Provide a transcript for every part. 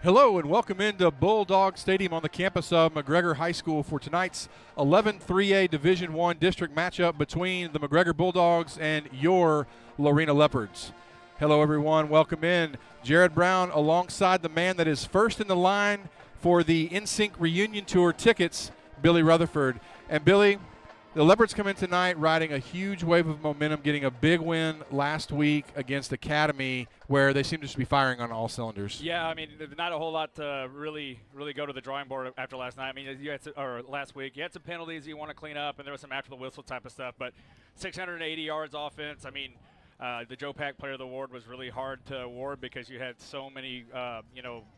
Hello and welcome into Bulldog Stadium on the campus of McGregor High School for tonight's 11 3A Division I district matchup between the McGregor Bulldogs and your Lorena Leopards. Hello everyone, welcome in. Jared Brown alongside the man that is first in the line for the NSYNC reunion tour tickets, Billy Rutherford. And Billy, the Leopards come in tonight riding a huge wave of momentum, getting a big win last week against Academy where they seem to just be firing on all cylinders. Yeah, I mean, not a whole lot to really go to the drawing board after last night. I mean, last week, you had some penalties you want to clean up, and there was some after the whistle type of stuff. But 680 yards offense, I mean, the Joe Pack Player of the Award was really hard to award because you had so many,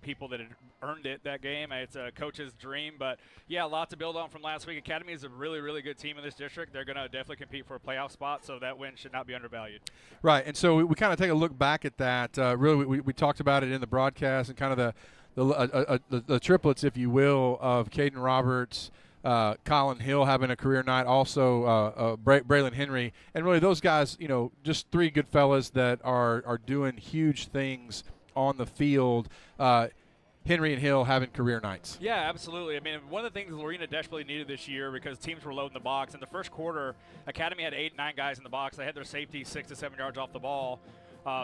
people that had earned it that game. It's a coach's dream, but yeah, a lot to build on from last week. Academy is a really, really good team in this district. They're going to definitely compete for a playoff spot, so that win should not be undervalued. Right, and so we kind of take a look back at that. Really, we talked about it in the broadcast and kind of the triplets, if you will, of Caden Roberts, Colin Hill having a career night, also Braylon Henry, and really those guys, just three good fellas that are doing huge things on the field. Henry and Hill having career nights. Yeah, absolutely. I mean, one of the things Lorena desperately needed this year because teams were loading the box. In the first quarter, Academy had 8-9 guys in the box. They had their safety 6 to 7 yards off the ball.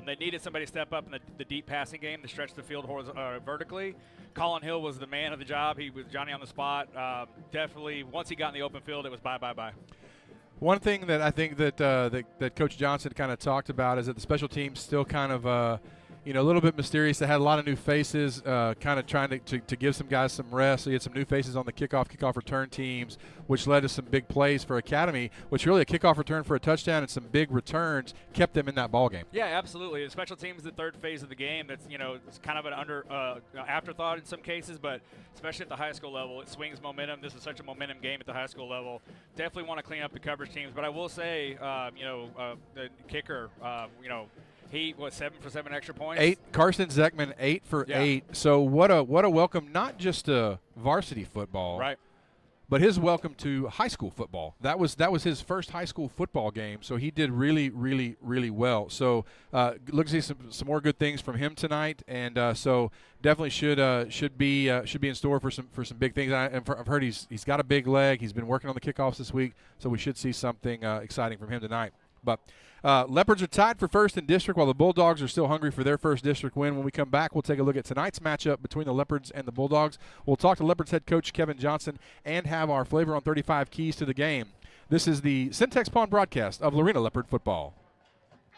They needed somebody to step up in the deep passing game to stretch the field vertically. Colin Hill was the man of the job. He was Johnny on the spot. Definitely, once he got in the open field, it was bye. One thing that I think that Coach Johnson kind of talked about is that the special teams still kind of a little bit mysterious. They had a lot of new faces, kind of trying to give some guys some rest. So you had some new faces on the kickoff return teams, which led to some big plays for Academy, which really a kickoff return for a touchdown and some big returns kept them in that ball game. Yeah, absolutely. The special teams, the third phase of the game, that's it's kind of an afterthought in some cases, but especially at the high school level, it swings momentum. This is such a momentum game at the high school level. Definitely want to clean up the coverage teams, but I will say, the kicker, he was 7 for 7 extra points. 8. Carson Zeckman 8 for 8. So what a welcome, not just to varsity football, right, but his welcome to high school football. That was his first high school football game. So he did really, really, really well. So look to see some more good things from him tonight, and so definitely should be in store for some big things. I've heard he's got a big leg. He's been working on the kickoffs this week, so we should see something exciting from him tonight. But Leopards are tied for first in district while the Bulldogs are still hungry for their first district win. When we come back, we'll take a look at tonight's matchup between the Leopards and the Bulldogs. We'll talk to Leopards head coach Kevin Johnson and have our Flavor on 35 keys to the game. This is the Syntex Pawn broadcast of Lorena Leopard football.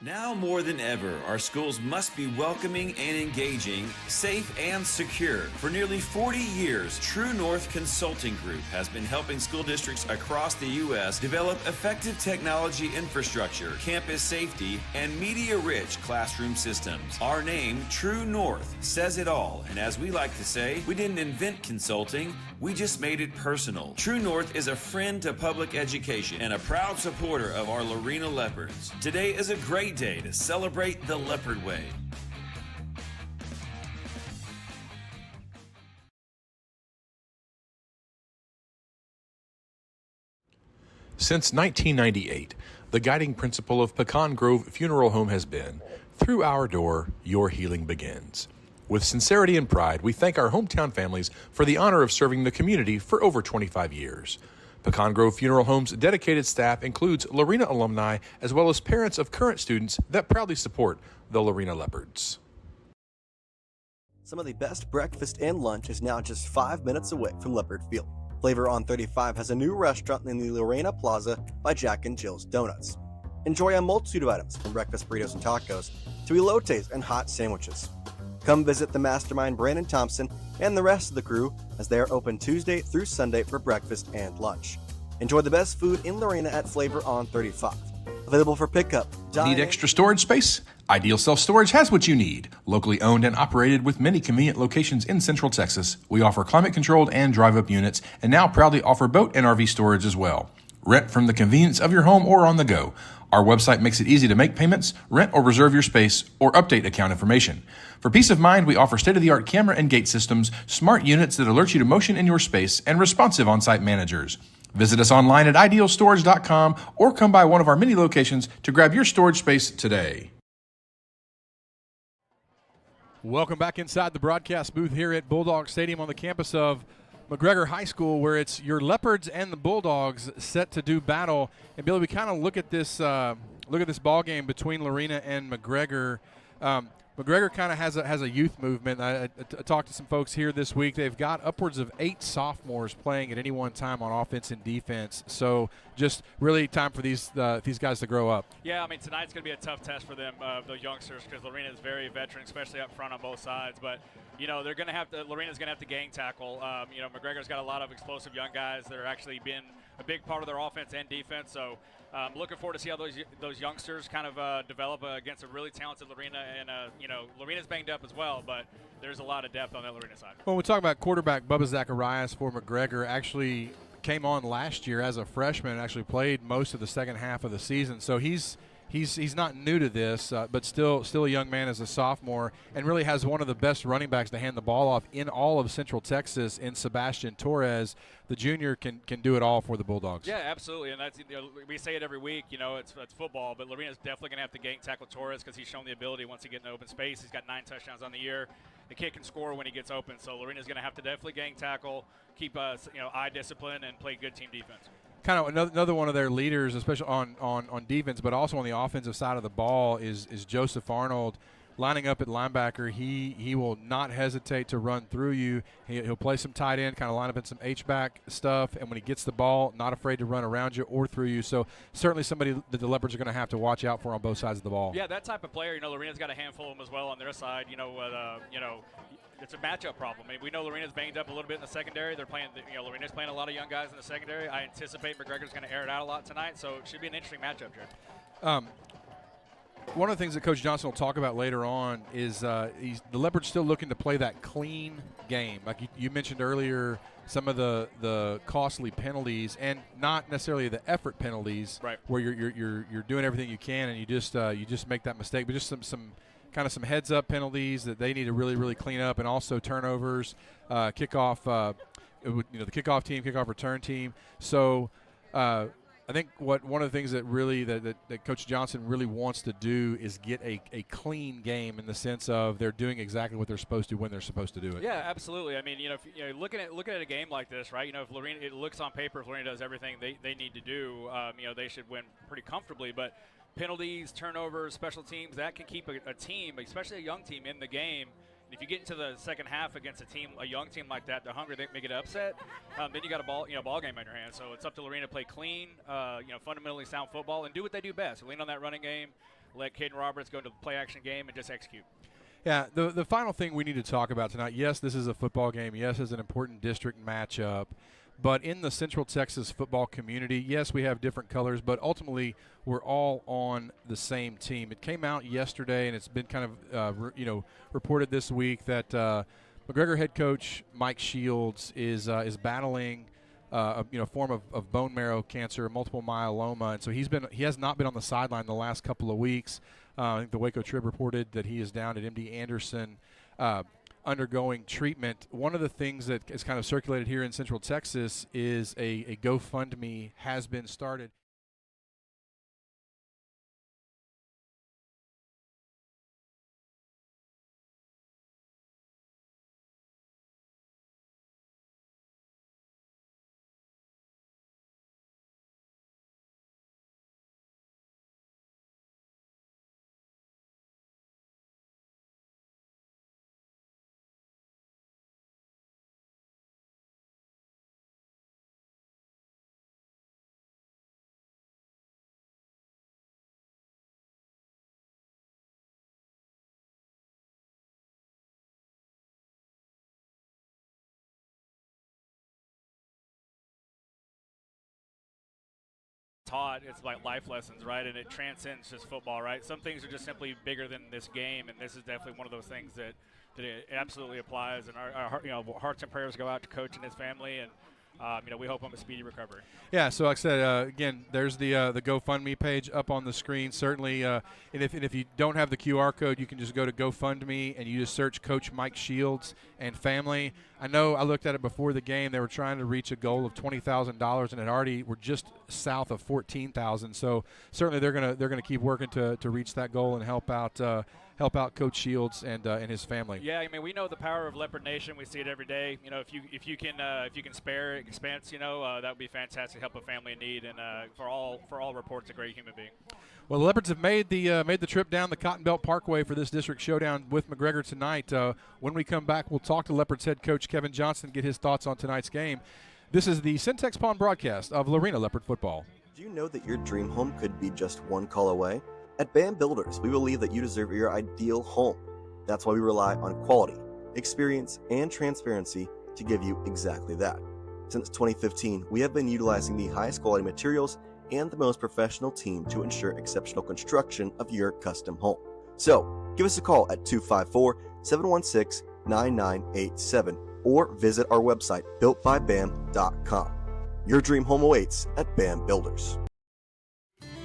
Now more than ever, our schools must be welcoming and engaging, safe and secure. For nearly 40 years, True North Consulting Group has been helping school districts across the U.S. develop effective technology infrastructure, campus safety, and media-rich classroom systems. Our name, True North, says it all, and as we like to say, we didn't invent consulting, we just made it personal. True North is a friend to public education and a proud supporter of our Lorena Leopards. Today is a great day to celebrate the Leopard Way. Since 1998, the guiding principle of Pecan Grove Funeral Home has been, through our door, your healing begins. With sincerity and pride, we thank our hometown families for the honor of serving the community for over 25 years. Pecan Grove Funeral Home's dedicated staff includes Lorena alumni as well as parents of current students that proudly support the Lorena Leopards. Some of the best breakfast and lunch is now just 5 minutes away from Leopard Field. Flavor on 35 has a new restaurant in the Lorena Plaza by Jack and Jill's Donuts. Enjoy a multitude of items from breakfast burritos and tacos to elotes and hot sandwiches. Come visit the mastermind Brandon Thompson and the rest of the crew as they are open Tuesday through Sunday for breakfast and lunch. Enjoy the best food in Lorena at Flavor on 35. Available for pickup. Need extra storage space? Ideal Self Storage has what you need. Locally owned and operated with many convenient locations in Central Texas, we offer climate-controlled and drive-up units and now proudly offer boat and RV storage as well. Rent from the convenience of your home or on the go. Our website makes it easy to make payments, rent or reserve your space, or update account information. For peace of mind, we offer state-of-the-art camera and gate systems, smart units that alert you to motion in your space, and responsive on-site managers. Visit us online at idealstorage.com or come by one of our many locations to grab your storage space today. Welcome back inside the broadcast booth here at Bulldog Stadium on the campus of McGregor High School, where it's your Leopards and the Bulldogs set to do battle. And Billy, we kind of look at this ball game between Lorena and McGregor. McGregor kind of has a youth movement. I talked to some folks here this week. They've got upwards of 8 sophomores playing at any one time on offense and defense. So just really time for these guys to grow up. Yeah, I mean, tonight's going to be a tough test for them, the youngsters, because Lorena is very veteran, especially up front on both sides. But, they're going to have to – Lorena's going to have to gang tackle. McGregor's got a lot of explosive young guys that are actually been a big part of their offense and defense. So looking forward to see how those youngsters kind of develop against a really talented Lorena. And, Lorena's banged up as well, but there's a lot of depth on that Lorena side. When we talk about quarterback, Bubba Zacharias for McGregor actually came on last year as a freshman and actually played most of the second half of the season. So he's not new to this, but still a young man as a sophomore, and really has one of the best running backs to hand the ball off in all of Central Texas in Sebastian Torres. The junior can do it all for the Bulldogs. Yeah, absolutely, and that's we say it every week. It's football, but Lorena's definitely going to have to gang tackle Torres because he's shown the ability once he gets in open space. He's got 9 touchdowns on the year. The kid can score when he gets open, so Lorena's going to have to definitely gang tackle, keep eye discipline, and play good team defense. Kind of another one of their leaders, especially on defense, but also on the offensive side of the ball, is Joseph Arnold. Lining up at linebacker, he will not hesitate to run through you. He'll play some tight end, kind of line up in some H-back stuff, and when he gets the ball, not afraid to run around you or through you. So certainly somebody that the Leopards are going to have to watch out for on both sides of the ball. Yeah, that type of player, Lorena's got a handful of them as well on their side. It's a matchup problem. I mean, we know Lorena's banged up a little bit in the secondary. They're playing, Lorena's playing a lot of young guys in the secondary. I anticipate McGregor's going to air it out a lot tonight, so it should be an interesting matchup, Jared. One of the things that Coach Johnson will talk about later on is the Leopards still looking to play that clean game. Like you mentioned earlier, some of the costly penalties, and not necessarily the effort penalties, right, where you're doing everything you can and you just make that mistake, but just some heads up penalties that they need to really clean up, and also turnovers, kickoff, the kickoff team, kickoff return team. So. I think one of the things that really that Coach Johnson really wants to do is get a clean game, in the sense of they're doing exactly what they're supposed to when they're supposed to do it. Yeah, absolutely. I mean, if looking at a game like this, right? If Lorena, it looks on paper, if Lorena does everything they need to do, they should win pretty comfortably. But penalties, turnovers, special teams, that can keep a team, especially a young team, in the game. If you get into the second half against a young team like that, they're hungry, they may get upset. Then you got a ball game on your hands. So it's up to Lorena to play clean, fundamentally sound football, and do what they do best. Lean on that running game, let Caden Roberts go into the play action game, and just execute. Yeah, the final thing we need to talk about tonight. Yes, this is a football game. Yes, it's an important district matchup. But in the Central Texas football community, yes, we have different colors, but ultimately we're all on the same team. It came out yesterday, and it's been kind of reported this week that McGregor head coach Mike Shields is battling a form of bone marrow cancer, multiple myeloma, and so he has not been on the sideline the last couple of weeks. I think the Waco Trib reported that he is down at MD Anderson undergoing treatment. One of the things that is kind of circulated here in Central Texas is a GoFundMe has been started. Taught, it's like life lessons, right? And it transcends just football, right? Some things are just simply bigger than this game, and this is definitely one of those things that it absolutely applies. And our hearts and prayers go out to Coach and his family, and we hope on a speedy recovery. Yeah, so like I said, again, there's the GoFundMe page up on the screen. Certainly, and if you don't have the QR code, you can just go to GoFundMe and you just search Coach Mike Shields and family. I know I looked at it before the game. They were trying to reach a goal of $20,000, and it already were just south of $14,000. So certainly they're gonna keep working to reach that goal and help out help out Coach Shields and his family. Yeah, I mean, we know the power of Leopard Nation. We see it every day. You know, if you can spare expense, that would be fantastic. Help a family in need, and for all reports, a great human being. Well, the Leopards have made the trip down the Cotton Belt Parkway for this district showdown with McGregor tonight. When we come back, we'll talk to Leopards head coach Kevin Johnson, get his thoughts on tonight's game. This is the Syntex Pond broadcast of Lorena Leopard football. Do you know that your dream home could be just one call away? At BAM Builders, we believe that you deserve your ideal home. That's why we rely on quality, experience, and transparency to give you exactly that. Since 2015, we have been utilizing the highest quality materials and the most professional team to ensure exceptional construction of your custom home. So, give us a call at 254-716-9987 or visit our website, builtbybam.com. Your dream home awaits at BAM Builders.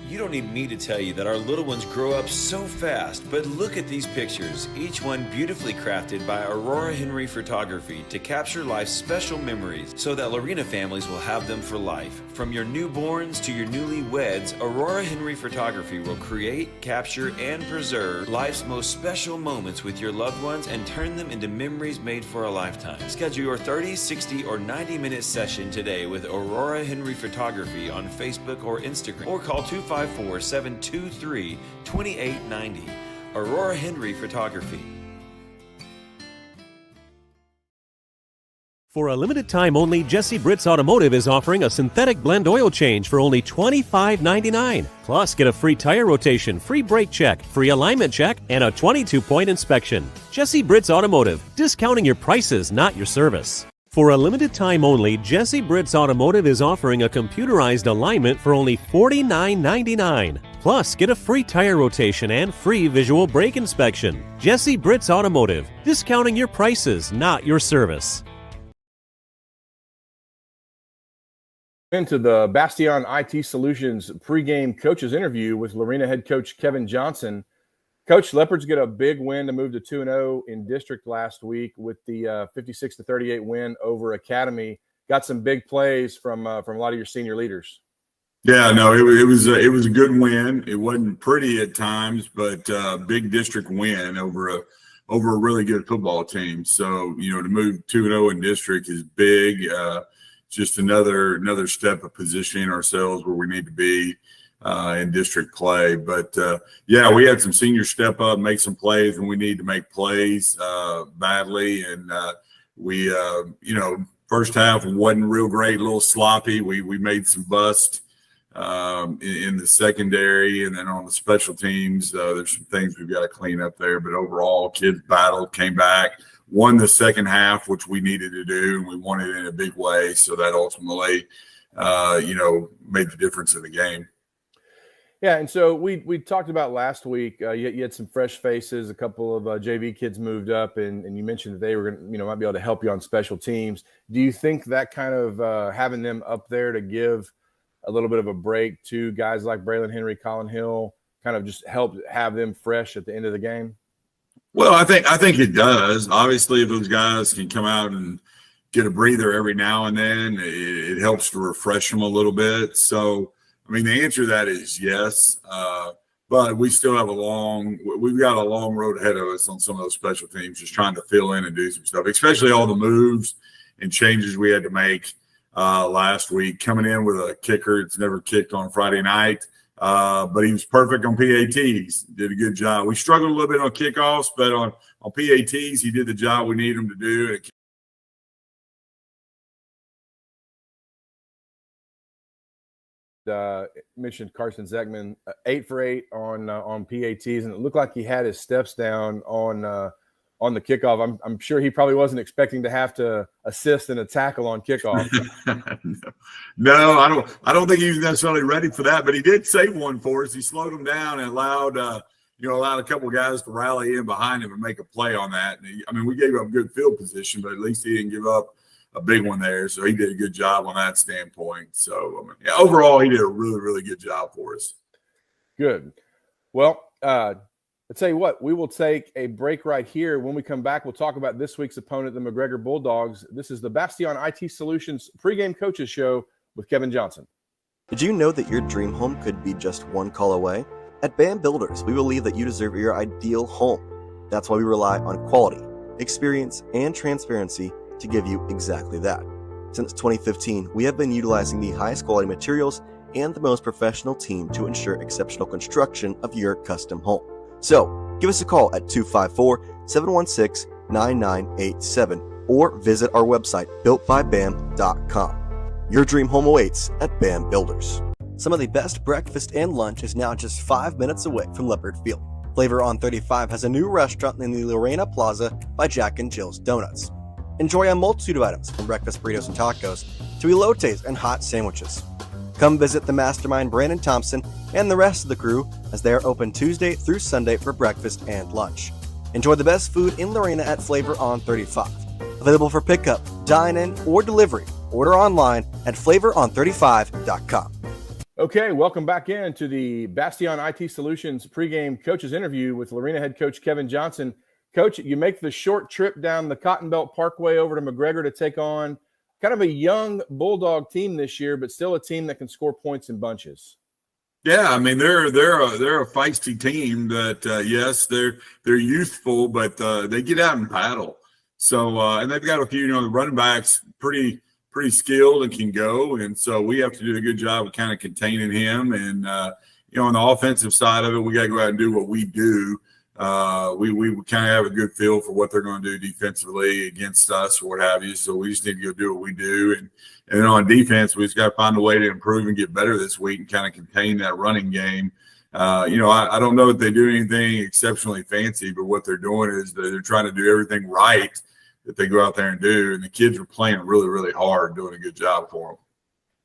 You don't need me to tell you that our little ones grow up so fast, but look at these pictures, each one beautifully crafted by Aurora Henry Photography to capture life's special memories so that Lorena families will have them for life. From your newborns to your newlyweds, Aurora Henry Photography will create, capture, and preserve life's most special moments with your loved ones and turn them into memories made for a lifetime. Schedule your 30, 60, or 90-minute session today with Aurora Henry Photography on Facebook or Instagram, or call 254-723-2890. Aurora Henry Photography. For a limited time only, Jesse Britt's Automotive is offering a synthetic blend oil change for only $25.99. Plus, get a free tire rotation, free brake check, free alignment check, and a 22-point inspection. Jesse Britt's Automotive, discounting your prices, not your service. For a limited time only, Jesse Britt's Automotive is offering a computerized alignment for only $49.99. Plus, get a free tire rotation and free visual brake inspection. Jesse Britt's Automotive, discounting your prices, not your service. Into the Bastion IT Solutions pregame coaches interview with Lorena head coach Kevin Johnson. Coach, Leopards get a big win to move to 2-0 in district last week with the 56-38 win over Academy. Got some big plays from a lot of your senior leaders. Yeah, no, it was a good win. It wasn't pretty at times, but big district win over a really good football team. So, to move 2-0 in district is big. Just another step of positioning ourselves where we need to be in district play. But yeah, we had some seniors step up, make some plays when we need to make plays badly. And we, first half wasn't real great, a little sloppy. We made some busts in the secondary, and then on the special teams, there's some things we've got to clean up there. But overall, kids battled, came back, won the second half, which we needed to do, and we won it in a big way. So that ultimately, made the difference in the game. Yeah, and so we talked about last week. You had some fresh faces. A couple of JV kids moved up, and you mentioned that they were going to, might be able to help you on special teams. Do you think that kind of having them up there to give a little bit of a break to guys like Braylon Henry, Colin Hill, kind of just help have them fresh at the end of the game? Well, I think it does. Obviously, if those guys can come out and get a breather every now and then, it helps to refresh them a little bit. So, the answer to that is yes. But we still have we've got a long road ahead of us on some of those special teams, just trying to fill in and do some stuff, especially all the moves and changes we had to make last week. Coming in with a kicker that's never kicked on Friday night. But he was perfect on PATs, did a good job. We struggled a little bit on kickoffs, but on PATs, he did the job we needed him to do. Mentioned Carson Zekman, 8 for 8 on PATs, and it looked like he had his steps down on the kickoff. I'm sure he probably wasn't expecting to have to assist in a tackle on kickoff. No, I don't think he was necessarily ready for that, but he did save one for us. He slowed him down and allowed a couple of guys to rally in behind him and make a play on that. And we gave up good field position, but at least he didn't give up a big one there. So he did a good job on that standpoint. So overall, he did a really, really good job for us. Good. Well, I'll tell you what, we will take a break right here. When we come back, we'll talk about this week's opponent, the McGregor Bulldogs. This is the Bastion IT Solutions pregame coaches show with Kevin Johnson. Did you know that your dream home could be just one call away? At BAM Builders, we believe that you deserve your ideal home. That's why we rely on quality, experience, and transparency to give you exactly that. Since 2015, we have been utilizing the highest quality materials and the most professional team to ensure exceptional construction of your custom home. So, give us a call at 254-716-9987 or visit our website, builtbybam.com. Your dream home awaits at BAM Builders. Some of the best breakfast and lunch is now just 5 minutes away from Leopard Field. Flavor on 35 has a new restaurant in the Lorena Plaza by Jack and Jill's Donuts. Enjoy a multitude of items from breakfast burritos and tacos to elotes and hot sandwiches. Come visit the mastermind Brandon Thompson and the rest of the crew as they are open Tuesday through Sunday for breakfast and lunch. Enjoy the best food in Lorena at Flavor on 35. Available for pickup, dine-in, or delivery. Order online at flavoron35.com. Okay, welcome back in to the Bastion IT Solutions pregame coaches interview with Lorena head coach Kevin Johnson. Coach, you make the short trip down the Cotton Belt Parkway over to McGregor to take on kind of a young Bulldog team this year, but still a team that can score points in bunches. Yeah, I mean they're a feisty team that yes, they're youthful, but they get out and paddle. So and they've got a few, the running backs pretty skilled and can go, and so we have to do a good job of kind of containing him. And on the offensive side of it, we got to go out and do what we do. We kind of have a good feel for what they're going to do defensively against us or what have you. So we just need to go do what we do. And then on defense, we just got to find a way to improve and get better this week and kind of contain that running game. I don't know if they do anything exceptionally fancy, but what they're doing is they're trying to do everything right that they go out there and do. And the kids are playing really, really hard, doing a good job for them.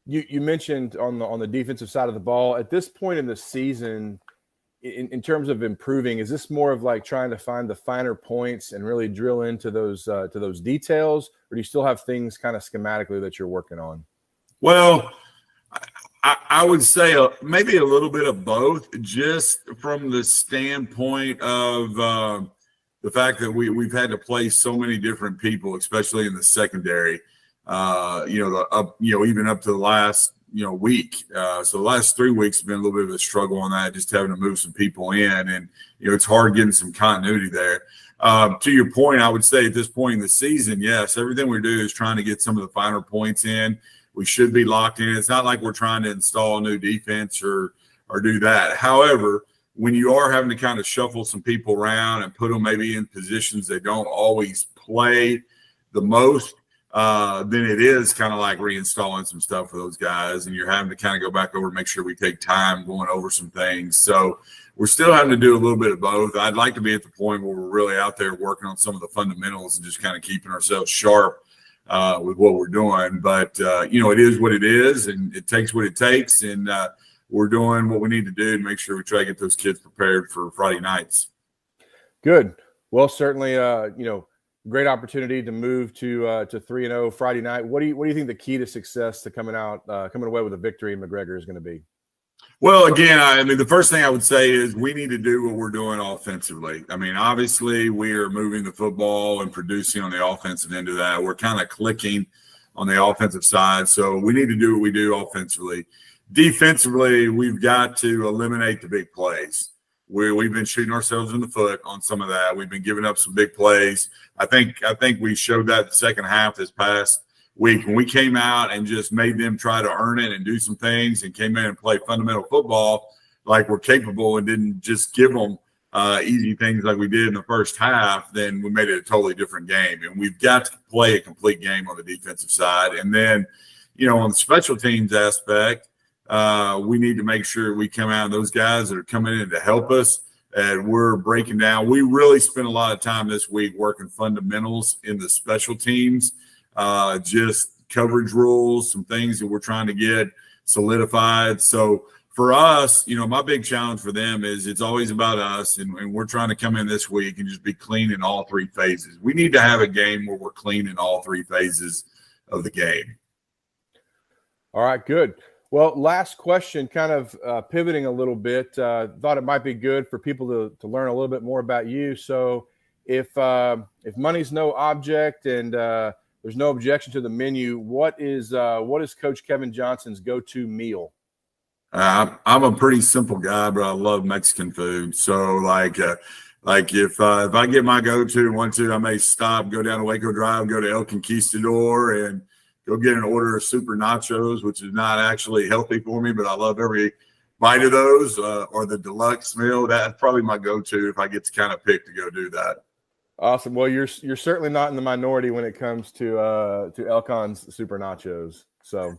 You mentioned on the defensive side of the ball, at this point in the season, in terms of improving, is this more of like trying to find the finer points and really drill into those details, or do you still have things kind of schematically that you're working on? Well, I would say maybe a little bit of both, just from the standpoint of the fact that we've had to play so many different people, especially in the secondary. Even up to the last week. So the last 3 weeks have been a little bit of a struggle on that, just having to move some people in, and it's hard getting some continuity there. To your point, I would say at this point in the season, yes, everything we do is trying to get some of the finer points in. We should be locked in. It's not like we're trying to install a new defense or do that. However, when you are having to kind of shuffle some people around and put them maybe in positions they don't always play the most, then it is kind of like reinstalling some stuff for those guys, and you're having to kind of go back over and make sure we take time going over some things. So we're still having to do a little bit of both. I'd like to be at the point where we're really out there working on some of the fundamentals and just kind of keeping ourselves sharp with what we're doing. But, it is what it is, and it takes what it takes, and we're doing what we need to do to make sure we try to get those kids prepared for Friday nights. Good. Well, certainly, great opportunity to move to 3-0 Friday night. What do you think the key to success to coming away with a victory in McGregor is going to be? Well, again, the first thing I would say is we need to do what we're doing offensively. Obviously, we are moving the football and producing on the offensive end of that. We're kind of clicking on the offensive side, so we need to do what we do offensively. Defensively, we've got to eliminate the big plays. We've been shooting ourselves in the foot on some of that. We've been giving up some big plays. I think we showed that the second half this past week when we came out and just made them try to earn it and do some things and came in and played fundamental football like we're capable and didn't just give them easy things like we did in the first half. Then we made it a totally different game. And we've got to play a complete game on the defensive side. And then, on the special teams aspect, we need to make sure we come out, and those guys that are coming in to help us, and we're breaking down. We really spent a lot of time this week working fundamentals in the special teams, just coverage rules, some things that we're trying to get solidified. So for us, my big challenge for them is it's always about us, and we're trying to come in this week and just be clean in all three phases. We need to have a game where we're clean in all three phases of the game. All right, good. Well, last question, kind of pivoting a little bit. Thought it might be good for people to learn a little bit more about you. So if money's no object and there's no objection to the menu, what is Coach Kevin Johnson's go-to meal? I'm a pretty simple guy, but I love Mexican food. So like Like if I get my go-to and want to, I may stop, go down to Waco Drive, go to El Conquistador, and go get an order of super nachos, which is not actually healthy for me, but I love every bite of those, or the deluxe meal. That's probably my go-to if I get to kind of pick to go do that. Awesome. Well, you're certainly not in the minority when it comes to Elcon's super nachos. So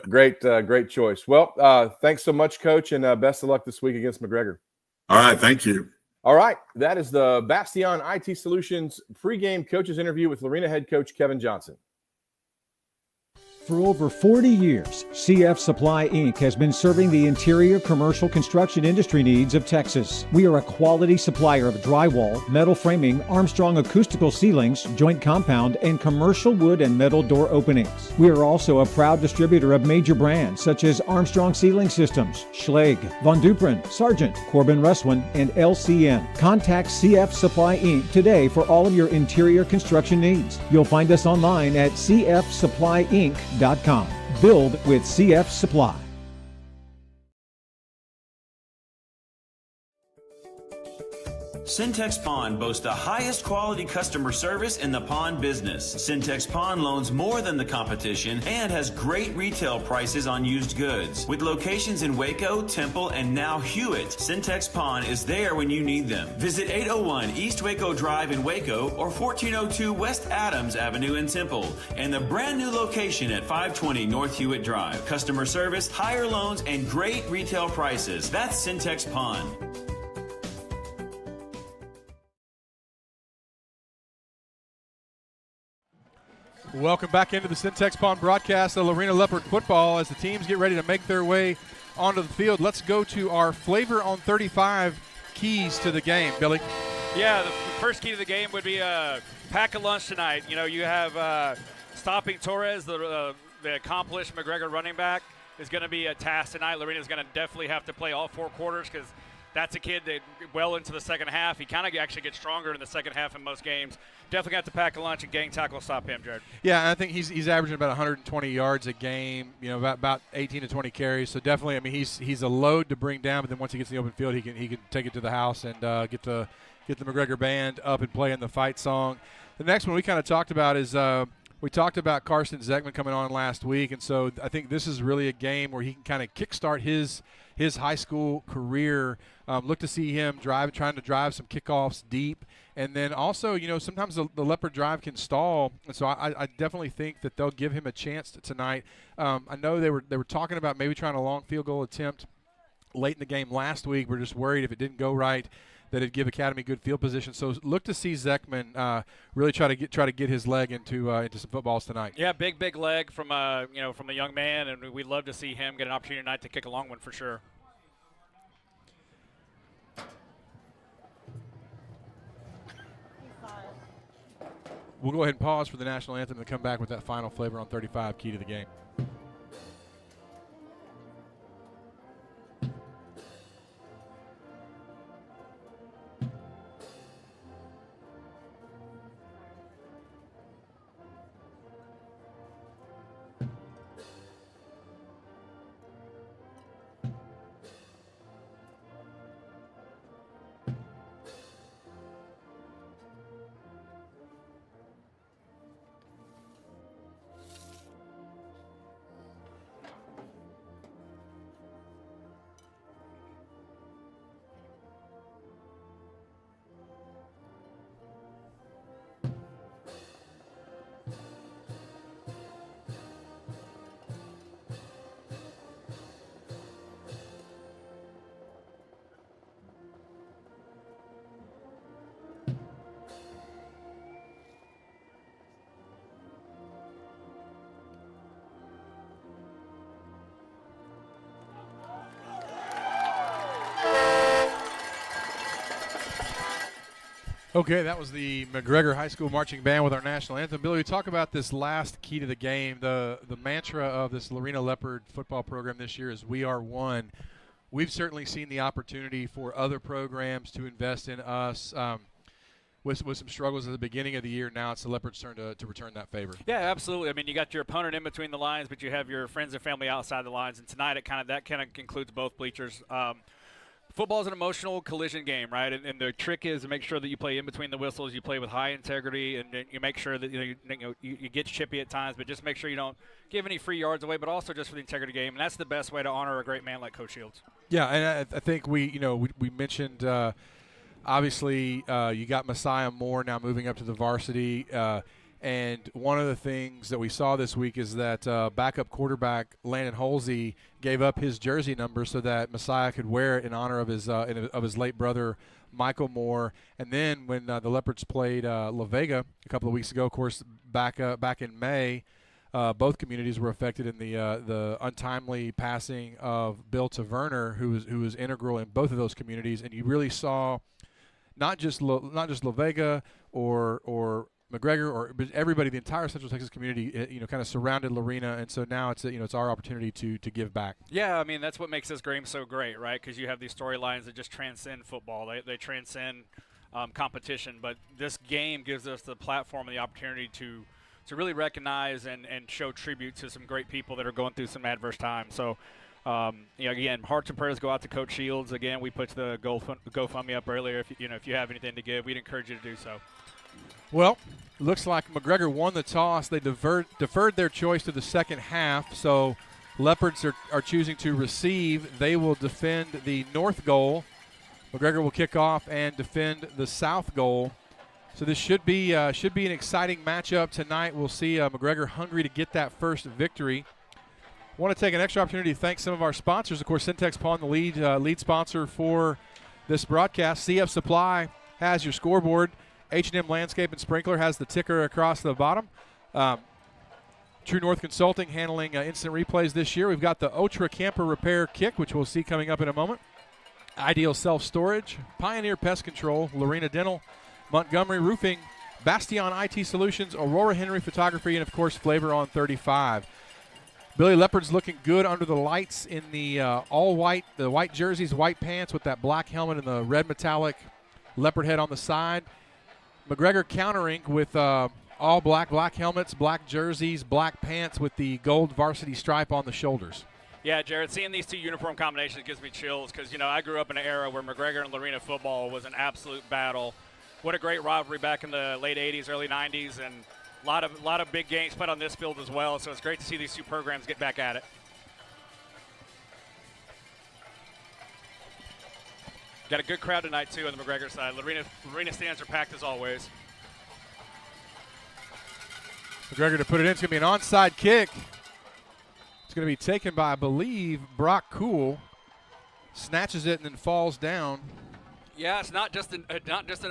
great choice. Well, thanks so much, Coach, and best of luck this week against McGregor. All right, thank you. All right, that is the Bastion IT Solutions pregame coaches interview with Lorena head coach Kevin Johnson. For over 40 years, CF Supply Inc. has been serving the interior commercial construction industry needs of Texas. We are a quality supplier of drywall, metal framing, Armstrong acoustical ceilings, joint compound, and commercial wood and metal door openings. We are also a proud distributor of major brands such as Armstrong Ceiling Systems, Schlage, Von Duprin, Sargent, Corbin Russwin, and LCN. Contact CF Supply Inc. today for all of your interior construction needs. You'll find us online at cfsupplyinc.com. Build with CF Supply. Syntex Pond boasts the highest quality customer service in the pond business. Syntex Pond loans more than the competition and has great retail prices on used goods. With locations in Waco, Temple, and now Hewitt, Syntex Pond is there when you need them. Visit 801 East Waco Drive in Waco or 1402 West Adams Avenue in Temple, and the brand new location at 520 North Hewitt Drive. Customer service, higher loans, and great retail prices. That's Syntex Pond. Welcome back into the Syntex Pond broadcast of Lorena Leopard football as the teams get ready to make their way onto the field. Let's go to our Flavor on 35 keys to the game. Billy? Yeah, the first key to the game would be pack a lunch tonight. You know, you have stopping Torres, the accomplished McGregor running back, is going to be a task tonight. Lorena's going to definitely have to play all 4 quarters because that's a kid that well into the second half. He kind of actually gets stronger in the second half in most games. Definitely got to pack a lunch and gang tackle stop him, Jared. Yeah, I think he's averaging about 120 yards a game, you know, about 18 to 20 carries. So definitely, I mean, he's a load to bring down, but then once he gets in the open field, he can take it to the house and get the McGregor band up and play in the fight song. The next one we kind of talked about is we talked about Carson Zekman coming on last week, and so I think this is really a game where he can kind of kickstart his high school career. Look to see him trying to drive some kickoffs deep. And then also, you know, sometimes the Leopard drive can stall, and so I definitely think that they'll give him a chance tonight. I know they were talking about maybe trying a long field goal attempt late in the game last week. We're just worried if it didn't go right that it'd give Academy good field position. So look to see Zekman really try to get his leg into some footballs tonight. Yeah, big leg from from the young man, and we'd love to see him get an opportunity tonight to kick a long one for sure. We'll go ahead and pause for the national anthem and come back with that final Flavor on 35 key to the game. Okay, that was the McGregor High School Marching Band with our national anthem. Billy, we talk about this last key to the game. The mantra of this Lorena Leopard football program this year is "We Are One." We've certainly seen the opportunity for other programs to invest in us with some struggles at the beginning of the year. Now it's the Leopards' turn to return that favor. Yeah, absolutely. I mean, you got your opponent in between the lines, but you have your friends and family outside the lines. And tonight that kind of includes both bleachers. Football is an emotional collision game, right? And the trick is to make sure that you play in between the whistles, you play with high integrity, and you make sure that you get chippy at times, but just make sure you don't give any free yards away, but also just for the integrity game. And that's the best way to honor a great man like Coach Shields. Yeah, and I think we mentioned obviously you got Messiah Moore now moving up to the varsity. And one of the things that we saw this week is that backup quarterback Landon Holsey gave up his jersey number so that Messiah could wear it in honor of his late brother Michael Moore. And then when the Leopards played La Vega a couple of weeks ago, of course, back in May, both communities were affected in the untimely passing of Bill Taverner, who was integral in both of those communities. And you really saw not just La Vega or McGregor, but everybody, the entire Central Texas community, kind of surrounded Lorena, and so now it's our opportunity to give back. Yeah, I mean that's what makes this game so great, right? Because you have these storylines that just transcend football. They transcend competition, but this game gives us the platform and the opportunity to really recognize and show tribute to some great people that are going through some adverse times. So, again, hearts and prayers go out to Coach Shields. Again, we put the GoFundMe up earlier. If you have anything to give, we'd encourage you to do so. Well, looks like McGregor won the toss. They deferred their choice to the second half, so Leopards are choosing to receive. They will defend the north goal. McGregor will kick off and defend the south goal. So this should be an exciting matchup tonight. We'll see McGregor hungry to get that first victory. Want to take an extra opportunity to thank some of our sponsors. Of course, Syntex Pawn, the lead sponsor for this broadcast. CF Supply has your scoreboard. H&M Landscape and Sprinkler has the ticker across the bottom. True North Consulting handling instant replays this year. We've got the Ultra Camper Repair Kick, which we'll see coming up in a moment. Ideal Self-Storage, Pioneer Pest Control, Lorena Dental, Montgomery Roofing, Bastion IT Solutions, Aurora Henry Photography, and, of course, Flavor on 35. Billy Leopards looking good under the lights in the all-white, the white jerseys, white pants with that black helmet and the red metallic leopard head on the side. McGregor countering with all black helmets, black jerseys, black pants with the gold varsity stripe on the shoulders. Yeah, Jared, seeing these two uniform combinations gives me chills because, I grew up in an era where McGregor and Lorena football was an absolute battle. What a great rivalry back in the late 80s, early 90s, and a lot of big games played on this field as well, so it's great to see these two programs get back at it. Got a good crowd tonight, too, on the McGregor side. Lorena stands are packed as always. McGregor to put it in. It's going to be an onside kick. It's going to be taken by, I believe, Brock Cool. Snatches it and then falls down. Yeah, it's not just an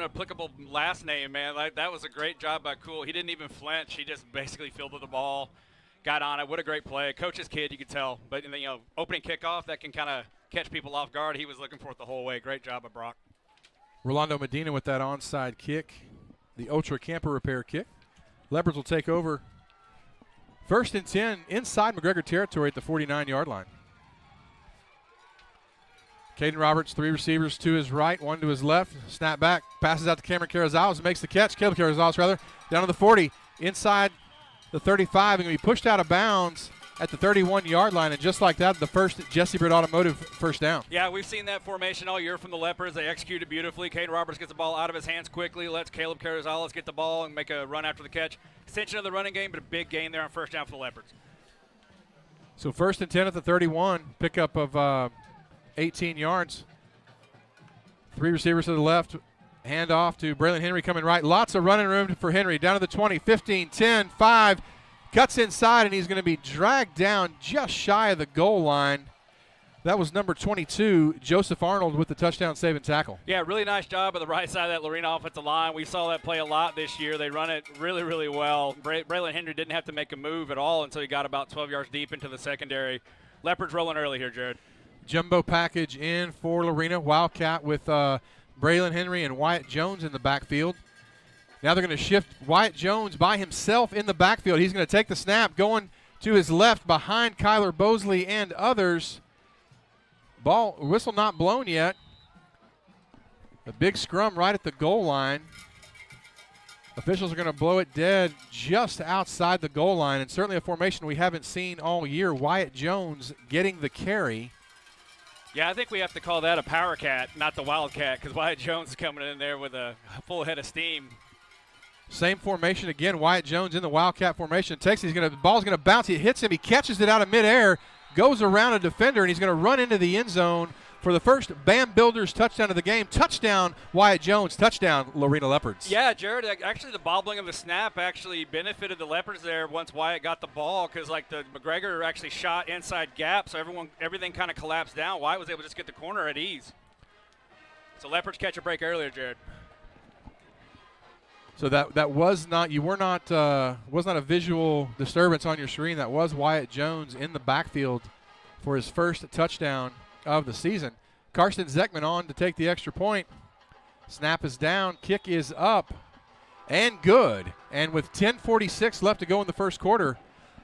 applicable last name, man. That was a great job by Cool. He didn't even flinch. He just basically fielded the ball, got on it. What a great play. Coach's kid, you could tell. But, opening kickoff, that can kind of catch people off guard. He was looking for it the whole way. Great job by Brock. Rolando Medina with that onside kick, the Ultra Camper Repair kick. Leopards will take over 1st and 10 inside McGregor territory at the 49-yard line. Caden Roberts, 3 receivers to his right, 1 to his left. Snap back, passes out to Cameron Carrizales, makes the catch. Caleb Carrizales, down to the 40, inside the 35, and going to be pushed out of bounds at the 31-yard line, and just like that, the first Jesse Britt Automotive first down. Yeah, we've seen that formation all year from the Leopards. They executed beautifully. Caden Roberts gets the ball out of his hands quickly, lets Caleb Carrizales get the ball and make a run after the catch. Extension of the running game, but a big gain there on first down for the Leopards. So 1st and 10 at the 31, pickup of 18 yards. 3 receivers to the left, hand off to Braylon Henry coming right. Lots of running room for Henry. Down to the 20, 15, 10, 5. Cuts inside, and he's going to be dragged down just shy of the goal line. That was number 22, Joseph Arnold, with the touchdown save and tackle. Yeah, really nice job on the right side of that Lorena offensive line. We saw that play a lot this year. They run it really, really well. Braylon Henry didn't have to make a move at all until he got about 12 yards deep into the secondary. Leopards rolling early here, Jared. Jumbo package in for Lorena. Wildcat with Braylon Henry and Wyatt Jones in the backfield. Now they're going to shift Wyatt Jones by himself in the backfield. He's going to take the snap, going to his left behind Kyler Bosley and others. Whistle not blown yet. A big scrum right at the goal line. Officials are going to blow it dead just outside the goal line, and certainly a formation we haven't seen all year. Wyatt Jones getting the carry. Yeah, I think we have to call that a power cat, not the wildcat, because Wyatt Jones is coming in there with a full head of steam. Same formation again. Wyatt Jones in the wildcat formation. The ball's going to bounce. He hits him. He catches it out of midair, goes around a defender, and he's going to run into the end zone for the first Bam Builders touchdown of the game. Touchdown, Wyatt Jones. Touchdown, Lorena Leopards. Yeah, Jared, actually the bobbling of the snap actually benefited the Leopards there once Wyatt got the ball, because like the McGregor actually shot inside gap, so everything kind of collapsed down. Wyatt was able to just get the corner at ease. So Leopards catch a break earlier, Jared. So that was not a visual disturbance on your screen. That was Wyatt Jones in the backfield for his first touchdown of the season. Karsten Zekman on to take the extra point. Snap is down, kick is up, and good. And with 10:46 left to go in the first quarter,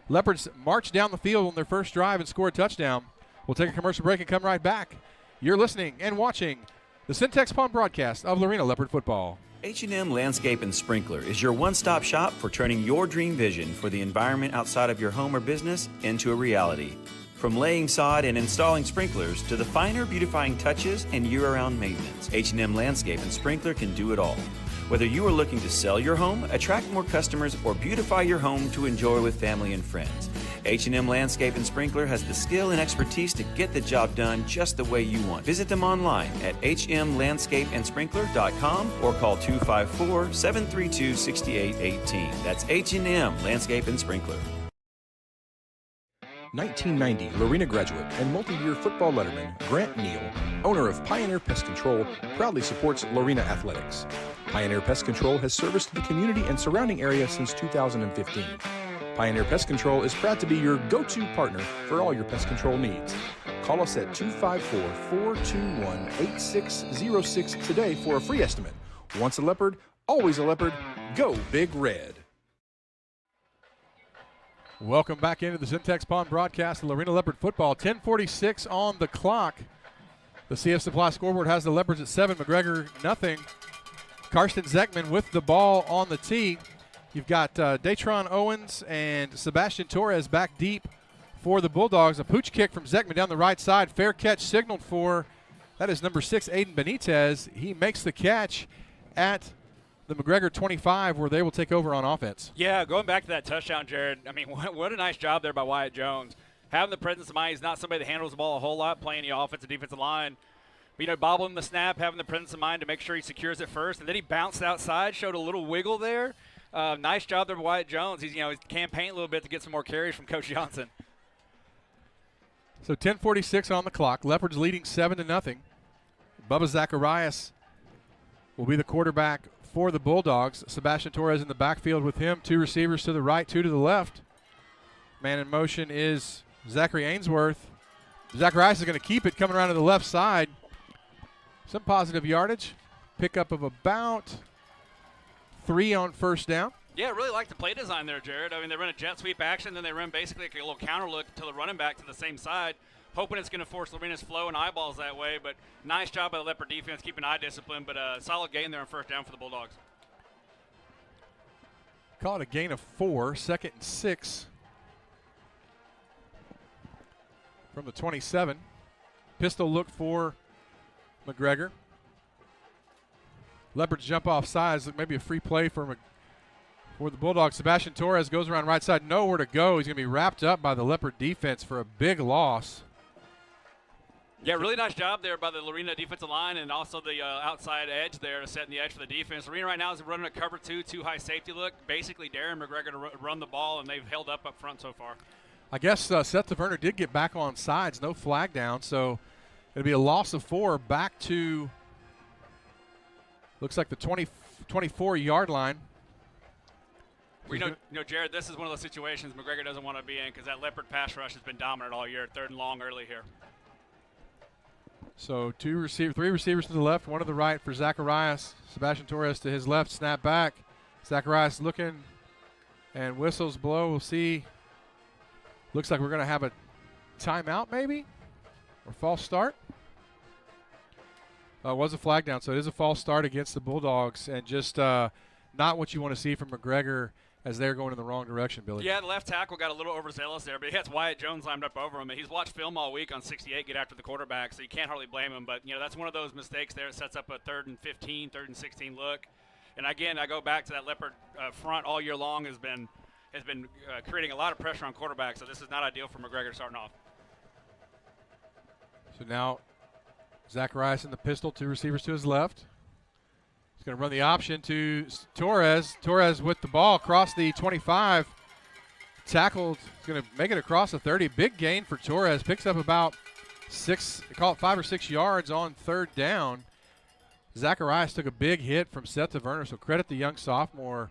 Leopards march down the field on their first drive and score a touchdown. We'll take a commercial break and come right back. You're listening and watching the Syntex Pond broadcast of Lorena Leopard football. H&M Landscape and Sprinkler is your one-stop shop for turning your dream vision for the environment outside of your home or business into a reality. From laying sod and installing sprinklers to the finer beautifying touches and year-round maintenance, H&M Landscape and Sprinkler can do it all. Whether you are looking to sell your home, attract more customers, or beautify your home to enjoy with family and friends, H&M Landscape and Sprinkler has the skill and expertise to get the job done just the way you want. Visit them online at hmlandscapeandsprinkler.com or call 254-732-6818. That's H&M Landscape and Sprinkler. 1990 Lorena graduate and multi-year football letterman Grant Neal, owner of Pioneer Pest Control, proudly supports Lorena Athletics. Pioneer Pest Control has serviced the community and surrounding area since 2015. Pioneer Pest Control is proud to be your go-to partner for all your pest control needs. Call us at 254-421-8606 today for a free estimate. Once a leopard, always a leopard. Go Big Red. Welcome back into the Syntex Pond broadcast of Lorena Leopard football. 10:46 on the clock. The CF Supply scoreboard has the Leopards at 7, McGregor nothing. Karsten Zekman with the ball on the tee. You've got Datron Owens and Sebastian Torres back deep for the Bulldogs. A pooch kick from Zekman down the right side. Fair catch signaled for, that is number 6, Aiden Benitez. He makes the catch at the McGregor 25, where they will take over on offense. Yeah, going back to that touchdown, Jared, I mean, what a nice job there by Wyatt Jones. Having the presence of mind, he's not somebody that handles the ball a whole lot, playing the offensive defensive line. But, bobbling the snap, having the presence of mind to make sure he secures it first. And then he bounced outside, showed a little wiggle there. Nice job there by Wyatt Jones. He's campaigned a little bit to get some more carries from Coach Johnson. So 10:46 on the clock. Leopards leading 7-0. Bubba Zacharias will be the quarterback for the Bulldogs. Sebastian Torres in the backfield with him. 2 receivers to the right, 2 to the left. Man in motion is Zachary Ainsworth. Zacharias is going to keep it coming around to the left side. Some positive yardage. Pickup of about 3 on first down. Yeah, I really like the play design there, Jared. I mean, they run a jet sweep action, then they run basically like a little counter look to the running back to the same side, hoping it's going to force Lorena's flow and eyeballs that way. But nice job by the Leopard defense, keeping eye discipline, but a solid gain there on first down for the Bulldogs. Call it a gain of 4, 2nd and 6 from the 27. Pistol look for McGregor. Leopards jump off sides, maybe a free play for the Bulldogs. Sebastian Torres goes around right side, nowhere to go. He's going to be wrapped up by the Leopard defense for a big loss. Yeah, really nice job there by the Lorena defensive line and also the outside edge there to set the edge for the defense. Lorena right now is running a cover 2, 2 high safety look. Basically, Darren McGregor to run the ball, and they've held up front so far. I guess Seth DeVerner did get back on sides, no flag down, so it'll be a loss of 4 back to, looks like the 24-yard line. Well, Jared, this is one of those situations McGregor doesn't want to be in because that Leopard pass rush has been dominant all year. 3rd and long early here. So 3 receivers to the left, 1 to the right for Zacharias. Sebastian Torres to his left, snap back. Zacharias looking, and whistles blow. We'll see. Looks like we're going to have a timeout maybe, or false start. It was a flag down, so it is a false start against the Bulldogs, and just not what you want to see from McGregor as they're going in the wrong direction, Billy. Yeah, the left tackle got a little overzealous there, but he has Wyatt Jones lined up over him, and he's watched film all week on 68 get after the quarterback, so you can't hardly blame him. But, that's one of those mistakes there. It sets up a 3rd and 15, 3rd and 16 look. And, again, I go back to that Leopard front all year long has been creating a lot of pressure on quarterbacks, so this is not ideal for McGregor starting off. So now Zacharias in the pistol, 2 receivers to his left. He's going to run the option to Torres. Torres with the ball across the 25. Tackled. He's going to make it across the 30. Big gain for Torres. Picks up about 5 or 6 yards on 3rd down. Zacharias took a big hit from Seth Taverner, so credit the young sophomore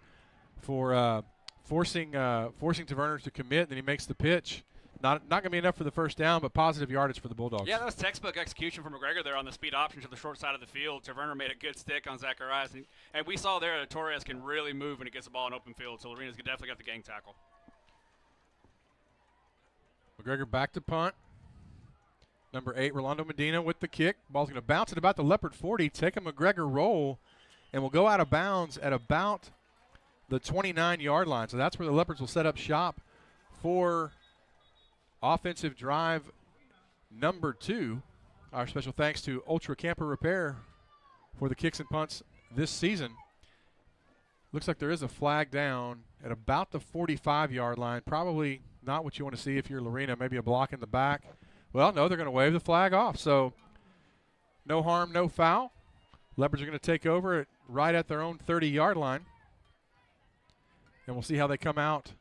for forcing Taverner to commit. Then he makes the pitch. Not going to be enough for the first down, but positive yardage for the Bulldogs. Yeah, that was textbook execution for McGregor there on the speed option to the short side of the field. Taverner made a good stick on Zacharias, and we saw there that Torres can really move when he gets the ball in open field, so Lorena's definitely got the gang tackle. McGregor back to punt. Number 8, Rolando Medina with the kick. Ball's going to bounce at about the Leopard 40, take a McGregor roll, and will go out of bounds at about the 29-yard line. So that's where the Leopards will set up shop for offensive drive number 2. Our special thanks to Ultra Camper Repair for the kicks and punts this season. Looks like there is a flag down at about the 45-yard line. Probably not what you want to see if you're Lorena, maybe a block in the back. Well, no, they're going to wave the flag off. So no harm, no foul. Leopards are going to take over right at their own 30-yard line. And we'll see how they come out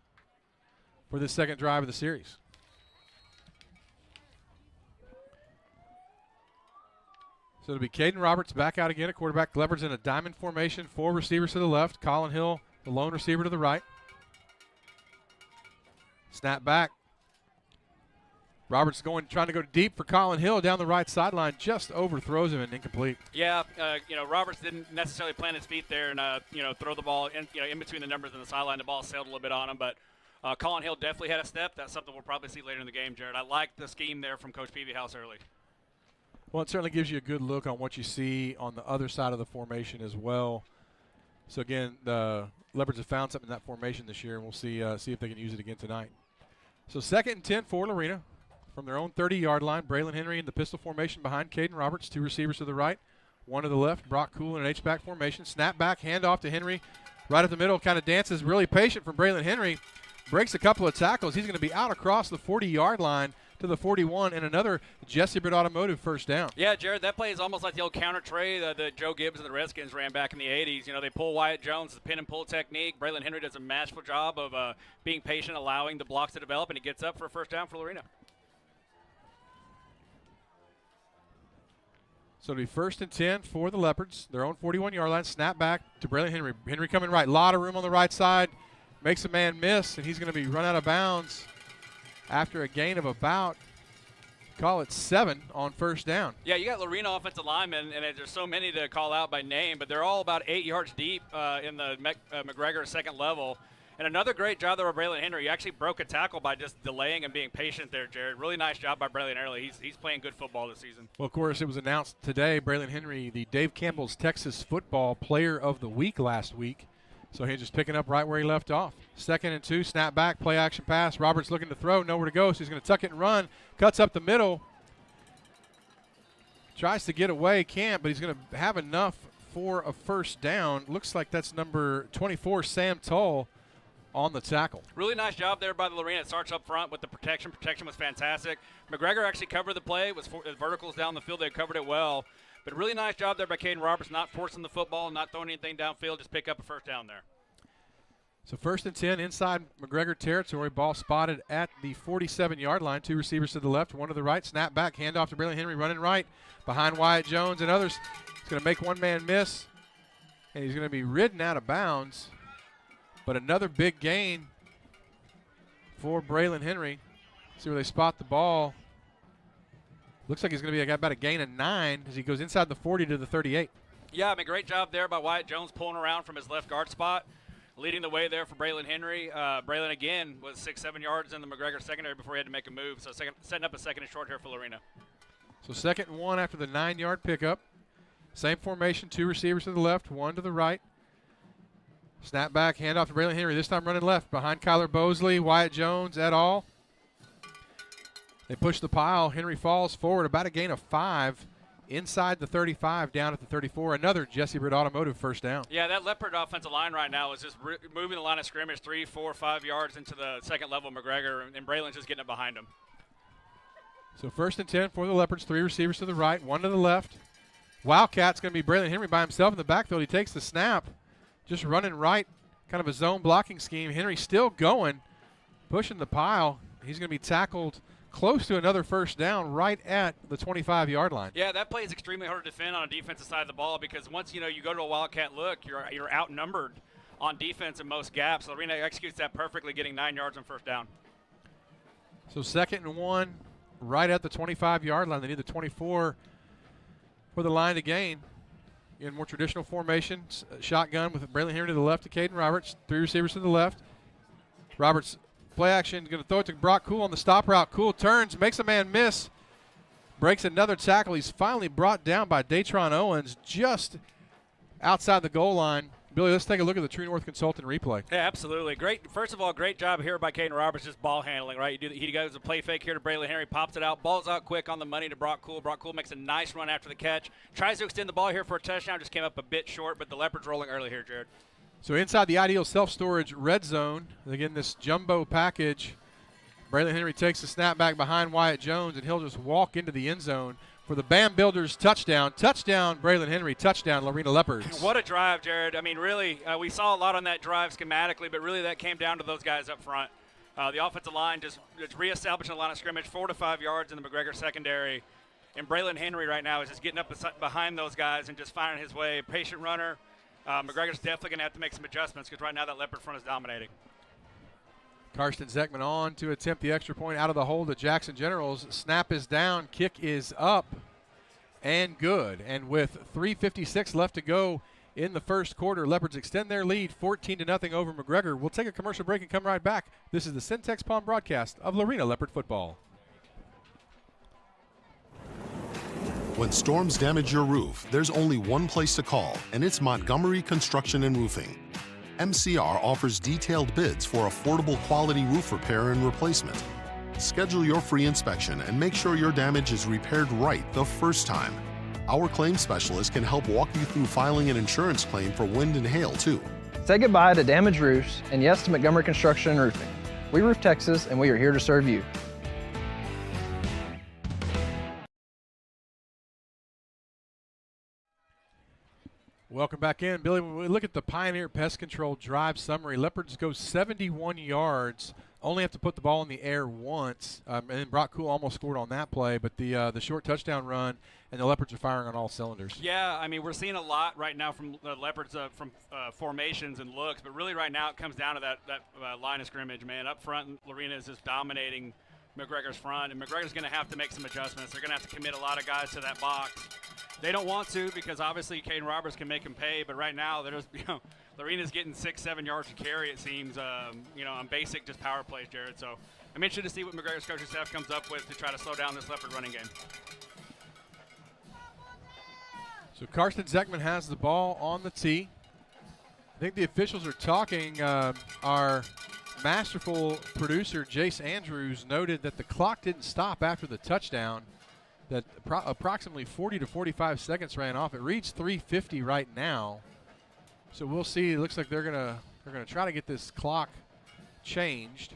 for this second drive of the series. So it'll be Caden Roberts back out again at quarterback. Leopards in a diamond formation, 4 receivers to the left. Colin Hill, the lone receiver, to the right. Snap back. Roberts trying to go deep for Colin Hill down the right sideline, just overthrows him and incomplete. Yeah, Roberts didn't necessarily plant his feet there and throw the ball in between the numbers and the sideline. The ball sailed a little bit on him, but Colin Hill definitely had a step. That's something we'll probably see later in the game, Jared. I like the scheme there from Coach Peavyhouse early. Well, it certainly gives you a good look on what you see on the other side of the formation as well. So again, the Leopards have found something in that formation this year, and we'll see if they can use it again tonight. So 2nd and 10 for Lorena. From their own 30-yard line, Braylon Henry in the pistol formation behind Caden Roberts. 2 receivers to the right, 1 to the left. Brock Cool in an H-back formation. Snap back, handoff to Henry. Right at the middle, kind of dances really patient from Braylon Henry. Breaks a couple of tackles. He's going to be out across the 40-yard line to the 41, and another Jesse Britt Automotive first down. Yeah, Jared, that play is almost like the old counter tray that Joe Gibbs and the Redskins ran back in the 80s. They pull Wyatt Jones, the pin and pull technique. Braylon Henry does a masterful job of being patient, allowing the blocks to develop, and he gets up for a first down for Lorena. So it'll be 1st and 10 for the Leopards. Their own 41-yard line. Snap back to Braylon Henry. Henry coming right. Lot of room on the right side. Makes a man miss, and he's going to be run out of bounds after a gain of about, call it 7 on first down. Yeah, you got Lorena offensive linemen, and there's so many to call out by name, but they're all about 8 yards deep in the McGregor second level. And another great job there by Braylon Henry. He actually broke a tackle by just delaying and being patient there, Jared. Really nice job by Braylon Henry. He's playing good football this season. Well, of course, it was announced today, Braylon Henry, the Dave Campbell's Texas Football Player of the Week last week. So he's just picking up right where he left off. 2nd and 2, snap back, play action pass. Roberts looking to throw, nowhere to go, so he's going to tuck it and run. Cuts up the middle. Tries to get away, can't, but he's going to have enough for a first down. Looks like that's number 24, Sam Tull, on the tackle. Really nice job there by the Lorena. It starts up front with the protection. Protection was fantastic. McGregor actually covered the play. It was verticals down the field. They covered it well. But really nice job there by Caden Roberts, not forcing the football, not throwing anything downfield, just pick up a first down there. So 1st and 10 inside McGregor territory. Ball spotted at the 47-yard line. 2 receivers to the left, 1 to the right. Snap back, handoff to Braylon Henry, running right behind Wyatt Jones and others. He's going to make one man miss, and he's going to be ridden out of bounds. But another big gain for Braylon Henry. See where they spot the ball. Looks like he's going to be about a gain of 9 as he goes inside the 40 to the 38. Yeah, I mean, great job there by Wyatt Jones pulling around from his left guard spot, leading the way there for Braylon Henry. Braylon, again, was 6-7 yards in the McGregor secondary before he had to make a move. So setting up a 2nd and short here for Lorena. So 2nd and 1 after the 9-yard pickup. Same formation, 2 receivers to the left, 1 to the right. Snap back, handoff to Braylon Henry. This time running left behind Kyler Bosley, Wyatt Jones et al. They push the pile. Henry falls forward, about a gain of 5. Inside the 35, down at the 34. Another Jesse Britt Automotive first down. Yeah, that Leopard offensive line right now is just moving the line of scrimmage 3, 4, 5 yards into the second level of McGregor, and Braylon's just getting it behind him. So 1st and 10 for the Leopards. 3 receivers to the right, 1 to the left. Wildcat's going to be Braylon Henry by himself in the backfield. He takes the snap, just running right, kind of a zone blocking scheme. Henry still going, pushing the pile. He's going to be tackled close to another first down right at the 25-yard line. Yeah, that play is extremely hard to defend on a defensive side of the ball because once you go to a Wildcat look, you're outnumbered on defense in most gaps. Lorena executes that perfectly, getting 9 yards on first down. So 2nd and 1 right at the 25-yard line. They need the 24 for the line to gain. In more traditional formation, shotgun with Braylon Henry to the left to Caden Roberts. 3 receivers to the left. Roberts play action, going to throw it to Brock Cool on the stop route. Cool turns, makes a man miss, breaks another tackle. He's finally brought down by Datron Owens just outside the goal line. Billy, let's take a look at the True North Consultant replay. Yeah, absolutely. Great. First of all, great job here by Caden Roberts, just ball handling, right? He goes a play fake here to Braylon Henry, pops it out, balls out quick on the money to Brock Cool. Brock Cool makes a nice run after the catch, tries to extend the ball here for a touchdown, just came up a bit short, but the Leopards rolling early here, Jared. So inside the ideal self-storage red zone, again, this jumbo package, Braylon Henry takes the snap back behind Wyatt Jones, and he'll just walk into the end zone for the Bam Builders touchdown. Touchdown, Braylon Henry. Touchdown, Lorena Leopards. What a drive, Jared. I mean, really, we saw a lot on that drive schematically, but really that came down to those guys up front. The offensive line just reestablishing the line of scrimmage 4 to 5 yards in the McGregor secondary. And Braylon Henry right now is just getting up behind those guys and just finding his way. Patient runner. McGregor's definitely going to have to make some adjustments because right now that Leopard front is dominating. Karsten Zekman on to attempt the extra point out of the hole to Jackson Generals. Snap is down, kick is up, and good. And with 3:56 left to go in the first quarter, Leopards extend their lead 14-0 over McGregor. We'll take a commercial break and come right back. This is the Syntex Palm broadcast of Lorena Leopard football. When storms damage your roof, there's only one place to call, and it's Montgomery Construction and Roofing. MCR offers detailed bids for affordable quality roof repair and replacement. Schedule your free inspection and make sure your damage is repaired right the first time. Our claim specialist can help walk you through filing an insurance claim for wind and hail, too. Say goodbye to damaged roofs and yes to Montgomery Construction and Roofing. We roof Texas, and we are here to serve you. Welcome back in. Billy, when we look at the Pioneer Pest Control drive summary, Leopards go 71 yards, only have to put the ball in the air once, and then Brock Cool almost scored on that play, but the short touchdown run, and the Leopards are firing on all cylinders. Yeah, I mean, we're seeing a lot right now from the Leopards from formations and looks, but really right now it comes down to that line of scrimmage, man. Up front, Lorena is just dominating McGregor's front, and McGregor's going to have to make some adjustments. They're going to have to commit a lot of guys to that box. They don't want to because obviously Caden Roberts can make him pay, but right now they're just, Lorena's getting 6-7 yards to carry, it seems, on basic just power plays, Jared. So I'm interested to see what McGregor's coaching staff comes up with to try to slow down this Leopard running game. So Karsten Zekman has the ball on the tee. I think the officials are talking. Our masterful producer, Jace Andrews, noted that the clock didn't stop after the touchdown, that approximately 40 to 45 seconds ran off. It reads 3:50 right now. So we'll see. It looks like they're gonna try to get this clock changed.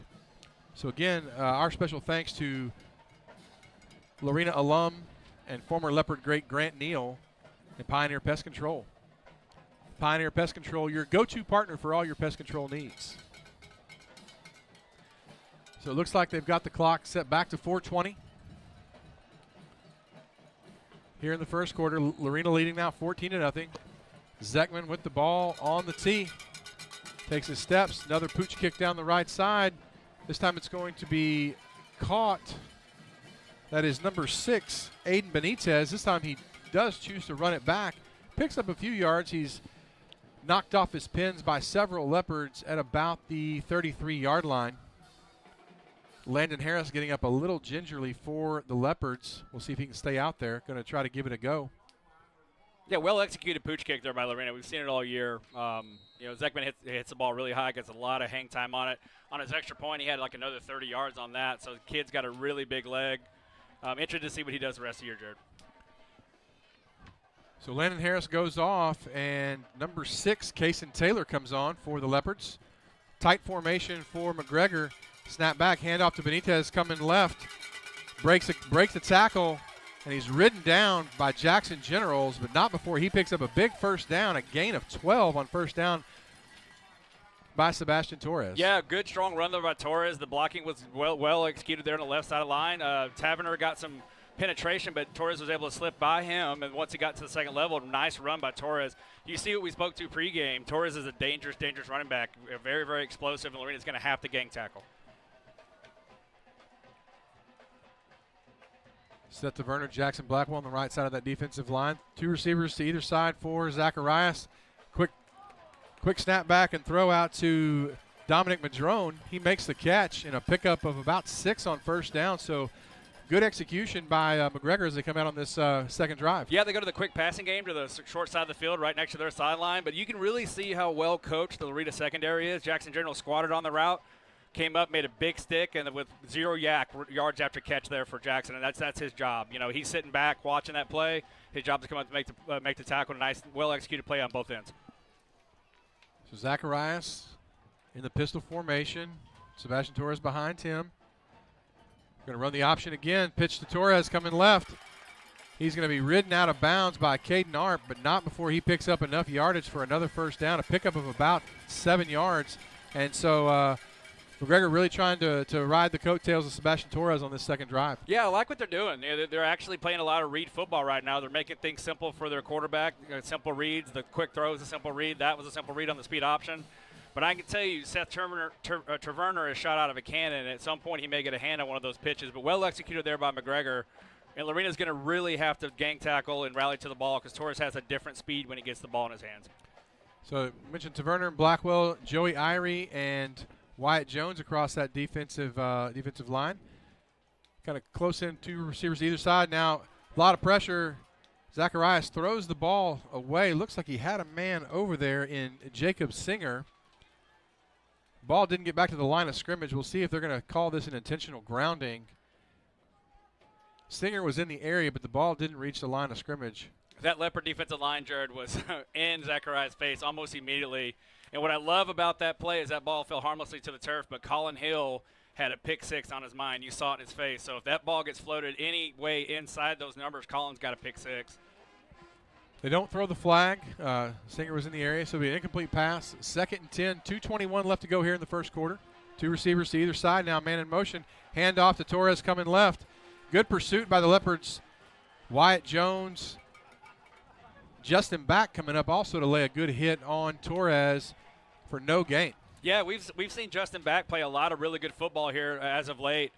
So again, our special thanks to Lorena alum and former Leopard great Grant Neal and Pioneer Pest Control. Pioneer Pest Control, your go-to partner for all your pest control needs. So it looks like they've got the clock set back to 4:20. Here in the first quarter, Lorena leading now 14-0. Zekman with the ball on the tee. Takes his steps. Another pooch kick down the right side. This time it's going to be caught. That is number 6, Aiden Benitez. This time he does choose to run it back. Picks up a few yards. He's knocked off his pins by several Leopards at about the 33-yard line. Landon Harris getting up a little gingerly for the Leopards. We'll see if he can stay out there. Going to try to give it a go. Yeah, well-executed pooch kick there by Lorena. We've seen it all year. Zekman hits the ball really high, gets a lot of hang time on it. On his extra point, he had like another 30 yards on that, so the kid's got a really big leg. Interested to see what he does the rest of the year, Jared. So Landon Harris goes off, and number 6, Kason Taylor, comes on for the Leopards. Tight formation for McGregor. Snap back, handoff to Benitez, coming left. Breaks the tackle, and he's ridden down by Jackson Generals, but not before he picks up a big first down, a gain of 12 on first down by Sebastian Torres. Yeah, good, strong run there by Torres. The blocking was well executed there on the left side of the line. Taverner got some penetration, but Torres was able to slip by him, and once he got to the second level, nice run by Torres. You see what we spoke to pregame. Torres is a dangerous running back, very, very explosive, and Lorena's going to have to gang tackle. Set to Werner, Jackson Blackwell on the right side of that defensive line. 2 receivers to either side for Zacharias. Quick snap back and throw out to Dominic Madrone. He makes the catch in a pickup of about 6 on first down. So good execution by McGregor as they come out on this second drive. Yeah, they go to the quick passing game to the short side of the field right next to their sideline. But you can really see how well coached the Lorena secondary is. Jackson General squatted on the route. Came up, made a big stick, and with 0 yards after catch there for Jackson, and that's his job. He's sitting back watching that play. His job is to come up and make the tackle. Nice, well-executed play on both ends. So Zacharias in the pistol formation. Sebastian Torres behind him. Going to run the option again. Pitch to Torres coming left. He's going to be ridden out of bounds by Caden Arp, but not before he picks up enough yardage for another first down, a pickup of about 7 yards. And so McGregor really trying to ride the coattails of Sebastian Torres on this second drive. Yeah, I like what they're doing. They're actually playing a lot of read football right now. They're making things simple for their quarterback. Simple reads, the quick throw is a simple read. That was a simple read on the speed option. But I can tell you, Seth Taverner is shot out of a cannon. At some point, he may get a hand on one of those pitches. But well executed there by McGregor. And Lorena's going to really have to gang tackle and rally to the ball because Torres has a different speed when he gets the ball in his hands. So I mentioned Taverner and Blackwell, Joey Irie, and Wyatt Jones across that defensive line. Kind of close in, 2 receivers either side. Now, a lot of pressure. Zacharias throws the ball away. Looks like he had a man over there in Jacob Singer. Ball didn't get back to the line of scrimmage. We'll see if they're going to call this an intentional grounding. Singer was in the area, but the ball didn't reach the line of scrimmage. That Leopard defensive line, Jared, was in Zacharias' face almost immediately. And what I love about that play is that ball fell harmlessly to the turf, but Colin Hill had a pick 6 on his mind. You saw it in his face. So if that ball gets floated any way inside those numbers, Colin's got a pick 6. They don't throw the flag. Singer was in the area, so it'll be an incomplete pass. 2nd and 10, 2:21 left to go here in the first quarter. 2 receivers to either side now, man in motion. Hand off to Torres coming left. Good pursuit by the Leopards. Wyatt Jones. Justin Back coming up also to lay a good hit on Torres for no gain. Yeah, we've seen Justin Back play a lot of really good football here as of late.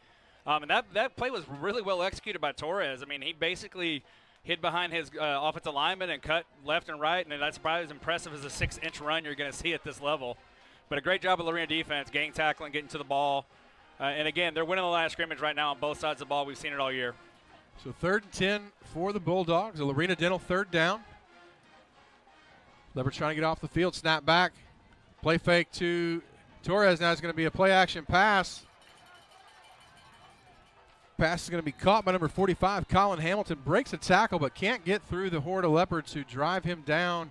And that play was really well executed by Torres. I mean, he basically hid behind his offensive lineman and cut left and right, and that's probably as impressive as a 6-inch run you're going to see at this level. But a great job of Lorena defense, gang tackling, getting to the ball. And, again, they're winning the line of scrimmage right now on both sides of the ball. We've seen it all year. So 3rd and 10 for the Bulldogs. A Lorena Dental 3rd down. Leopards trying to get off the field. Snap back. Play fake to Torres. Now it's going to be a play-action pass. Pass is going to be caught by number 45, Colin Hamilton. Breaks a tackle but can't get through the horde of Leopards who drive him down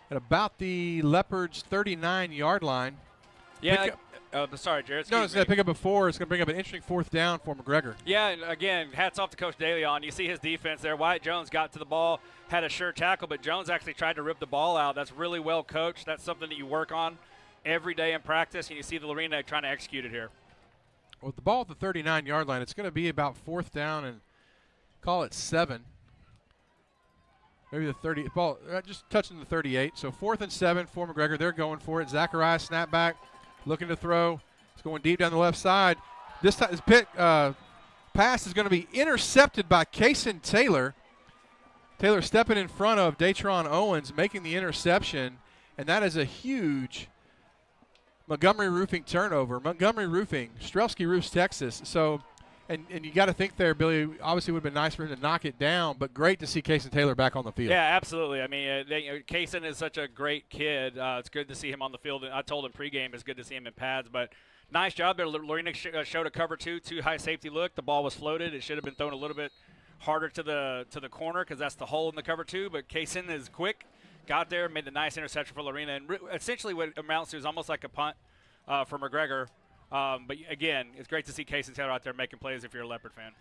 at about the Leopards' 39-yard line. Yeah, sorry, Jared. No, it's going to pick up a 4. It's going to bring up an interesting 4th down for McGregor. Yeah, and again, hats off to Coach Daly on. You see his defense there. Wyatt Jones got to the ball, had a sure tackle, but Jones actually tried to rip the ball out. That's really well coached. That's something that you work on every day in practice, and you see the Lorena trying to execute it here. Well, with the ball at the 39-yard line, it's going to be about 4th down and call it 7. Maybe the 30 ball just touching the 38. So 4th and 7 for McGregor. They're going for it. Zacharias snap back, looking to throw. It's going deep down the left side. This time, his pass is going to be intercepted by Kason Taylor. Taylor stepping in front of Datron Owens, making the interception, and that is a huge Montgomery Roofing turnover. Montgomery Roofing, Strelski Roofs, Texas. So And you got to think there, Billy, obviously it would have been nice for him to knock it down, but great to see Kaysen Taylor back on the field. Yeah, absolutely. I mean, Kaysen is such a great kid. It's good to see him on the field. I told him pregame it's good to see him in pads, but nice job there. Lorena showed a cover two high safety look. The ball was floated. It should have been thrown a little bit harder to the corner because that's the hole in the cover two, but Kaysen is quick, got there, made the nice interception for Lorena, and essentially what it amounts to is almost like a punt for McGregor. But again, it's great to see Kaysen Taylor out there making plays if you're a Leopard fan.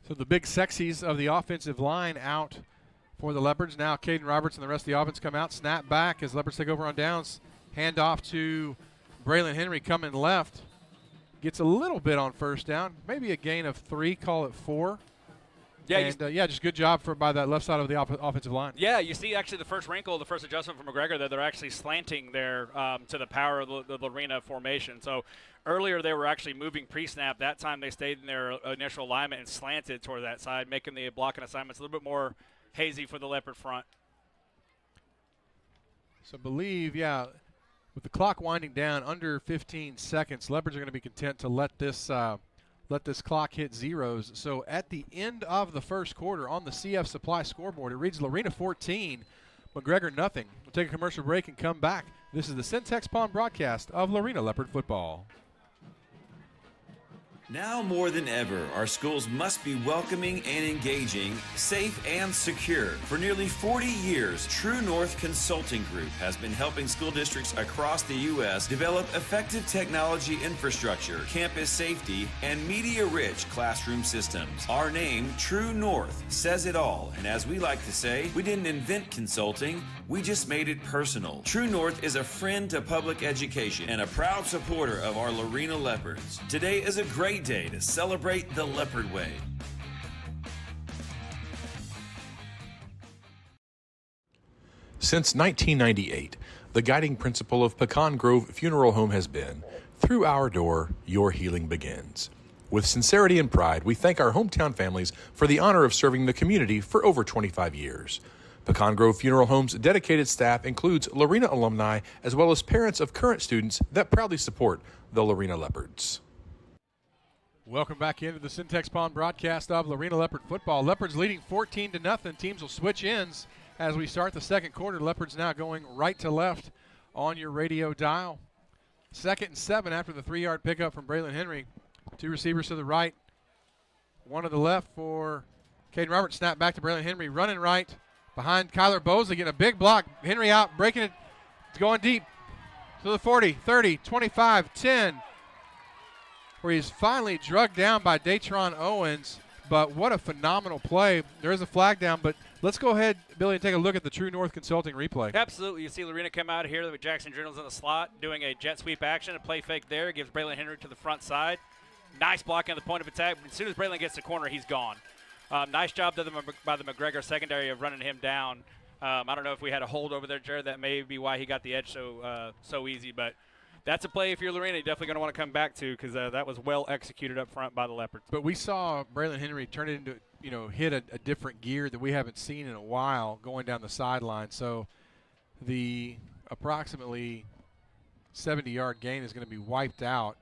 So the big sexies of the offensive line out for the Leopards. Now Caden Roberts and the rest of the offense come out, snap back as Leopards take over on downs. Hand off to Braylon Henry coming left. Gets a little bit on first down. Maybe a gain of 3, call it 4. Yeah, and, just good job by that left side of the offensive line. Yeah, you see actually the first wrinkle, the first adjustment from McGregor, that they're actually slanting there to the power of the Lorena formation. So earlier they were actually moving pre-snap. That time they stayed in their initial alignment and slanted toward that side, making the blocking assignments a little bit more hazy for the Leopard front. So believe, with the clock winding down under 15 seconds, Leopards are going to be content to let this clock hit zeros. So at the end of the first quarter on the CF Supply scoreboard, it reads Lorena 14, McGregor nothing. We'll take a commercial break and come back. This is the Syntex Pond broadcast of Lorena Leopard football. Now more than ever, our schools must be welcoming and engaging, safe and secure. For nearly 40 years, True North Consulting Group has been helping school districts across the U.S. develop effective technology infrastructure, campus safety, and media-rich classroom systems. Our name, True North, says it all, and as we like to say, we didn't invent consulting, we just made it personal. True North is a friend to public education and a proud supporter of our Lorena Leopards. Today is a great day to celebrate the Leopard Way. Since 1998, the guiding principle of Pecan Grove Funeral Home has been, through our door, your healing begins. With sincerity and pride, we thank our hometown families for the honor of serving the community for over 25 years. Pecan Grove Funeral Home's dedicated staff includes Lorena alumni as well as parents of current students that proudly support the Lorena Leopards. Welcome back into the Syntex Pond broadcast of Lorena Leopard football. Leopards leading 14-0. Teams will switch ends as we start the second quarter. Leopards now going right to left on your radio dial. 2nd and 7 after the 3-yard pickup from Braylon Henry. 2 receivers to the right, 1 to the left for Caden Roberts. Snap back to Braylon Henry, running right behind Kyler Bosley, getting a big block. Henry out, breaking it, going deep to the 40, 30, 25, 10. Where he's finally drugged down by Datron Owens. But what a phenomenal play. There is a flag down, but let's go ahead, Billy, and take a look at the True North Consulting replay. Absolutely. You see Lorena come out of here with Jackson Journals in the slot, doing a jet sweep action, a play fake there, gives Braylon Henry to the front side. Nice block on the point of attack. As soon as Braylon gets the corner, he's gone. Nice job by the McGregor secondary of running him down. I don't know if we had a hold over there, Jared. That may be why he got the edge so easy, but that's a play if you're Lorena, you're definitely going to want to come back to because that was well executed up front by the Leopards. But we saw Braylon Henry turn it into, hit a different gear that we haven't seen in a while going down the sideline. So the approximately 70-yard gain is going to be wiped out.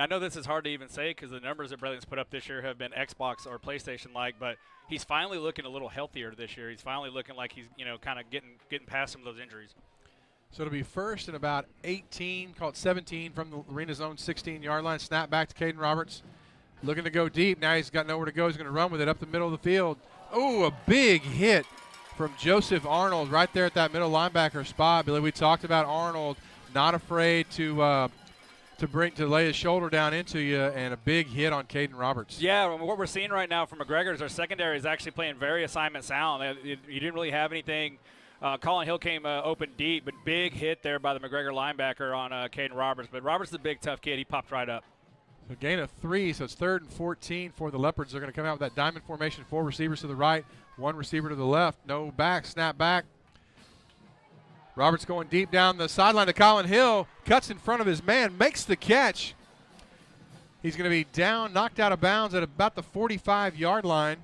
I know this is hard to even say because the numbers that Braylon's put up this year have been Xbox or PlayStation-like, but he's finally looking a little healthier this year. He's finally looking like he's, kind of getting past some of those injuries. So it'll be first and about 18, call it 17 from the Lorena's own 16-yard line. Snap back to Caden Roberts. Looking to go deep. Now he's got nowhere to go. He's going to run with it up the middle of the field. Oh, a big hit from Joseph Arnold right there at that middle linebacker spot. Billy, we talked about Arnold not afraid to lay his shoulder down into you, and a big hit on Caden Roberts. Yeah, what we're seeing right now from McGregor is our secondary is actually playing very assignment sound. You didn't really have anything. Colin Hill came open deep, but big hit there by the McGregor linebacker on Caden Roberts. But Roberts is a big, tough kid. He popped right up. So gain of 3, so it's 3rd and 14 for the Leopards. They're going to come out with that diamond formation, 4 receivers to the right, 1 receiver to the left. No back, snap back. Roberts going deep down the sideline to Colin Hill, cuts in front of his man, makes the catch. He's going to be down, knocked out of bounds at about the 45-yard line.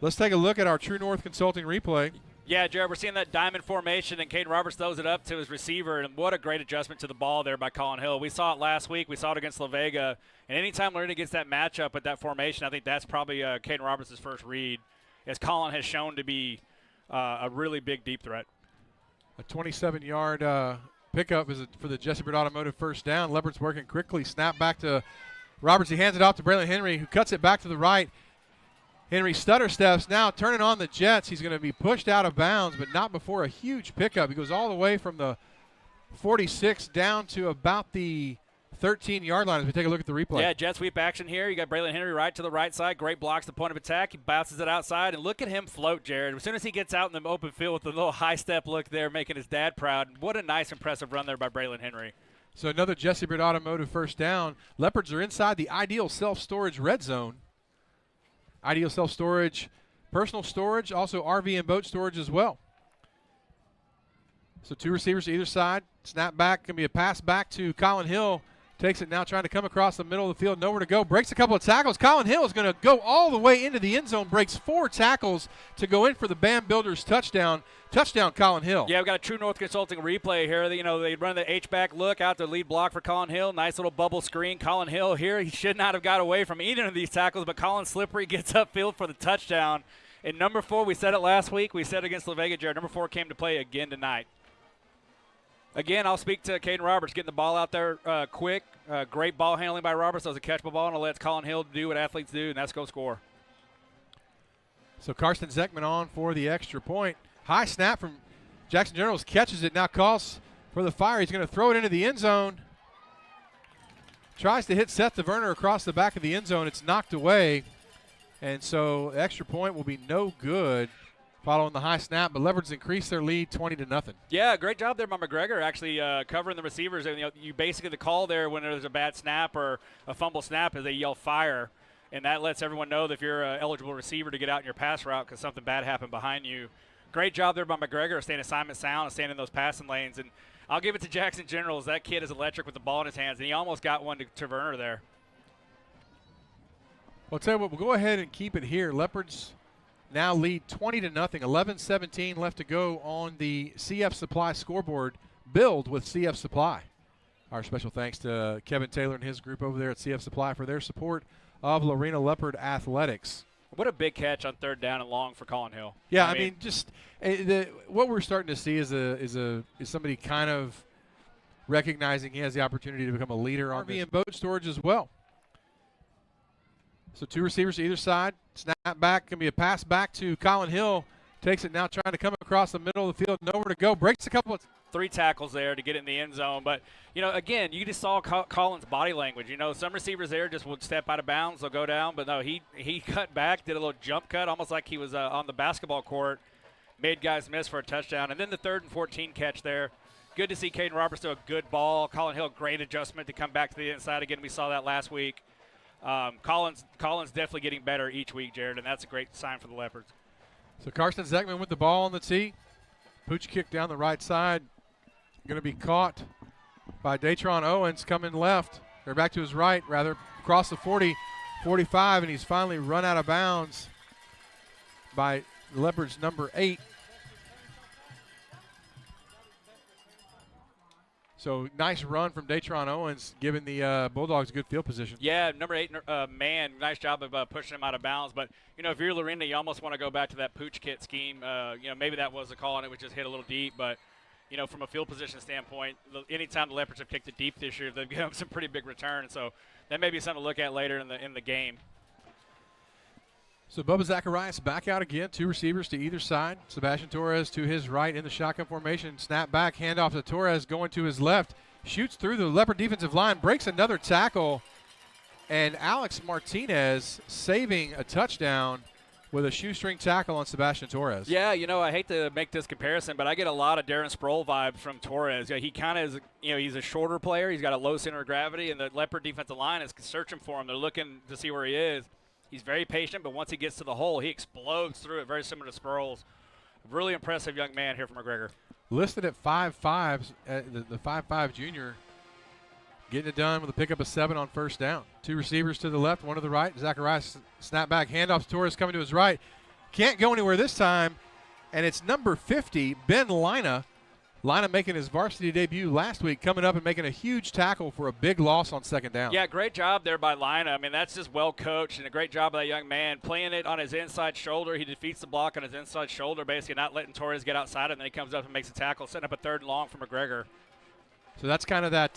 Let's take a look at our True North Consulting replay. Yeah, Jared, we're seeing that diamond formation, and Caden Roberts throws it up to his receiver, and what a great adjustment to the ball there by Colin Hill. We saw it last week. We saw it against La Vega, and anytime Lorena gets that matchup with that formation, I think that's probably Caden Roberts' first read, as Colin has shown to be a really big deep threat. A 27-yard pickup for the Jesse Britt Automotive first down. Leopards working quickly. Snap back to Roberts. He hands it off to Braylon Henry, who cuts it back to the right. Henry stutter steps now, turning on the Jets. He's going to be pushed out of bounds, but not before a huge pickup. He goes all the way from the 46 down to about the 13-yard line as we take a look at the replay. Yeah, jet sweep action here. You got Braylon Henry right to the right side. Great blocks the point of attack. He bounces it outside, and look at him float, Jared. As soon as he gets out in the open field with the little high step look there, making his dad proud. What a nice, impressive run there by Braylon Henry. So another Jesse Britt Automotive first down. Leopards are inside the Ideal Self-Storage red zone. Ideal Self-Storage, personal storage, also RV and boat storage as well. So two receivers to either side. Snap back, going to be a pass back to Colin Hill. Takes it now, trying to come across the middle of the field, nowhere to go. Breaks a couple of tackles. Colin Hill is going to go all the way into the end zone. Breaks 4 tackles to go in for the Bam Builders touchdown. Touchdown, Colin Hill. Yeah, we've got a True North Consulting replay here. They run the H-back look out the lead block for Colin Hill. Nice little bubble screen. Colin Hill here, he should not have got away from either of these tackles, but Colin Slippery gets upfield for the touchdown. And number 4, we said it last week. We said it against La Vega, Jared. Number 4 came to play again tonight. Again, I'll speak to Caden Roberts, getting the ball out there quick. Great ball handling by Roberts. That was a catchable ball, and it lets Colin Hill do what athletes do, and that's go score. So Karsten Zeckman on for the extra point. High snap from Jackson Generals, catches it, now calls for the fire. He's going to throw it into the end zone. Tries to hit Seth DeVerner across the back of the end zone. It's knocked away, and so the extra point will be no good following the high snap, but Leopards increase their lead 20-0. Yeah, great job there by McGregor, actually covering the receivers. You basically, the call there when there's a bad snap or a fumble snap is they yell fire, and that lets everyone know that if you're an eligible receiver to get out in your pass route because something bad happened behind you. Great job there by McGregor, staying assignment sound and staying in those passing lanes. And I'll give it to Jackson Generals. That kid is electric with the ball in his hands, and he almost got one to Werner there. Well, I'll tell you what, we'll go ahead and keep it here. Leopards now lead 20-0, 11-17 left to go on the CF Supply scoreboard. Build with CF Supply. Our special thanks to Kevin Taylor and his group over there at CF Supply for their support of Lorena Leopard Athletics. What a big catch on 3rd down and long for Colin Hill. Yeah, I mean just what we're starting to see is somebody kind of recognizing he has the opportunity to become a leader on RV and boat storage as well. So two receivers to either side. Snap back, going to be a pass back to Colin Hill. Takes it now, trying to come across the middle of the field, nowhere to go. Breaks a couple of 3 tackles there to get in the end zone. But, again, you just saw Colin's body language. Some receivers there just would step out of bounds, they'll go down. But, no, he cut back, did a little jump cut, almost like he was on the basketball court, made guys miss for a touchdown. And then the 3rd and 14 catch there. Good to see Caden Roberts do a good ball. Colin Hill, great adjustment to come back to the inside. Again, we saw that last week. Colin's definitely getting better each week, Jared, and that's a great sign for the Leopards. So Karsten Zeckman with the ball on the tee. Pooch kick down the right side. Going to be caught by Datron Owens coming left. Or back to his right, rather, across the 40, 45, and he's finally run out of bounds by Leopards number 8. So nice run from Datron Owens, giving the Bulldogs good field position. Yeah, number 8, man, nice job of pushing him out of bounds. But, if you're Lorena, you almost want to go back to that pooch kit scheme. Maybe that was the call and it would just hit a little deep. But, from a field position standpoint, anytime the Leopards have kicked it deep this year, they've given some pretty big returns. So that may be something to look at later in the game. So Bubba Zacharias back out again. Two receivers to either side. Sebastian Torres to his right in the shotgun formation. Snap back, handoff to Torres going to his left. Shoots through the Leopard defensive line, breaks another tackle. And Alex Martinez saving a touchdown with a shoestring tackle on Sebastian Torres. Yeah, I hate to make this comparison, but I get a lot of Darren Sproul vibes from Torres. Yeah, he kind of is, he's a shorter player. He's got a low center of gravity, and the Leopard defensive line is searching for him. They're looking to see where he is. He's very patient, but once he gets to the hole, he explodes through it, very similar to Sproles. Really impressive young man here from McGregor. Listed at 5'5", the 5'5" junior, getting it done with a pickup of 7 on first down. Two receivers to the left, one to the right. Zacharias snap back, handoff to Torres coming to his right. Can't go anywhere this time. and it's number 50, Ben Lina. Lina making his varsity debut last week, coming up and making a huge tackle for a big loss on second down. Yeah, great job there by Lina. I mean, that's just well coached and a great job by that young man. Playing it on his inside shoulder. He defeats the block on his inside shoulder, basically not letting Torres get outside, and then he comes up and makes a tackle, setting up a 3rd and long for McGregor. So that's kind of that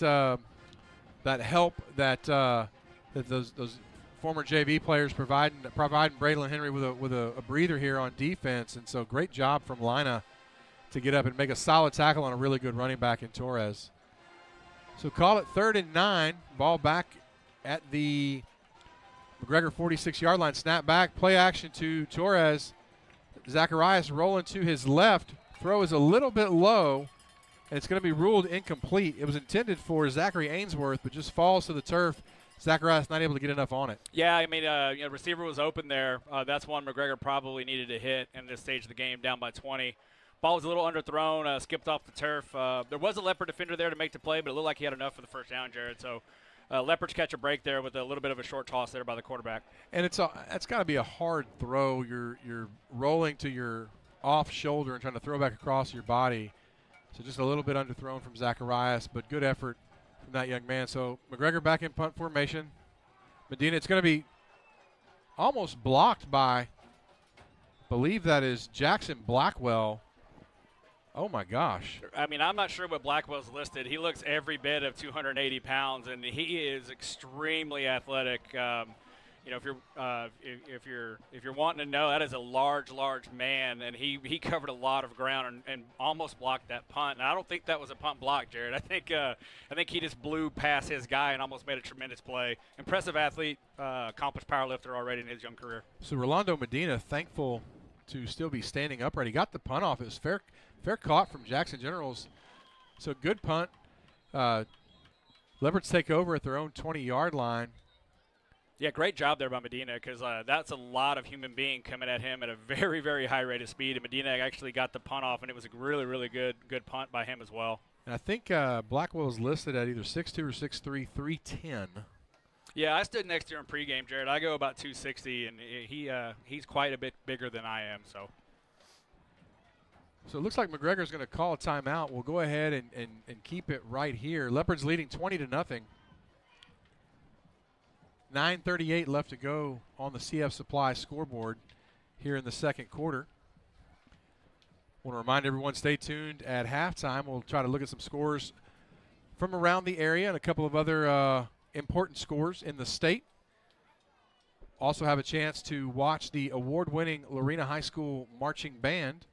help that those former JV players providing Braylon Henry with a breather here on defense. And so great job from Lina to get up and make a solid tackle on a really good running back in Torres. So call it 3rd and 9. Ball back at the McGregor 46-yard line. Snap back, play action to Torres. Zacharias rolling to his left. Throw is a little bit low, and it's going to be ruled incomplete. It was intended for Zachary Ainsworth, but just falls to the turf. Zacharias not able to get enough on it. Yeah, I mean, receiver was open there. That's one McGregor probably needed to hit in this stage of the game, down by 20. Ball was a little underthrown, skipped off the turf. There was a Leopard defender there to make the play, but it looked like he had enough for the first down, Jared. So Leopards catch a break there with a little bit of a short toss there by the quarterback. And it's got to be a hard throw. You're rolling to your off shoulder and trying to throw back across your body. So just a little bit underthrown from Zacharias, but good effort from that young man. So McGregor back in punt formation. Medina, it's going to be almost blocked by, I believe that is Jackson Blackwell. Oh, my gosh. I mean, I'm not sure what Blackwell's listed. He looks every bit of 280 pounds, and he is extremely athletic. If you're wanting to know, that is a large man, and he covered a lot of ground and almost blocked that punt. And I don't think that was a punt block, Jared. I think he just blew past his guy and almost made a tremendous play. Impressive athlete, accomplished powerlifter already in his young career. So Rolando Medina, thankful to still be standing upright. He got the punt off. It was fair caught from Jackson Generals. So good punt. Leopards take over at their own 20-yard line. Yeah, great job there by Medina, because that's a lot of human being coming at him at a very, very high rate of speed. And Medina actually got the punt off, and it was a really, really good punt by him as well. And I think Blackwell is listed at either 6'2 or 6'3", 310. Yeah, I stood next to him in pregame, Jared. I go about 260, and he's quite a bit bigger than I am. So it looks like McGregor's going to call a timeout. We'll go ahead and keep it right here. Leopards leading 20-0. 9:38 left to go on the CF Supply scoreboard here in the second quarter. Want to remind everyone, stay tuned at halftime. We'll try to look at some scores from around the area and a couple of other important scores in the state. Also have a chance to watch the award-winning Lorena High School Marching Band.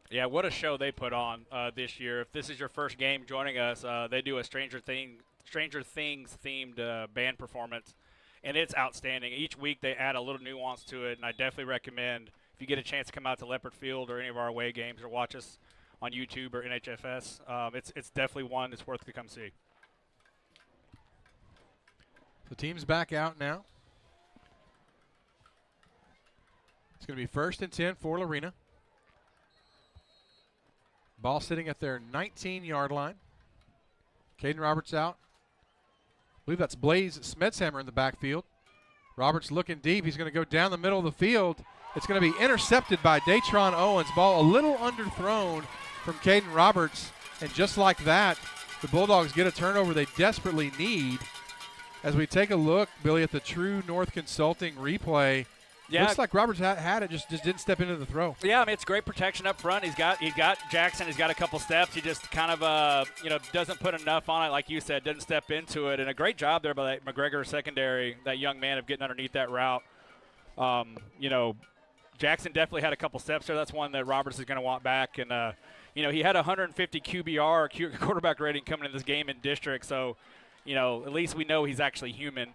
Yeah, what a show they put on this year. If this is your first game joining us, they do a Stranger Things themed band performance. And it's outstanding. Each week they add a little nuance to it, and I definitely recommend if you get a chance to come out to Leopard Field or any of our away games or watch us on YouTube or NHFS, it's definitely one that's worth to come see. The team's back out now. It's going to be 1st and 10 for Lorena. Ball sitting at their 19-yard line. Caden Roberts out. I believe that's Blaze Smedshammer in the backfield. Roberts looking deep. He's going to go down the middle of the field. It's going to be intercepted by Datron Owens. Ball a little underthrown from Caden Roberts. And just like that, the Bulldogs get a turnover they desperately need. As we take a look, Billy, at the True North Consulting replay, yeah, looks like Roberts had it, just didn't step into the throw. Yeah, I mean, it's great protection up front. He's got Jackson. He's got a couple steps. He just kind of doesn't put enough on it, like you said, doesn't step into it. And a great job there by that McGregor secondary, that young man, of getting underneath that route. Jackson definitely had a couple steps there. That's one that Roberts is going to want back. And he had 150 QBR quarterback rating coming in this game in district. So, at least we know he's actually human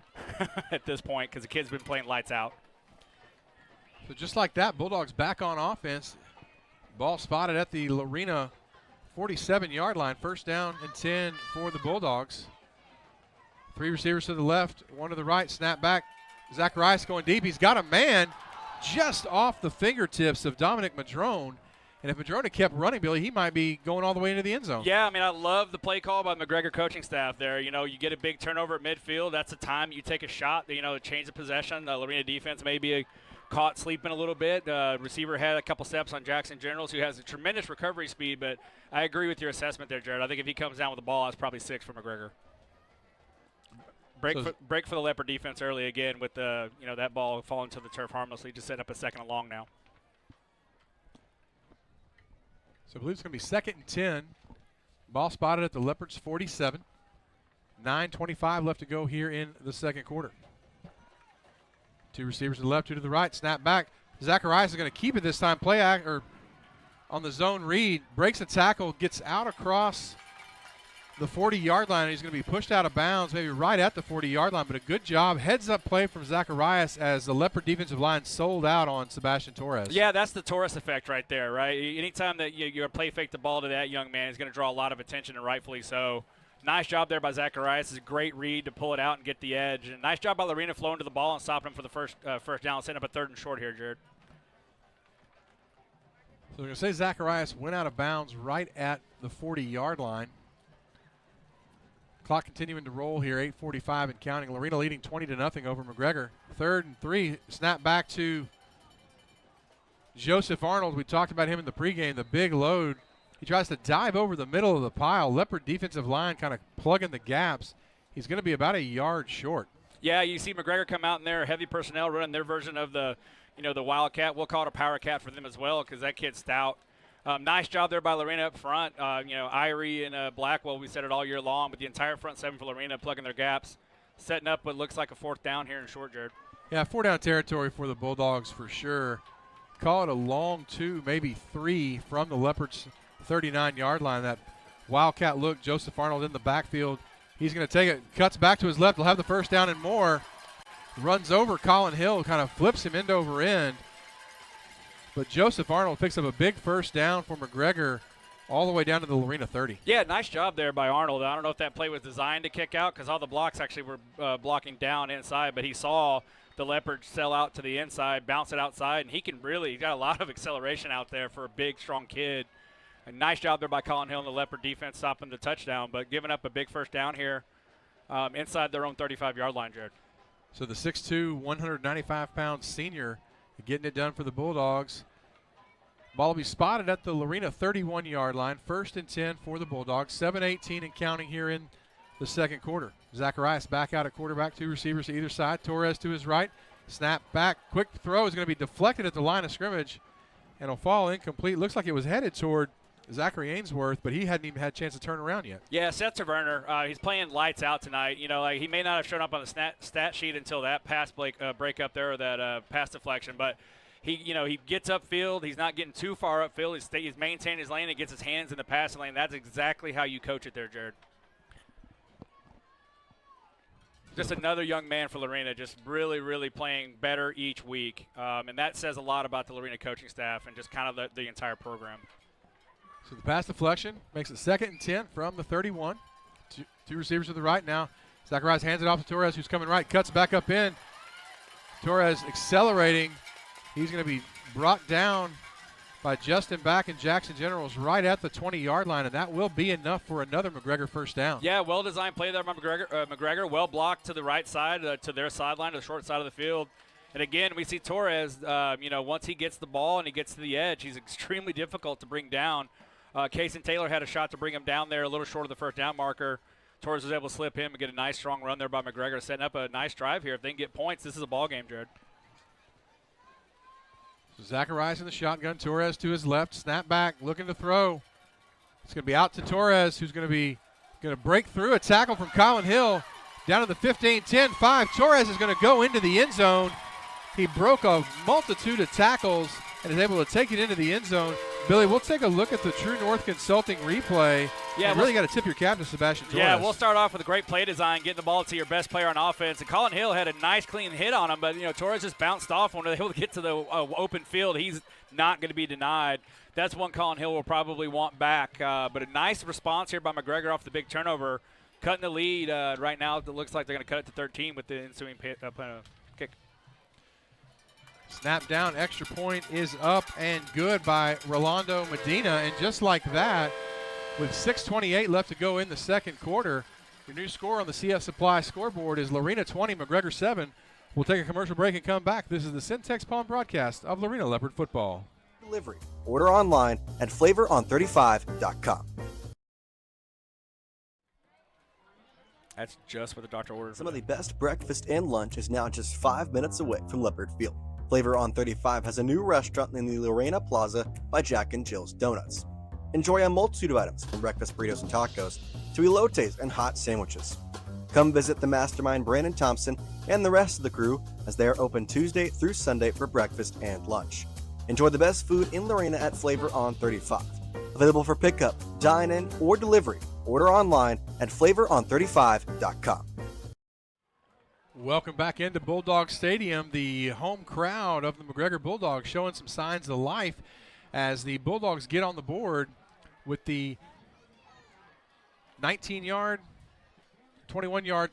at this point, because the kid's been playing lights out. So just like that, Bulldogs back on offense. Ball spotted at the Lorena 47-yard line. 1st down and 10 for the Bulldogs. 3 receivers to the left, 1 to the right. Snap back. Zacharias going deep. He's got a man just off the fingertips of Dominic Madrone. And if Madrone had kept running, Billy, he might be going all the way into the end zone. Yeah, I mean, I love the play call by the McGregor coaching staff there. You get a big turnover at midfield. That's the time you take a shot, to change the possession. The Lorena defense may be caught sleeping a little bit. Receiver had a couple steps on Jackson Generals, who has a tremendous recovery speed, but I agree with your assessment there, Jared. I think if he comes down with the ball, that's probably 6 for McGregor. Break for the Leopard defense early again with that ball falling to the turf harmlessly, just set up a 2nd and long now. So I believe it's going to be 2nd and 10. Ball spotted at the Leopards 47. 9:25 left to go here in the second quarter. 2 receivers to the left, 2 to the right. Snap back. Zacharias is going to keep it this time. On the zone read, breaks a tackle, gets out across the 40-yard line, and he's going to be pushed out of bounds, maybe right at the 40-yard line, but a good job. Heads-up play from Zacharias as the Leopard defensive line sold out on Sebastian Torres. Yeah, that's the Torres effect right there, right? Anytime that you play fake the ball to that young man, he's going to draw a lot of attention, and rightfully so. Nice job there by Zacharias. It's a great read to pull it out and get the edge. And nice job by Lorena flowing to the ball and stopping him for the first down, setting up a 3rd and short here, Jared. So we're going to say Zacharias went out of bounds right at the 40-yard line. Clock continuing to roll here, 8:45 and counting. Lorena leading 20-0 over McGregor. 3rd and 3, snap back to Joseph Arnold. We talked about him in the pregame, the big load. He tries to dive over the middle of the pile. Leopard defensive line kind of plugging the gaps. He's going to be about a yard short. Yeah, you see McGregor come out in there, heavy personnel running their version of the Wildcat. We'll call it a Power Cat for them as well because that kid's stout. Nice job there by Lorena up front. Irie and Blackwell, we said it all year long, but the entire front 7 for Lorena plugging their gaps, setting up what looks like a 4th down here in short, Jared. Yeah, 4-down territory for the Bulldogs for sure. Call it a long 2, maybe 3 from the Leopards' 39-yard line. That Wildcat look, Joseph Arnold in the backfield. He's going to take it, cuts back to his left. He'll have the 1st down and more. Runs over Colin Hill, kind of flips him end over end. But Joseph Arnold picks up a big 1st down for McGregor all the way down to the Lorena 30. Yeah, nice job there by Arnold. I don't know if that play was designed to kick out because all the blocks actually were blocking down inside, but he saw the Leopards sell out to the inside, bounce it outside, and he's got a lot of acceleration out there for a big, strong kid. A nice job there by Colin Hill and the Leopard defense stopping the touchdown, but giving up a big 1st down here inside their own 35-yard line, Jared. So the 6'2", 195-pound senior getting it done for the Bulldogs. Ball will be spotted at the Lorena 31-yard line. 1st and 10 for the Bulldogs. 7:18 and counting here in the second quarter. Zacharias back out at quarterback, 2 receivers to either side. Torres to his right. Snap back. Quick throw is going to be deflected at the line of scrimmage and will fall incomplete. Looks like it was headed toward Zachary Ainsworth, but he hadn't even had a chance to turn around yet. Yeah, Seth Taverner, he's playing lights out tonight. He may not have shown up on the stat sheet until that pass break up there, or that pass deflection, but he gets upfield. He's not getting too far upfield. He's maintaining his lane and gets his hands in the passing lane. That's exactly how you coach it there, Jared. Just another young man for Lorena, just really, really playing better each week. And that says a lot about the Lorena coaching staff and just kind of the entire program. So the pass deflection makes it 2nd and 10 from the 31. Two receivers to the right now. Zacharias hands it off to Torres, who's coming right, cuts back up in. Torres accelerating. He's going to be brought down by Justin Back and Jackson Generals right at the 20-yard line, and that will be enough for another McGregor 1st down. Yeah, well-designed play there by McGregor. Well blocked to the right side, to their sideline, to the short side of the field. And again, we see Torres, once he gets the ball and he gets to the edge, he's extremely difficult to bring down. Kaysen Taylor had a shot to bring him down there a little short of the 1st down marker. Torres was able to slip him and get a nice, strong run there by McGregor, setting up a nice drive here. If they can get points, this is a ball game, Jared. So Zacharias in the shotgun, Torres to his left, snap back, looking to throw. It's going to be out to Torres, who's going to break through a tackle from Colin Hill down to the 15, 10, 5. Torres is going to go into the end zone. He broke a multitude of tackles and is able to take it into the end zone. Billy, we'll take a look at the True North Consulting replay. Yeah, you really got to tip your cap to Sebastian Torres. Yeah, we'll start off with a great play design, getting the ball to your best player on offense. And Colin Hill had a nice, clean hit on him, but Torres just bounced off when they were able to get to the open field. He's not going to be denied. That's one Colin Hill will probably want back. But a nice response here by McGregor off the big turnover, cutting the lead. Right now, it looks like they're going to cut it to 13 with the ensuing kick. Snap down, extra point is up and good by Rolando Medina. And just like that, with 6:28 left to go in the second quarter, your new score on the CF Supply scoreboard is Lorena 20, McGregor 7. We'll take a commercial break and come back. This is the Syntex Palm broadcast of Lorena Leopard football. Delivery. Order online at flavoron35.com. That's just what the doctor ordered. Some of the best breakfast and lunch is now just 5 minutes away from Leopard Field. Flavor on 35 has a new restaurant in the Lorena Plaza by Jack and Jill's Donuts. Enjoy a multitude of items from breakfast burritos and tacos to elotes and hot sandwiches. Come visit the mastermind Brandon Thompson and the rest of the crew as they are open Tuesday through Sunday for breakfast and lunch. Enjoy the best food in Lorena at Flavor on 35. Available for pickup, dine-in, or delivery. Order online at flavoron35.com. Welcome back into Bulldog Stadium. The home crowd of the McGregor Bulldogs showing some signs of life as the Bulldogs get on the board with the 19-yard, 21-yard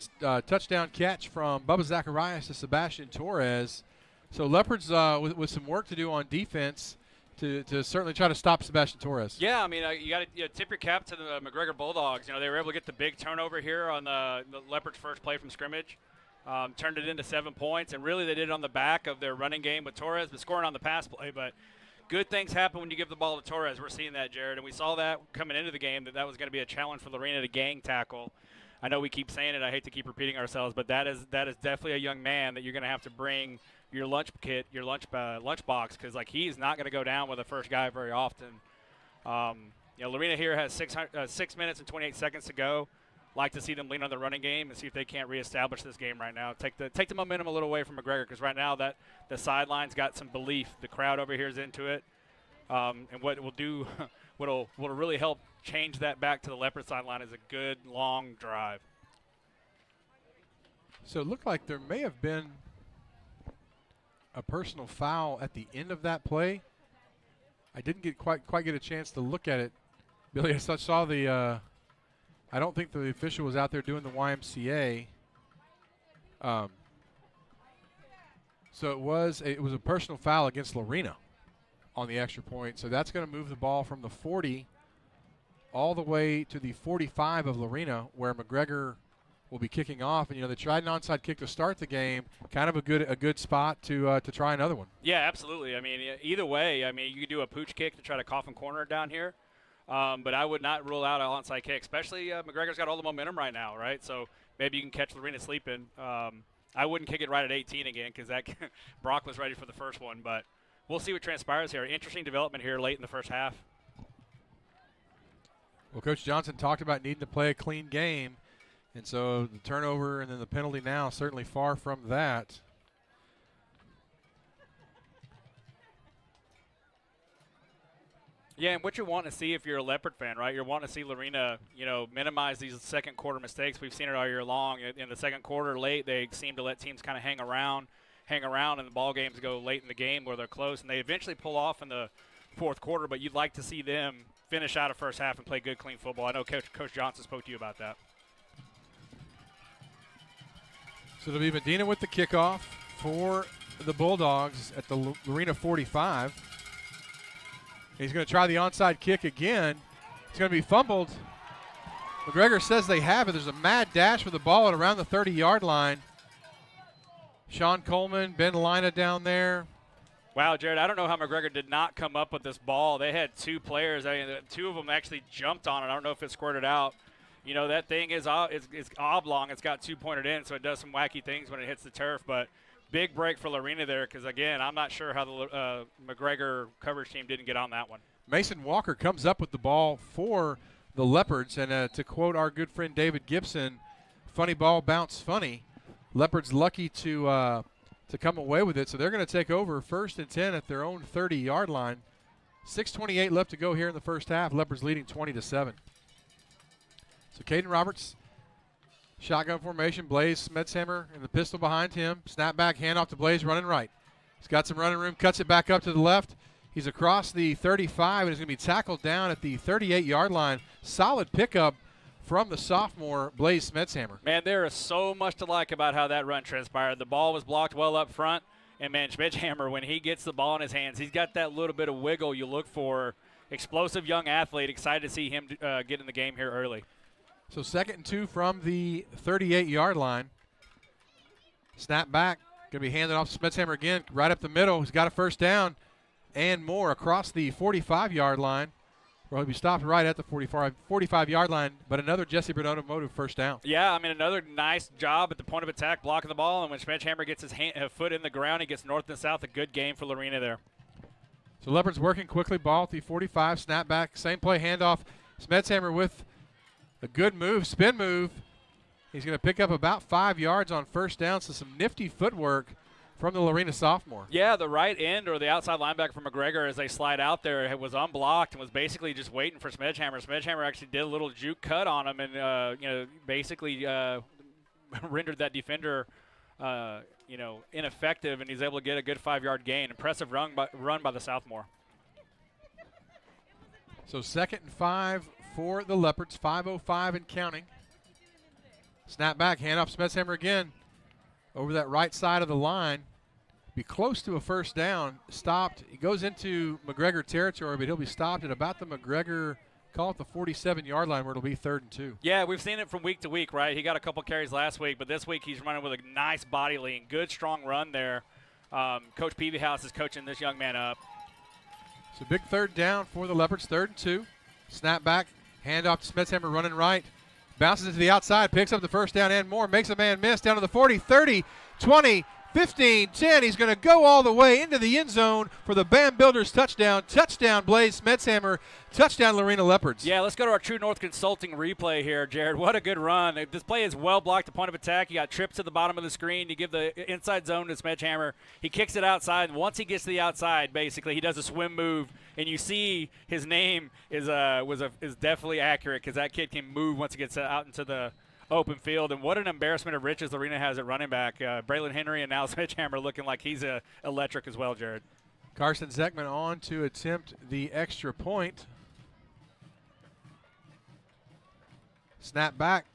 touchdown catch from Bubba Zacharias to Sebastian Torres. So Leopards with some work to do on defense to certainly try to stop Sebastian Torres. Yeah, I mean, you got to tip your cap to the McGregor Bulldogs. You know, they were able to get the big turnover here on the Leopards' first play from scrimmage. Turned it into 7 points, and really they did it on the back of their running game with Torres, but scoring on the pass play. But good things happen when you give the ball to Torres. We're seeing that, Jared, and we saw that coming into the game that was going to be a challenge for Lorena to gang tackle. I know we keep saying it. I hate to keep repeating ourselves, but that is definitely a young man that you're going to have to bring your lunch kit, your lunch box, because like he's not going to go down with the first guy very often. You know, Lorena here has 6 minutes and 28 seconds to go. Like to see them lean on the running game and see if they can't reestablish this game right now. Take the momentum a little away from McGregor, because right now that the sideline's got some belief. The crowd over here is into it, and what it will do, what'll really help change that back to the Leopard sideline is a good long drive. So it looked like there may have been a personal foul at the end of that play. I didn't get quite get a chance to look at it, Billy. I saw the. I don't think the official was out there doing the YMCA. So it was a personal foul against Lorena on the extra point. So that's going to move the ball from the 40 all the way to the 45 of Lorena, where McGregor will be kicking off. And you know, they tried an onside kick to start the game. Kind of a good spot to try another one. Yeah, absolutely. I mean, either way, I mean, you could do a pooch kick to try to coffin corner it down here. But I would not rule out an onside kick, especially McGregor's got all the momentum right now, right? So maybe you can catch Lorena sleeping. I wouldn't kick it right at 18 again, because that Brock was ready for the first one. But we'll see what transpires here. Interesting development here late in the first half. Well, Coach Johnson talked about needing to play a clean game, and so the turnover and then the penalty now certainly far from that. Yeah, and what you want to see if you're a Leopard fan, right? You're wanting to see Lorena, you know, minimize these second quarter mistakes. We've seen it all year long. In the second quarter, late, they seem to let teams kind of hang around, and the ball games go late in the game where they're close, and they eventually pull off in the fourth quarter. But you'd like to see them finish out a first half and play good, clean football. I know Coach Johnson spoke to you about that. So it'll be Medina with the kickoff for the Bulldogs at the Lorena 45. He's going to try the onside kick again. It's going to be fumbled. McGregor says they have it. There's a mad dash with the ball at around the 30-yard line. Sean Coleman, Ben Lina down there. Wow, Jared, I don't know how McGregor did not come up with this ball. They had two players. I mean, two of them actually jumped on it. I don't know if it squirted out. You know, that thing is it's oblong. It's got two pointed in, so it does some wacky things when it hits the turf. But big break for Lorena there, because, again, I'm not sure how the McGregor coverage team didn't get on that one. Mason Walker comes up with the ball for the Leopards. And to quote our good friend David Gibson, funny ball, bounce funny. Leopards lucky to come away with it. So they're going to take over 1st and 10 at their own 30-yard line. 6:28 left to go here in the first half. Leopards leading 20-7. So Caden Roberts, shotgun formation. Blaze Smetshammer and the pistol behind him. Snap back, handoff to Blaze, running right. He's got some running room, cuts it back up to the left. He's across the 35 and is going to be tackled down at the 38-yard line. Solid pickup from the sophomore Blaze Smetshammer. Man, there is so much to like about how that run transpired. The ball was blocked well up front, and, man, Smetshammer, when he gets the ball in his hands, he's got that little bit of wiggle you look for. Explosive young athlete. Excited to see him get in the game here early. So 2nd and 2 from the 38-yard line. Snap back. Going to be handed off to Smetshammer again, right up the middle. He's got a first down and more across the 45-yard line. Well, he'll be stopped right at the 45-yard line, but another Jesse Britt Automotive first down. Yeah, I mean, another nice job at the point of attack, blocking the ball, and when Smetshammer gets his foot in the ground, he gets north and south. A good game for Lorena there. So Leopards working quickly, ball at the 45, snap back, same play, handoff. Smetshammer with a good move, spin move. He's going to pick up about 5 yards on first down, so some nifty footwork from the Lorena sophomore. Yeah, the right end or the outside linebacker from McGregor as they slide out there was unblocked and was basically just waiting for Smetshammer. Smetshammer actually did a little juke cut on him and, basically rendered that defender, ineffective, and he's able to get a good 5-yard gain. Impressive run by the sophomore. So 2nd and 5 for the Leopards, 5:05 and counting. Snap back, handoff Smetshammer again over that right side of the line. Be close to a first down. Stopped. He goes into McGregor territory, but he'll be stopped at about the McGregor, call it the 47-yard line, where it'll be 3rd and 2. Yeah, we've seen it from week to week, right? He got a couple carries last week, but this week he's running with a nice body lean. Good, strong run there. Coach Peavyhouse is coaching this young man up. So big 3rd down for the Leopards, 3rd and 2. Snap back, handoff to Smetshammer running right. Bounces it to the outside, picks up the first down and more, makes a man miss down to the 40, 30, 20, 15, 10. He's going to go all the way into the end zone for the Bam Builders touchdown. Touchdown, Blaze Smetshammer. Touchdown, Lorena Leopards. Yeah, let's go to our True North Consulting replay here, Jared. What a good run. This play is well blocked, the point of attack. You got trips to the bottom of the screen. You give the inside zone to Smetshammer. He kicks it outside, and once he gets to the outside, basically, he does a swim move, and you see his name is definitely accurate because that kid can move once he gets out into the open field. And what an embarrassment of riches Lorena has at running back. Braylon Henry and now Smetshammer looking like he's electric as well, Jared. Carson Zeckman on to attempt the extra point. Snap back.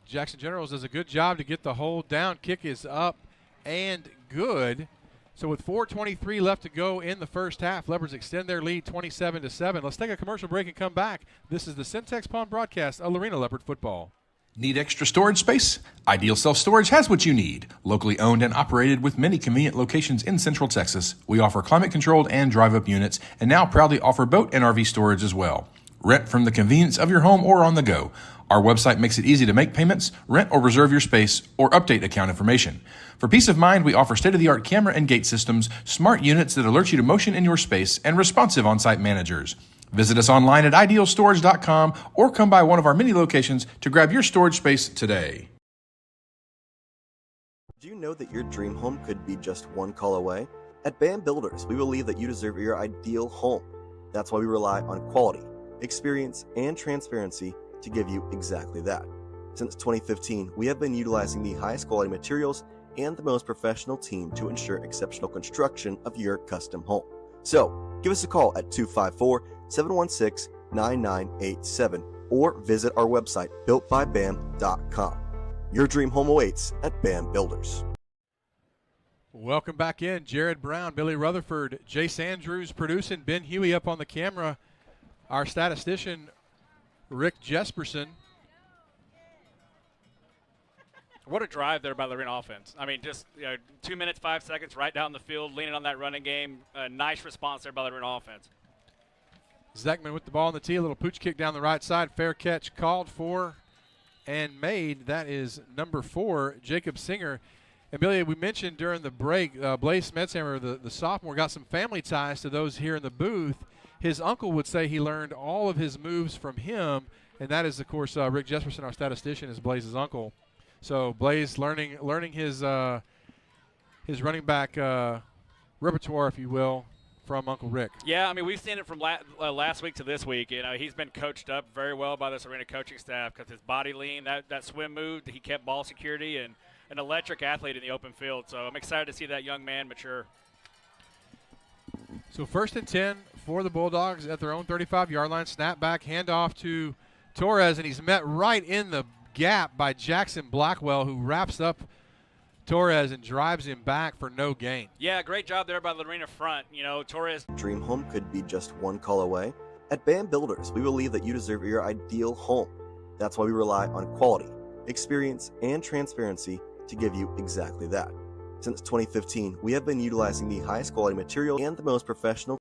Jackson Generals does a good job to get the hold down. Kick is up and good. So with 4:23 left to go in the first half, Leopards extend their lead 27-7. Let's take a commercial break and come back. This is the Syntex Pond broadcast of Lorena Leopard football. Need extra storage space? Ideal Self Storage has what you need. Locally owned and operated with many convenient locations in Central Texas, we offer climate-controlled and drive-up units, and now proudly offer boat and RV storage as well. Rent from the convenience of your home or on the go. Our website makes it easy to make payments, rent or reserve your space, or update account information. For peace of mind, we offer state-of-the-art camera and gate systems, smart units that alert you to motion in your space, and responsive on-site managers. Visit us online at idealstorage.com or come by one of our many locations to grab your storage space today. Do you know that your dream home could be just one call away? At Bam Builders, we believe that you deserve your ideal home. That's why we rely on quality, experience, and transparency to give you exactly that. Since 2015, we have been utilizing the highest quality materials and the most professional team to ensure exceptional construction of your custom home. So, give us a call at 254-716-9987 or visit our website, builtbybam.com. Your dream home awaits at Bam Builders. Welcome back in. Jared Brown, Billy Rutherford, Jace Andrews producing, Ben Huey up on the camera. Our statistician, Rick Jesperson. What a drive there by the Lorena offense. I mean, just 2 minutes, 5 seconds, right down the field, leaning on that running game. A nice response there by the Lorena offense. Zeckman with the ball on the tee, a little pooch kick down the right side. Fair catch called for and made. That is number 4, Jacob Singer. And Billy, we mentioned during the break, Blaze Smetshammer, the sophomore, got some family ties to those here in the booth. His uncle would say he learned all of his moves from him, and that is, of course, Rick Jesperson, our statistician, is Blaze's uncle. So Blaze learning his running back repertoire, if you will, from Uncle Rick. Yeah, I mean, we've seen it from last week to this week. He's been coached up very well by this Lorena coaching staff because his body lean, that swim move, he kept ball security, and an electric athlete in the open field. So I'm excited to see that young man mature. So 1st and 10 for the Bulldogs at their own 35-yard line. Snap back, handoff to Torres, and he's met right in the gap by Jackson Blackwell, who wraps up Torres and drives him back for no gain. Yeah, great job there by the Lorena front. Torres. Dream home could be just one call away. At Bam Builders, we believe that you deserve your ideal home. That's why we rely on quality, experience, and transparency to give you exactly that. Since 2015, we have been utilizing the highest quality material and the most professional.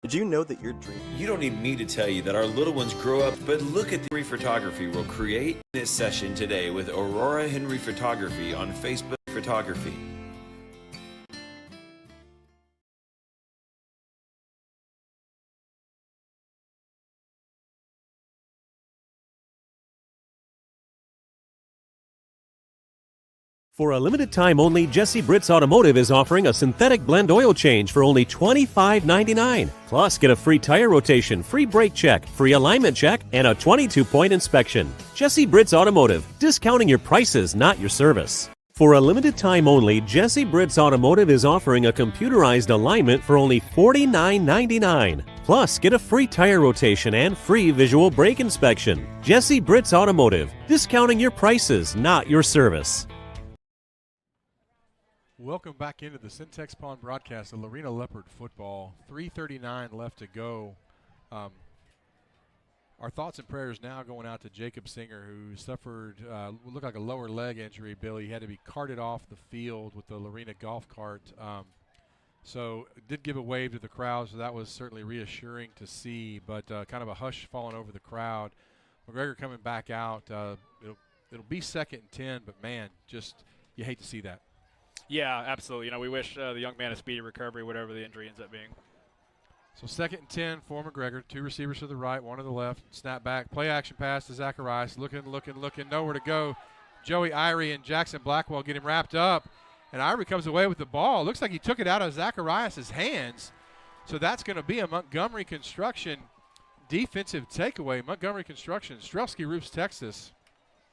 Did you know that your dream? You don't need me to tell you that our little ones grow up, but look at the Henry Photography will create this session today with Aurora Henry Photography on Facebook Photography. For a limited time only, Jesse Britt's Automotive is offering a synthetic blend oil change for only $25.99. Plus, get a free tire rotation, free brake check, free alignment check, and a 22-point inspection. Jesse Britt's Automotive, discounting your prices, not your service. For a limited time only, Jesse Britt's Automotive is offering a computerized alignment for only $49.99. Plus, get a free tire rotation and free visual brake inspection. Jesse Britt's Automotive, discounting your prices, not your service. Welcome back into the Syntex Pond broadcast of Lorena Leopard football. 3:39 left to go. Our thoughts and prayers now going out to Jacob Singer, who suffered looked like a lower leg injury. Billy, he had to be carted off the field with the Lorena golf cart. So did give a wave to the crowd, so that was certainly reassuring to see. But kind of a hush falling over the crowd. McGregor coming back out. It'll be 2nd and 10, but man, just you hate to see that. Yeah, absolutely. You know, we wish the young man a speedy recovery, whatever the injury ends up being. So 2nd and 10 for McGregor. 2 receivers to the right, 1 to the left. Snap back. Play action pass to Zacharias. Looking. Nowhere to go. Joey Irie and Jackson Blackwell get him wrapped up. And Irie comes away with the ball. Looks like he took it out of Zacharias' hands. So that's going to be a Montgomery Construction defensive takeaway. Montgomery Construction, Strelsky Roofs, Texas.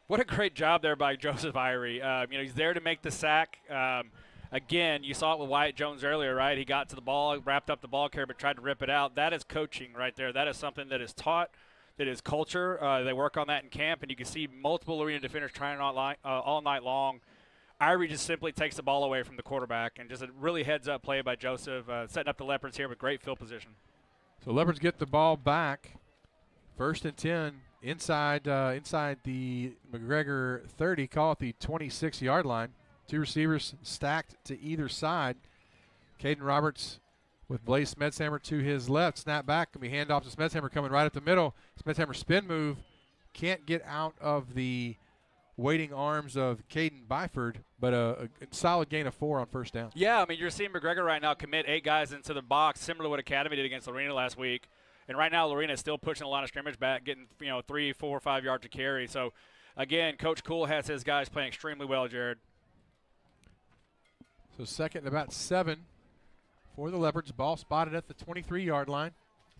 What a great job there by Joseph Irie. He's there to make the sack. Again, you saw it with Wyatt Jones earlier, right? He got to the ball, wrapped up the ball carrier, but tried to rip it out. That is coaching right there. That is something that is taught, that is culture. They work on that in camp, and you can see multiple Lorena defenders trying all night long. Irie just simply takes the ball away from the quarterback, and just a really heads-up play by Joseph, setting up the Leopards here with great field position. So Leopards get the ball back. 1st and 10. Inside the McGregor 30, call it the 26-yard line. 2 receivers stacked to either side. Caden Roberts with Blaze Smetshammer to his left. Snap back, can be handoff to Smetshammer coming right up the middle. Smetshammer spin move. Can't get out of the waiting arms of Caden Byford, but a solid gain of 4 on 1st down. Yeah, I mean, you're seeing McGregor right now commit 8 guys into the box, similar to what Academy did against Lorena last week. And right now, Lorena is still pushing a lot of scrimmage back, getting 3, 4, 5 yards to carry. So, again, Coach Cool has his guys playing extremely well, Jared. So 2nd and about 7 for the Leopards. Ball spotted at the 23-yard line.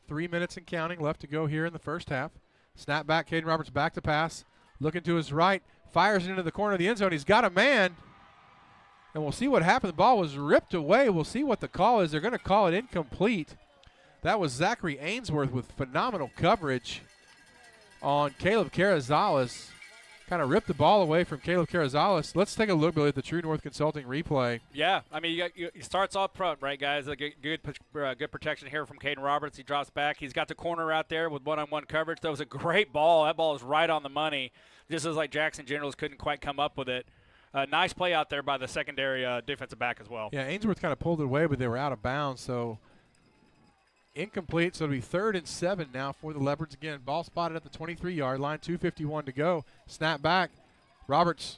3 minutes and counting left to go here in the 1st half. Snap back, Caden Roberts back to pass. Looking to his right, fires it into the corner of the end zone. He's got a man. And we'll see what happened. The ball was ripped away. We'll see what the call is. They're going to call it incomplete. That was Zachary Ainsworth with phenomenal coverage on Caleb Carrizales. Kind of ripped the ball away from Caleb Carrizales. Let's take a look, Billy, at the True North Consulting replay. Yeah, I mean, he starts off front, right, guys? Good protection here from Caden Roberts. He drops back. He's got the corner out there with one-on-one coverage. That was a great ball. That ball is right on the money. Just as like Jackson Generals couldn't quite come up with it. Nice play out there by the secondary defensive back as well. Yeah, Ainsworth kind of pulled it away, but they were out of bounds, so incomplete. So it'll be 3rd and 7 now for the Leopards. Again, ball spotted at the 23-yard line, 2:51 to go. Snap back. Roberts,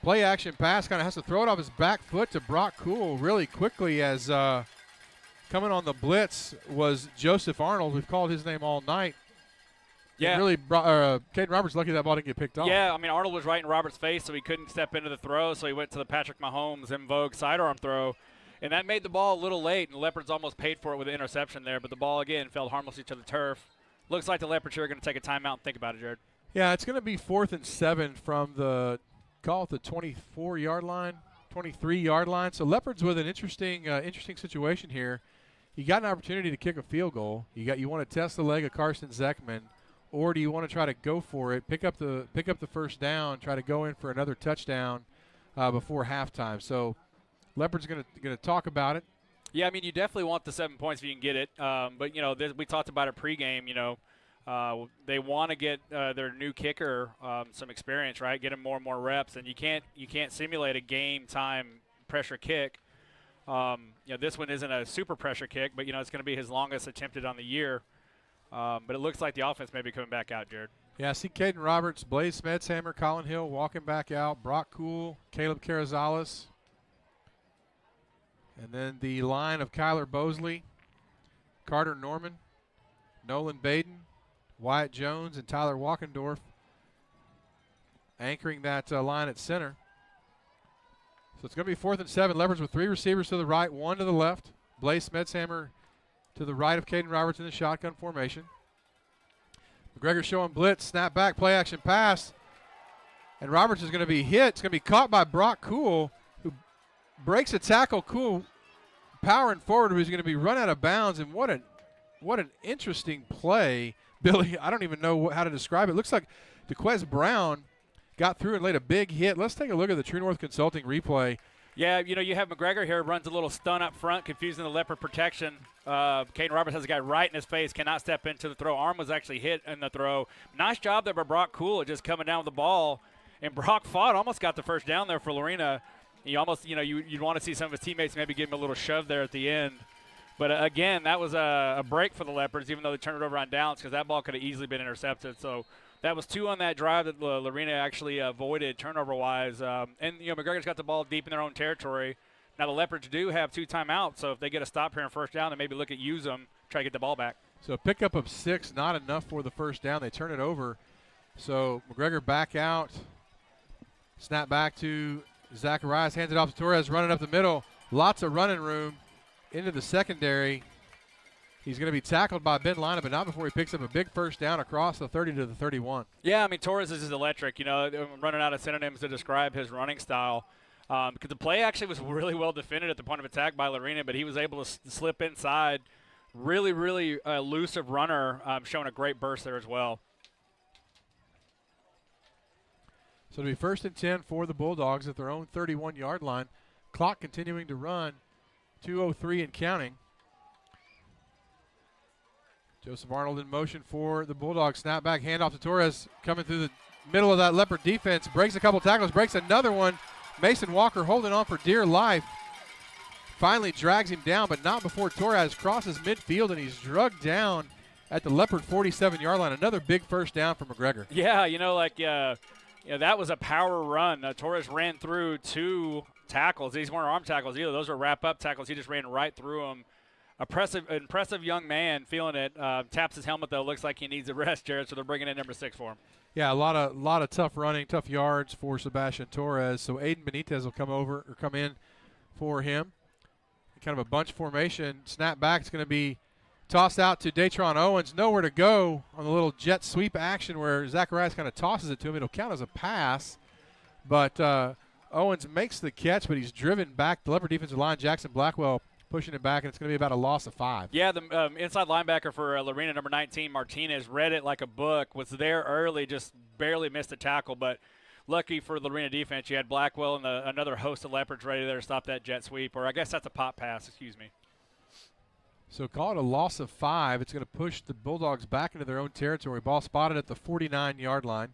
play action pass, kind of has to throw it off his back foot to Brock Cool really quickly as coming on the blitz was Joseph Arnold. We've called his name all night. Yeah. And really, Caden Roberts lucky that ball didn't get picked off. Yeah, I mean, Arnold was right in Roberts' face, so he couldn't step into the throw, so he went to the Patrick Mahomes in vogue sidearm throw. And that made the ball a little late, and the Leopards almost paid for it with an interception there. But the ball, again, fell harmlessly to the turf. Looks like the Leopards here are going to take a timeout and think about it, Jared. Yeah, it's going to be 4th and 7 from the, call it the 24-yard line, 23-yard line. So Leopards with an interesting situation here. You got an opportunity to kick a field goal. You want to test the leg of Carson Zeckman, or do you want to try to go for it, pick up the 1st down, try to go in for another touchdown before halftime? So Leopards going to talk about it. Yeah, I mean, you definitely want the 7 points if you can get it. But, we talked about it pregame, They want to get their new kicker some experience, right? Get him more and more reps, and you can't simulate a game time pressure kick. This one isn't a super pressure kick, but it's going to be his longest attempted on the year. But it looks like the offense may be coming back out, Jared. Yeah, I see Caden Roberts, Blaze Smetshammer, Colin Hill walking back out, Brock Cool, Caleb Carrizales. And then the line of Kyler Bosley, Carter Norman, Nolan Baden, Wyatt Jones, and Tyler Walkendorf anchoring that line at center. So it's going to be 4th and 7. Leopards with 3 receivers to the right, 1 to the left. Blaze Smetshammer to the right of Caden Roberts in the shotgun formation. McGregor showing blitz, snap back, play action pass. And Roberts is going to be hit. It's going to be caught by Brock Cool, who breaks a tackle. Cool powering forward, who's going to be run out of bounds. And what an interesting play, Billy. I don't even know how to describe it. Looks like DeQuez Brown got through and laid a big hit. Let's take a look at the True North Consulting replay. Yeah, you have McGregor here, runs a little stun up front, confusing the Leopard protection. Caden Roberts has a guy right in his face, cannot step into the throw. Arm was actually hit in the throw. Nice job there by Brock Cool, just coming down with the ball. And Brock fought, almost got the first down there for Lorena. You almost, you'd want to see some of his teammates maybe give him a little shove there at the end. But, again, that was a break for the Leopards, even though they turned it over on downs, because that ball could have easily been intercepted. So that was 2 on that drive that Lorena actually avoided turnover-wise. And McGregor's got the ball deep in their own territory. Now the Leopards do have 2 timeouts, so if they get a stop here on first down, they maybe look at use them, try to get the ball back. So a pickup of 6, not enough for the first down. They turn it over. So McGregor back out. Snap back to Zacharias, hands it off to Torres, running up the middle. Lots of running room into the secondary. He's going to be tackled by Ben Lina, but not before he picks up a big first down across the 30 to the 31. Yeah, I mean, Torres is electric. I'm running out of synonyms to describe his running style. Because the play actually was really well defended at the point of attack by Lorena, but he was able to slip inside. Really, really elusive runner, showing a great burst there as well. So it'll be 1st and 10 for the Bulldogs at their own 31-yard line. Clock continuing to run, 2:03 and counting. Joseph Arnold in motion for the Bulldogs. Snap back, handoff to Torres, coming through the middle of that Leopard defense. Breaks a couple tackles, breaks another one. Mason Walker holding on for dear life. Finally drags him down, but not before Torres crosses midfield, and he's drugged down at the Leopard 47-yard line. Another big first down for McGregor. Yeah, that was a power run. Torres ran through 2 tackles. These weren't arm tackles either. Those are wrap-up tackles. He just ran right through them. Impressive young man, feeling it. Taps his helmet, though. Looks like he needs a rest, Jared, so they're bringing in number 6 for him. Yeah, a lot of tough running, tough yards for Sebastian Torres. So Aiden Benitez will come in for him. Kind of a bunch formation. Snap back. It's going to be tossed out to Datron Owens. Nowhere to go on the little jet sweep action where Zacharias kind of tosses it to him. It'll count as a pass. But Owens makes the catch, but he's driven back. The Leopard defensive line, Jackson Blackwell, pushing it back, and it's going to be about a loss of 5. Yeah, the inside linebacker for Lorena, number 19, Martinez, read it like a book, was there early, just barely missed a tackle. But lucky for the Lorena defense, you had Blackwell and another host of Leopards ready there to stop that jet sweep, or I guess that's a pop pass, excuse me. So call it a loss of 5. It's going to push the Bulldogs back into their own territory. Ball spotted at the 49-yard line.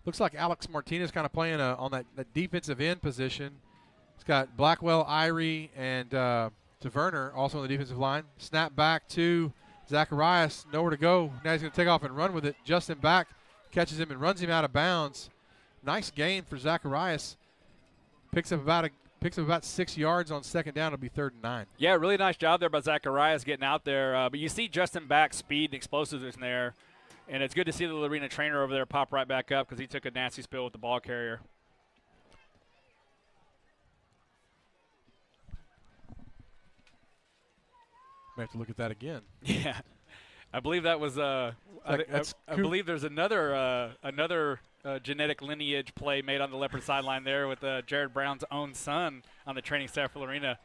Looks like Alex Martinez kind of playing on that defensive end position. It's got Blackwell, Irie, and Taverner also on the defensive line. Snap back to Zacharias. Nowhere to go. Now he's going to take off and run with it. Justin back catches him and runs him out of bounds. Nice gain for Zacharias. Picks up about 6 yards on second down. It'll be 3rd and 9. Yeah, really nice job there by Zacharias getting out there. But you see Justin back's speed and explosiveness in there. And it's good to see the Lorena trainer over there pop right back up because he took a nasty spill with the ball carrier. May have to look at that again. Yeah, I believe that was. I believe there's another genetic lineage play made on the Leopard sideline there with Jared Brown's own son on the training staff for Lorena.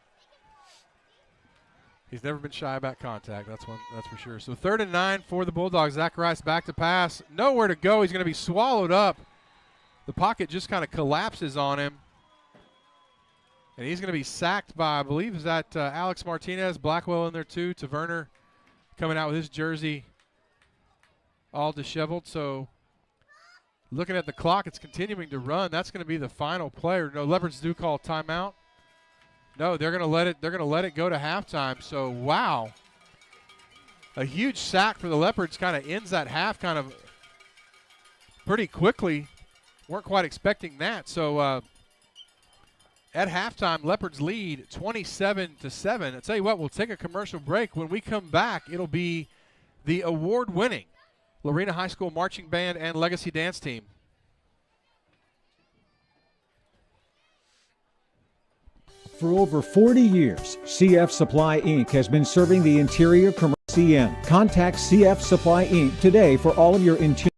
He's never been shy about contact. That's for sure. So 3rd and 9 for the Bulldogs. Zacharias back to pass. Nowhere to go. He's going to be swallowed up. The pocket just kind of collapses on him. And he's going to be sacked by, I believe, is that Alex Martinez. Blackwell in there too. Taverner coming out with his jersey all disheveled. So looking at the clock, it's continuing to run. That's going to be the final player. No, Leopards do call timeout. No, they're going to let it. They're going to let it go to halftime. So wow, a huge sack for the Leopards kind of ends that half kind of pretty quickly. Weren't quite expecting that. So at halftime, Leopards lead 27-7. I tell you what, we'll take a commercial break. When we come back, it'll be the award-winning Lorena High School Marching Band and Legacy Dance Team. For over 40 years, CF Supply Inc. has been serving the interior commercial CN. Contact CF Supply Inc. today for all of your interior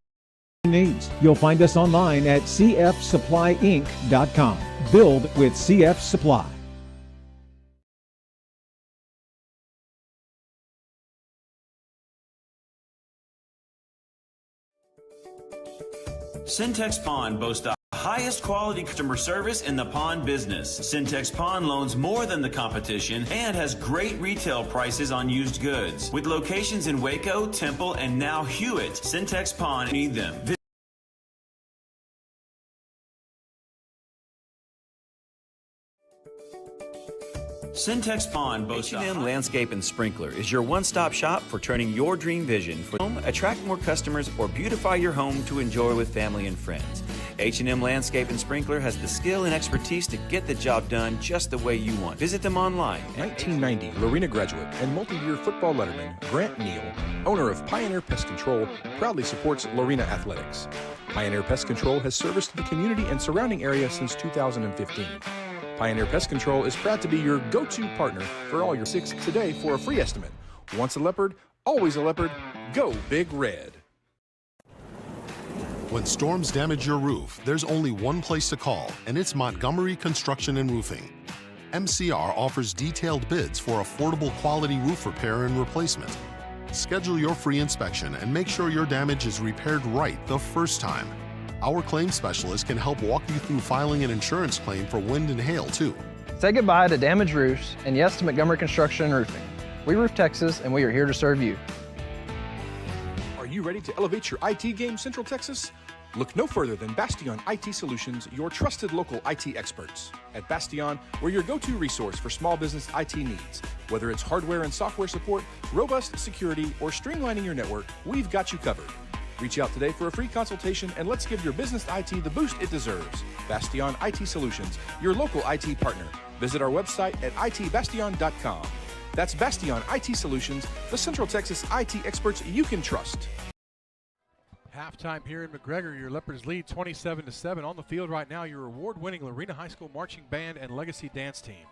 needs. You'll find us online at cfsupplyinc.com. Build with CF Supply. Syntex Pond boasts the highest quality customer service in the pond business. Syntex Pond loans more than the competition and has great retail prices on used goods. With locations in Waco, Temple, and now Hewitt, Syntex Pond need them. Syntex Pond boasts H&M Landscape and Sprinkler is your one-stop shop for turning your dream vision for home, attract more customers, or beautify your home to enjoy with family and friends. H&M Landscape and Sprinkler has the skill and expertise to get the job done just the way you want. Visit them online. 1990 Lorena graduate and multi-year football letterman Grant Neal, owner of Pioneer Pest Control, proudly supports Lorena athletics. Pioneer Pest Control has serviced the community and surrounding area since 2015. Pioneer Pest Control is proud to be your go-to partner for all your six today for a free estimate. Once a leopard, always a leopard. Go Big Red. When storms damage your roof, there's only one place to call, and it's Montgomery Construction and Roofing. MCR offers detailed bids for affordable quality roof repair and replacement. Schedule your free inspection and make sure your damage is repaired right the first time. Our claim specialist can help walk you through filing an insurance claim for wind and hail, too. Say goodbye to damaged roofs and yes to Montgomery Construction and Roofing. We roof Texas, and we are here to serve you. Are you ready to elevate your IT game, Central Texas? Look no further than Bastion IT Solutions, your trusted local IT experts. At Bastion, we're your go-to resource for small business IT needs. Whether it's hardware and software support, robust security, or streamlining your network, we've got you covered. Reach out today for a free consultation and let's give your business IT the boost it deserves. Bastion IT Solutions, your local IT partner. Visit our website at itbastion.com. That's Bastion IT Solutions, the Central Texas IT experts you can trust. Halftime here in McGregor, your Leopards lead 27-7. On the field right now, your award-winning Lorena High School Marching Band and Legacy Dance Team.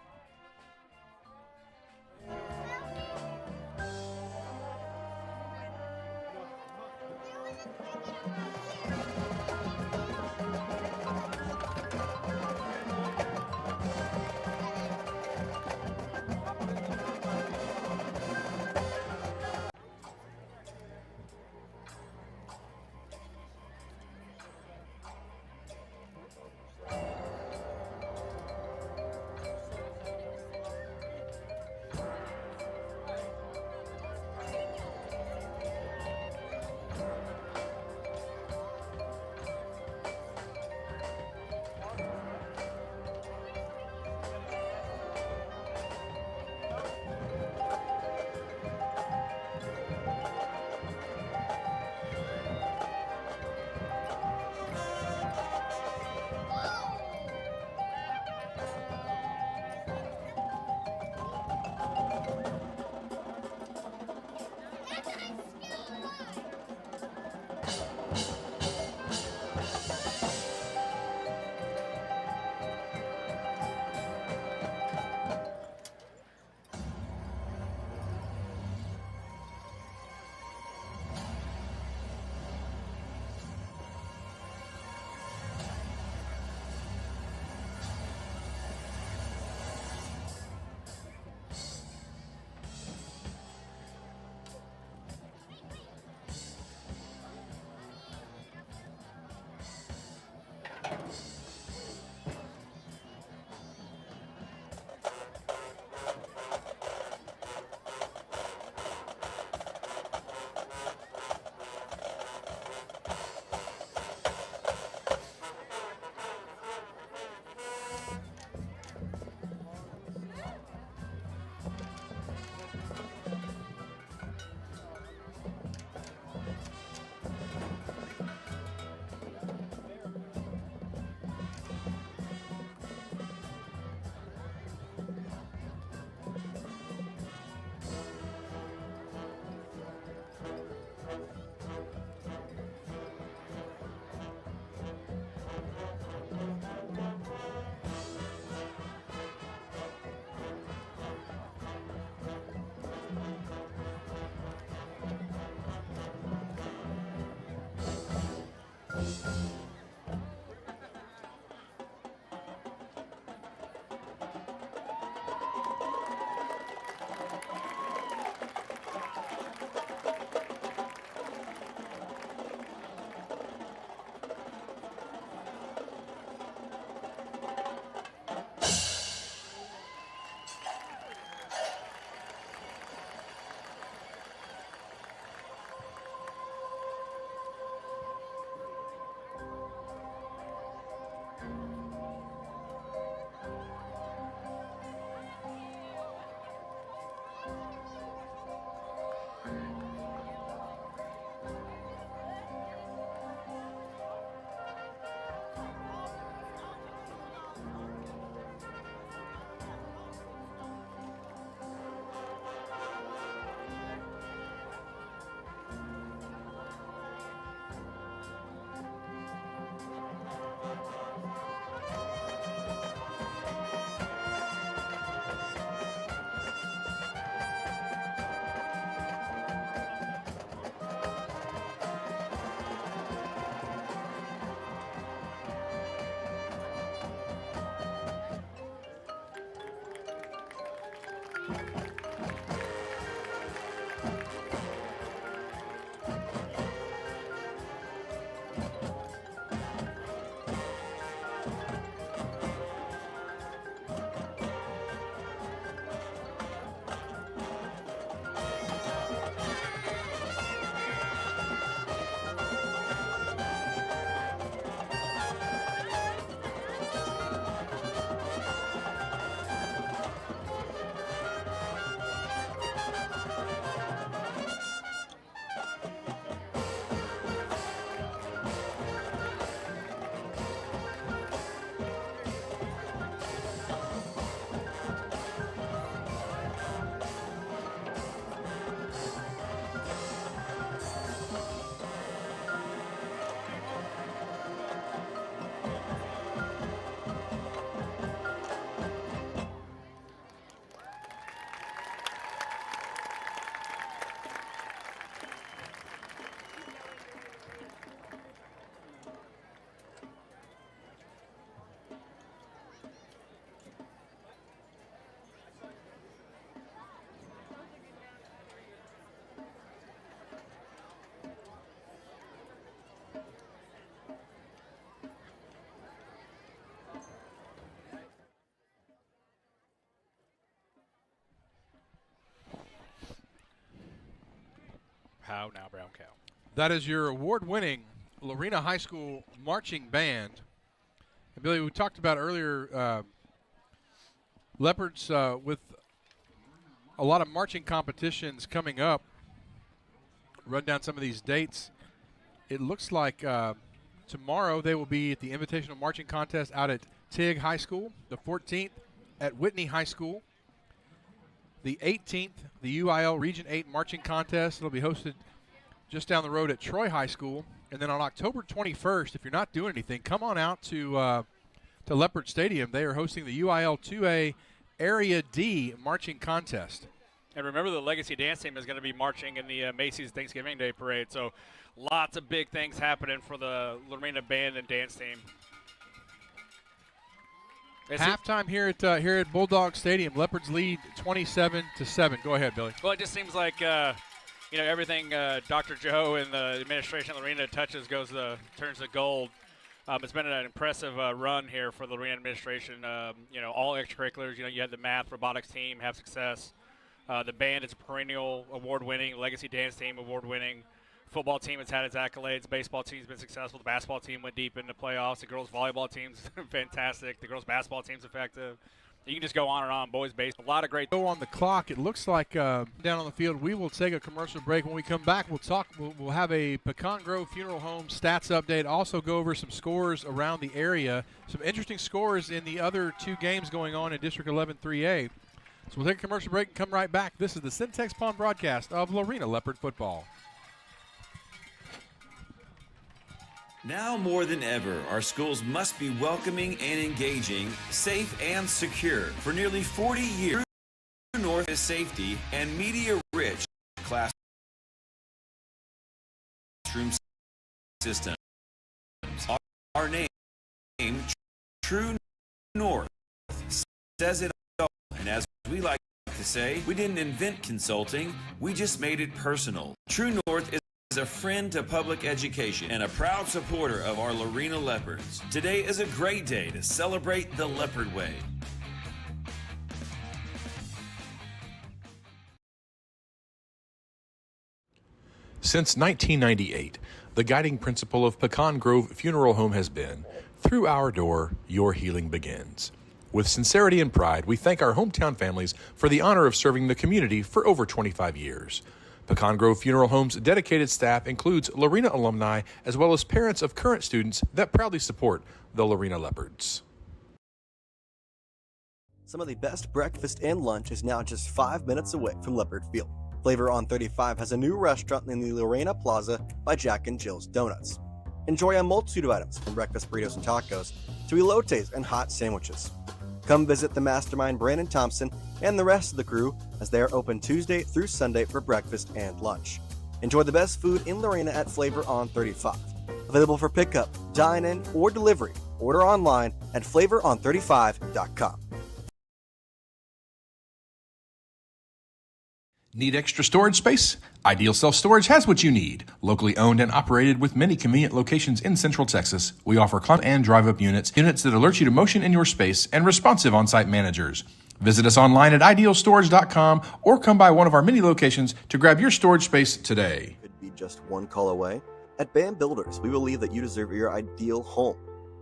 How now, Brown Cow? That is your award-winning Lorena High School marching band. And Billy, we talked about earlier, Leopards with a lot of marching competitions coming up. Run down some of these dates. It looks like tomorrow they will be at the Invitational Marching Contest out at Tig High School. The 14th at Whitney High School. The 18th, the UIL Region 8 Marching Contest. It'll be hosted just down the road at Troy High School. And then on October 21st, if you're not doing anything, come on out to Leopard Stadium. They are hosting the UIL 2A Area D Marching Contest. And remember, the Legacy Dance Team is going to be marching in the Macy's Thanksgiving Day Parade. So lots of big things happening for the Lorena Band and Dance Team. Halftime here at Bulldogs Stadium. Leopards lead 27-7. Go ahead, Billy. Well, it just seems like everything Dr. Joe and the administration of Lorena touches turns to gold. It's been an impressive run here for the Lorena administration. All extracurriculars. You had the math, robotics team have success. The band is perennial award-winning. Legacy Dance Team award-winning. Football team has had its accolades. Baseball team's been successful. The basketball team went deep in the playoffs. The girls volleyball team's fantastic. The girls basketball team's effective. You can just go on and on. Boys baseball, a lot of great. Go on the clock. It looks like down on the field. We will take a commercial break. When we come back, we'll talk. We'll have a Pecan Grove Funeral Home stats update. Also go over some scores around the area. Some interesting scores in the other two games going on in District 11 3A. So we'll take a commercial break and come right back. This is the Syntex Pond broadcast of Lorena Leopard football. Now more than ever, our schools must be welcoming and engaging, safe and secure. For nearly 40 years, True North is safety and media-rich classroom systems. Our name, True North, says it all. And as we like to say, we didn't invent consulting, we just made it personal. True North is a friend to public education and a proud supporter of our Lorena Leopards. Today is a great day to celebrate the Leopard Way. Since 1998, the guiding principle of Pecan Grove Funeral Home has been, through our door, your healing begins. With sincerity and pride, we thank our hometown families for the honor of serving the community for over 25 years. Pecan Grove Funeral Home's dedicated staff includes Lorena alumni as well as parents of current students that proudly support the Lorena Leopards. Some of the best breakfast and lunch is now just 5 minutes away from Leopard Field. Flavor on 35 has a new restaurant in the Lorena Plaza by Jack and Jill's Donuts. Enjoy a multitude of items from breakfast burritos and tacos to elotes and hot sandwiches. Come visit the mastermind Brandon Thompson and the rest of the crew as they are open Tuesday through Sunday for breakfast and lunch. Enjoy the best food in Lorena at Flavor on 35. Available for pickup, dine-in, or delivery. Order online at flavoron35.com. Need extra storage space? Ideal Self Storage has what you need. Locally owned and operated with many convenient locations in Central Texas, we offer climb and drive-up units that alert you to motion in your space, and responsive on-site managers. Visit us online at idealstorage.com or come by one of our many locations to grab your storage space today. Could be just one call away. At BAM Builders, we believe that you deserve your ideal home.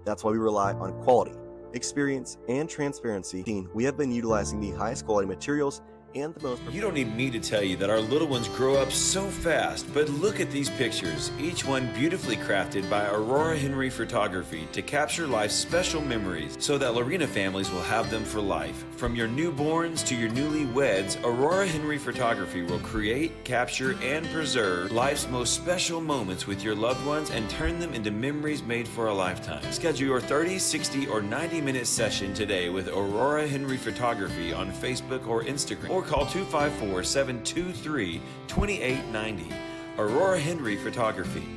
That's why we rely on quality, experience, and transparency. We have been utilizing the highest quality materials and the most. You don't need me to tell you that our little ones grow up so fast, but look at these pictures, each one beautifully crafted by Aurora Henry Photography to capture life's special memories so that Lorena families will have them for life. From your newborns to your newlyweds, Aurora Henry Photography will create, capture, and preserve life's most special moments with your loved ones and turn them into memories made for a lifetime. Schedule your 30, 60, or 90-minute session today with Aurora Henry Photography on Facebook or Instagram, or call 254-723-2890. Aurora Henry Photography.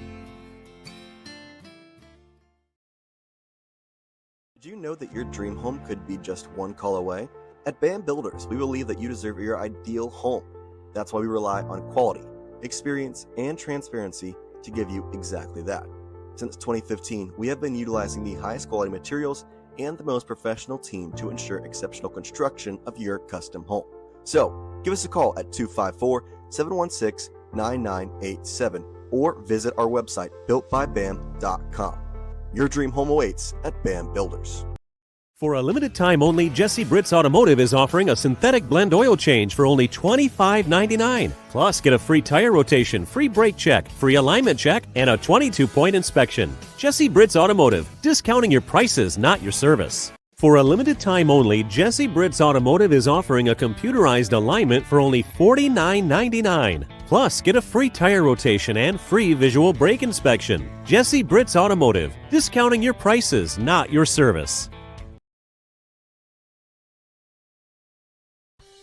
Did you know that your dream home could be just one call away? At BAM Builders, we believe that you deserve your ideal home. That's why we rely on quality, experience, and transparency to give you exactly that. Since 2015, we have been utilizing the highest quality materials and the most professional team to ensure exceptional construction of your custom home. So, give us a call at 254-716-9987 or visit our website, builtbybam.com. Your dream home awaits at BAM Builders. For a limited time only, Jesse Britz Automotive is offering a synthetic blend oil change for only $25.99. Plus, get a free tire rotation, free brake check, free alignment check, and a 22-point inspection. Jesse Britz Automotive, discounting your prices, not your service. For a limited time only, Jesse Britz Automotive is offering a computerized alignment for only $49.99. Plus, get a free tire rotation and free visual brake inspection. Jesse Britz Automotive, discounting your prices, not your service.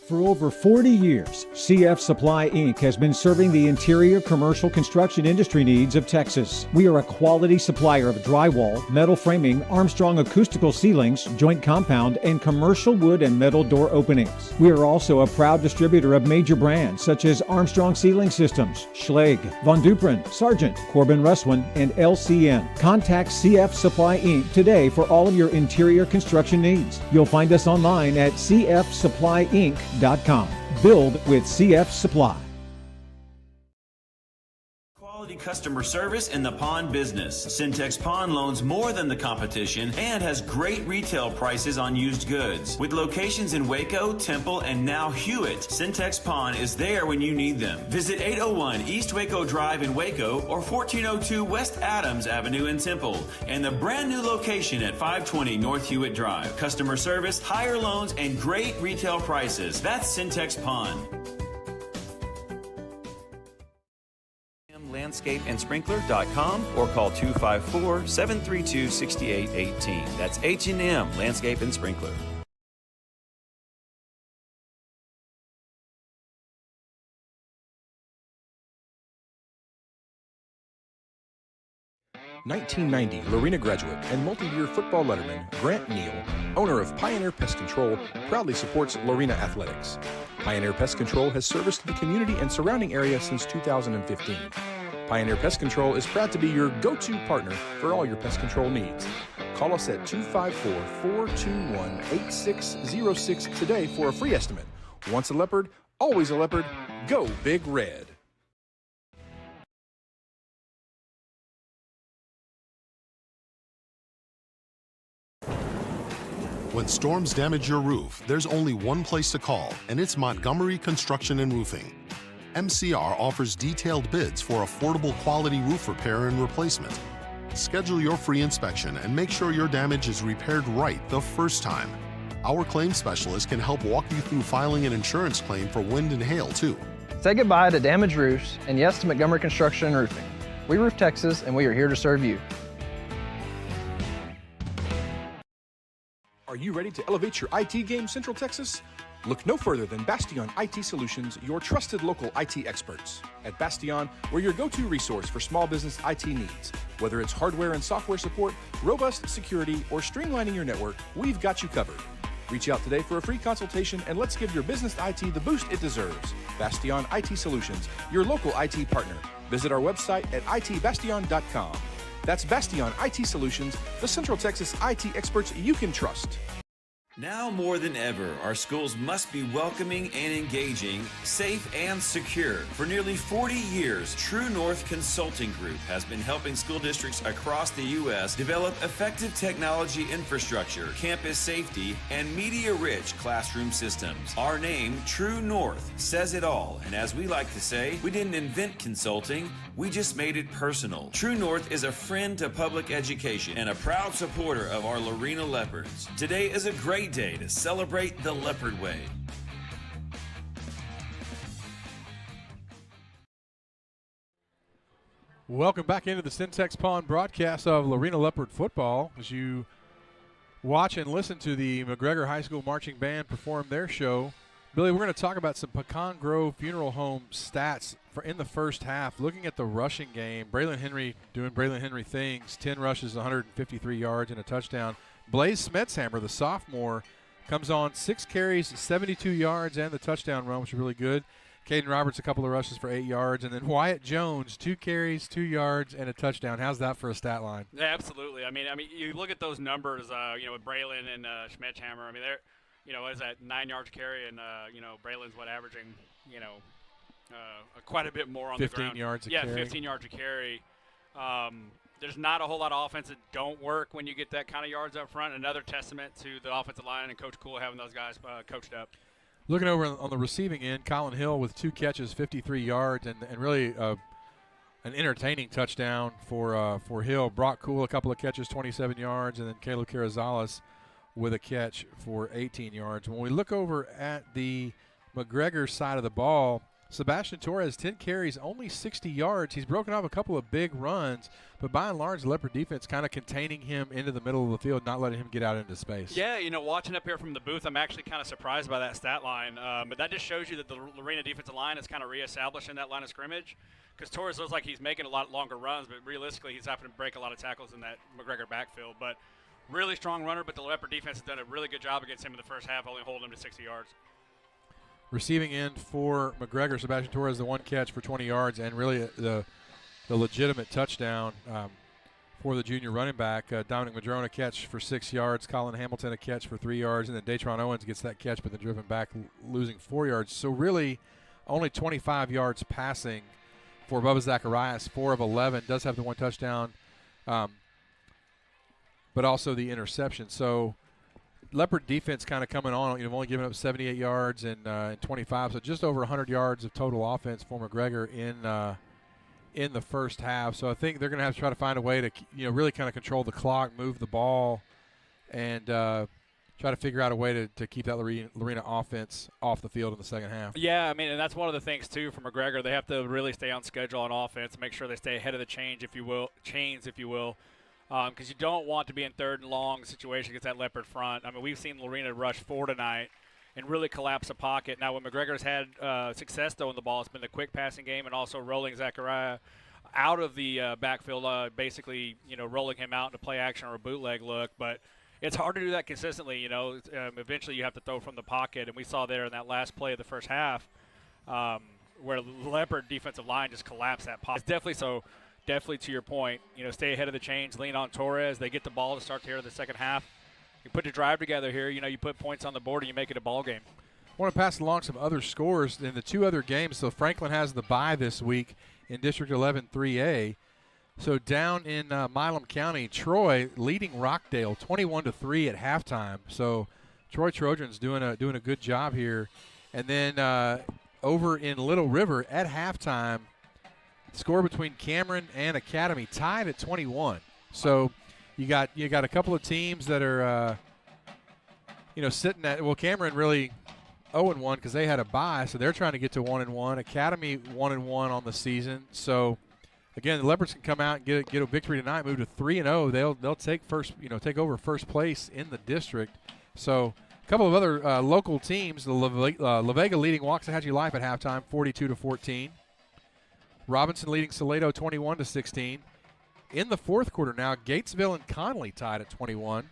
For over 40 years, CF Supply Inc. has been serving the interior commercial construction industry needs of Texas. We are a quality supplier of drywall, metal framing, Armstrong acoustical ceilings, joint compound, and commercial wood and metal door openings. We are also a proud distributor of major brands such as Armstrong Ceiling Systems, Schlage, Von Duprin, Sargent, Corbin Russwin, and LCN. Contact CF Supply Inc. today for all of your interior construction needs. You'll find us online at cfsupplyinc.com. Build with CF Supply. Quality customer service in the pawn business. Syntex Pawn loans more than the competition and has great retail prices on used goods. With locations in Waco, Temple, and now Hewitt, Syntex Pawn is there when you need them. Visit 801 East Waco Drive in Waco or 1402 West Adams Avenue in Temple, and the brand new location at 520 North Hewitt Drive. Customer service, higher loans, and great retail prices. That's Syntex Pawn. Landscapeandsprinkler.com or call 254-732-6818. That's H&M Landscape and Sprinkler. (1990) Lorena graduate and multi-year football letterman Grant Neal, owner of Pioneer Pest Control, proudly supports Lorena Athletics. Pioneer Pest Control has serviced the community and surrounding area since 2015. Pioneer Pest Control is proud to be your go-to partner for all your pest control needs. Call us at 254-421-8606 today for a free estimate. Once a leopard, always a leopard. Go Big Red. When storms damage your roof, there's only one place to call, and it's Montgomery Construction and Roofing. MCR offers detailed bids for affordable quality roof repair and replacement. Schedule your free inspection and make sure your damage is repaired right the first time. Our claim specialist can help walk you through filing an insurance claim for wind and hail, too. Say goodbye to damaged roofs and yes to Montgomery Construction and Roofing. We roof Texas, and we are here to serve you. Are you ready to elevate your IT game, Central Texas? Look no further than Bastion IT Solutions, your trusted local IT experts. At Bastion, we're your go-to resource for small business IT needs. Whether it's hardware and software support, robust security, or streamlining your network, we've got you covered. Reach out today for a free consultation and let's give your business IT the boost it deserves. Bastion IT Solutions, your local IT partner. Visit our website at itbastion.com. That's Bastion IT Solutions, the Central Texas IT experts you can trust. Now more than ever, our schools must be welcoming and engaging, safe and secure. For nearly 40 years, True North Consulting Group has been helping school districts across the U.S. develop effective technology infrastructure, campus safety, and media-rich classroom systems. Our name, True North, says it all, and as we like to say, we didn't invent consulting, we just made it personal. True North is a friend to public education and a proud supporter of our Lorena Leopards. Today is a great day to celebrate the Leopard Way. Welcome back into the Syntex Pond broadcast of Lorena Leopard football as you watch and listen to the McGregor High School Marching Band perform their show. Billy, we're going to talk about some Pecan Grove Funeral Home stats for in the first half. Looking at the rushing game, Braylon Henry doing Braylon Henry things, 10 rushes, 153 yards, and a touchdown. Blaze Smetshammer, the sophomore, comes on 6 carries, 72 yards, and the touchdown run, which is really good. Caden Roberts, a couple of rushes for 8 yards. And then Wyatt Jones, 2 carries, 2 yards, and a touchdown. How's that for a stat line? Yeah, absolutely. I mean, you look at those numbers, with Braylon and Schmetzhammer. I mean, they're, what is that, 9 yards carry, and, Braylon's averaging, quite a bit more on the ground. 15 yards a carry. Yeah, 15 yards a carry. There's not a whole lot of offense that don't work when you get that kind of yards up front. Another testament to the offensive line and Coach Cool having those guys coached up. Looking over on the receiving end, Colin Hill with 2 catches, 53 yards, and really an entertaining touchdown for Hill. Brock Cool, a couple of catches, 27 yards, and then Caleb Carrizales with a catch for 18 yards. When we look over at the McGregor side of the ball, Sebastian Torres, 10 carries, only 60 yards. He's broken off a couple of big runs, but by and large, the Leopard defense kind of containing him into the middle of the field, not letting him get out into space. Yeah, watching up here from the booth, I'm actually kind of surprised by that stat line. But that just shows you that the Lorena defensive line is kind of reestablishing that line of scrimmage, because Torres looks like he's making a lot longer runs, but realistically, he's having to break a lot of tackles in that McGregor backfield. But really strong runner, but the Leopard defense has done a really good job against him in the first half, only holding him to 60 yards. Receiving end for McGregor, Sebastian Torres, the 1 catch for 20 yards, and really the legitimate touchdown for the junior running back. Dominic Madrone, a catch for 6 yards. Colin Hamilton, a catch for 3 yards. And then Datron Owens gets that catch, but then driven back, losing 4 yards. So really only 25 yards passing for Bubba Zacharias, 4 of 11. Does have the 1 touchdown, but also the interception. So Leopard defense kind of coming on. Only giving up 78 yards and 25, so just over 100 yards of total offense for McGregor in the first half. So I think they're going to have to try to find a way to really kind of control the clock, move the ball, and try to figure out a way to keep that Lorena offense off the field in the second half. Yeah, I mean, and that's one of the things too for McGregor. They have to really stay on schedule on offense, make sure they stay ahead of the chains, if you will. Because you don't want to be in third and long situation against that Leopard front. I mean, we've seen Lorena rush 4 tonight and really collapse the pocket. Now, when McGregor's had success throwing the ball, it's been the quick passing game and also rolling Zachariah out of the backfield, basically, rolling him out into play action or a bootleg look. But it's hard to do that consistently. Eventually you have to throw from the pocket, and we saw there in that last play of the first half where the Leopard defensive line just collapsed that pocket. It's definitely so. Definitely to your point, stay ahead of the chains, lean on Torres. They get the ball to start here in the second half. You put your drive together here, you put points on the board and you make it a ball game. I want to pass along some other scores in the 2 other games. So Franklin has the bye this week in District 11 3A. So down in Milam County, Troy leading Rockdale 21-3 at halftime. So Troy Trojans doing a good job here. And then over in Little River at halftime, score between Cameron and Academy tied at 21. So you got a couple of teams that are sitting at, well, Cameron really 0-1 because they had a bye, so they're trying to get to 1-1. Academy 1-1 on the season. So again, the Leopards can come out and get a victory tonight, move to 3-0. They'll take over first place in the district. So a couple of other local teams, the La Vega leading Waxahachie Life at halftime, 42-14. Robinson leading Salado 21-16. In the fourth quarter now, Gatesville and Conley tied at 21.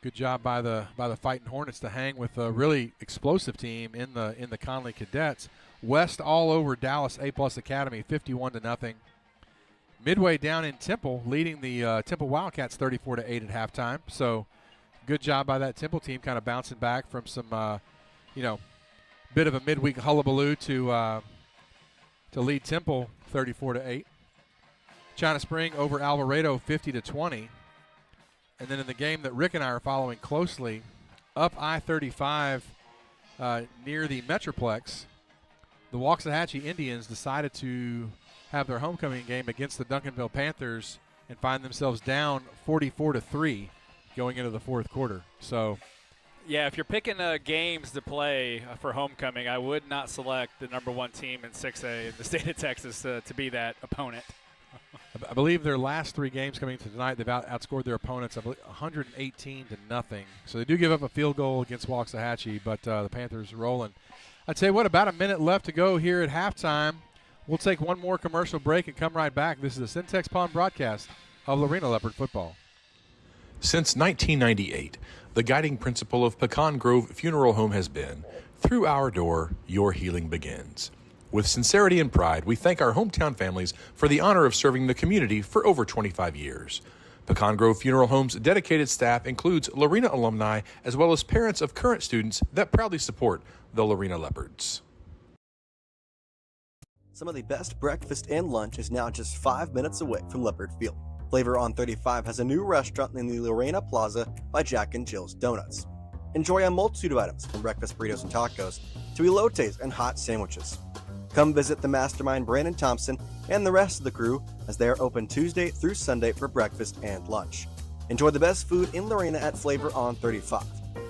Good job by the Fighting Hornets to hang with a really explosive team in the Conley Cadets. West all over Dallas A+ Academy, 51-0. Midway down in Temple, leading the Temple Wildcats 34-8 at halftime. So good job by that Temple team, kind of bouncing back from some, bit of a midweek hullabaloo to lead Temple 34-8. China Spring over Alvarado 50-20. And then in the game that Rick and I are following closely, up I-35 near the Metroplex, the Waxahachie Indians decided to have their homecoming game against the Duncanville Panthers and find themselves down 44-3 going into the fourth quarter. So, yeah, if you're picking games to play for homecoming, I would not select the number 1 team in 6A in the state of Texas to be that opponent. I believe their last 3 games coming to tonight, they've outscored their opponents, I believe, 118-0. So they do give up a field goal against Waxahachie, but the Panthers rolling. I'd say, about a minute left to go here at halftime. We'll take one more commercial break and come right back. This is the Syntex Pond broadcast of Lorena Leopard football. Since 1998, the guiding principle of Pecan Grove Funeral Home has been, through our door, your healing begins. With sincerity and pride, we thank our hometown families for the honor of serving the community for over 25 years. Pecan Grove Funeral Home's dedicated staff includes Lorena alumni as well as parents of current students that proudly support the Lorena Leopards. Some of the best breakfast and lunch is now just 5 minutes away from Leopard Field. Flavor on 35 has a new restaurant in the Lorena Plaza by Jack and Jill's Donuts. Enjoy a multitude of items from breakfast burritos and tacos to elotes and hot sandwiches. Come visit the mastermind Brandon Thompson and the rest of the crew as they are open Tuesday through Sunday for breakfast and lunch. Enjoy the best food in Lorena at Flavor on 35.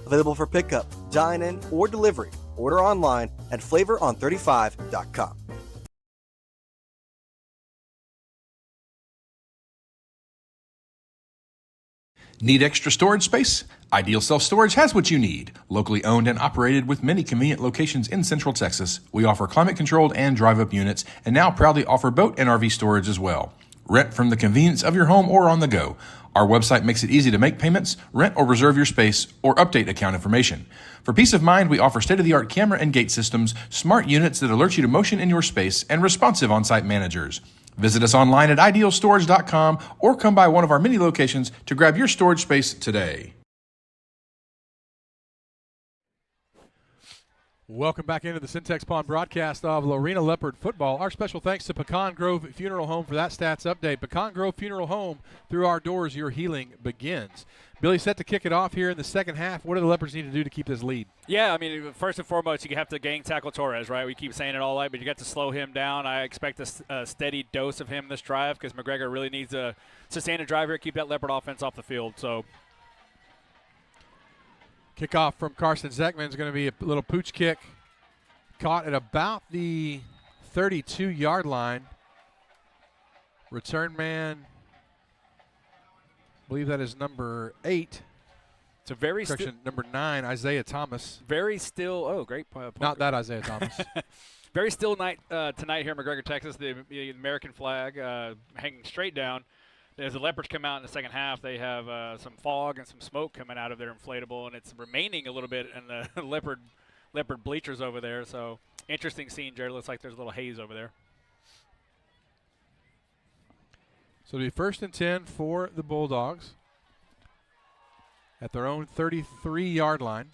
Available for pickup, dine-in, or delivery. Order online at flavoron35.com. Need extra storage space? Ideal Self Storage has what you need. Locally owned and operated with many convenient locations in Central Texas, we offer climate-controlled and drive-up units and now proudly offer boat and RV storage as well. Rent from the convenience of your home or on the go. Our website makes it easy to make payments, rent or reserve your space, or update account information. For peace of mind, we offer state-of-the-art camera and gate systems, smart units that alert you to motion in your space, and responsive on-site managers. Visit us online at idealstorage.com or come by one of our many locations to grab your storage space today. Welcome back into the Syntex Pond broadcast of Lorena Leopard football. Our special thanks to Pecan Grove Funeral Home for that stats update. Pecan Grove Funeral Home, through our doors, your healing begins. Billy, set to kick it off here in the second half. What do the Leopards need to do to keep this lead? Yeah, I mean, first and foremost, you have to gang tackle Torres, right? We keep saying it all night, but you got to slow him down. I expect a steady dose of him this drive because McGregor really needs to sustain a drive here, keep that Leopard offense off the field. So, kickoff from Carson Zeckman is going to be a little pooch kick. Caught at about the 32-yard line. Return man, I believe that is number 8. It's a very number 9, Isaiah Thomas. Very still. Oh, great point. Not that Isaiah Thomas. Very still night tonight here in McGregor, Texas. The American flag hanging straight down. As the Leopards come out in the second half, they have some fog and some smoke coming out of their inflatable, and it's remaining a little bit in the Leopard bleachers over there. So interesting scene, Jared. Looks like there's a little haze over there. So it'll be 1st and 10 for the Bulldogs at their own 33-yard line.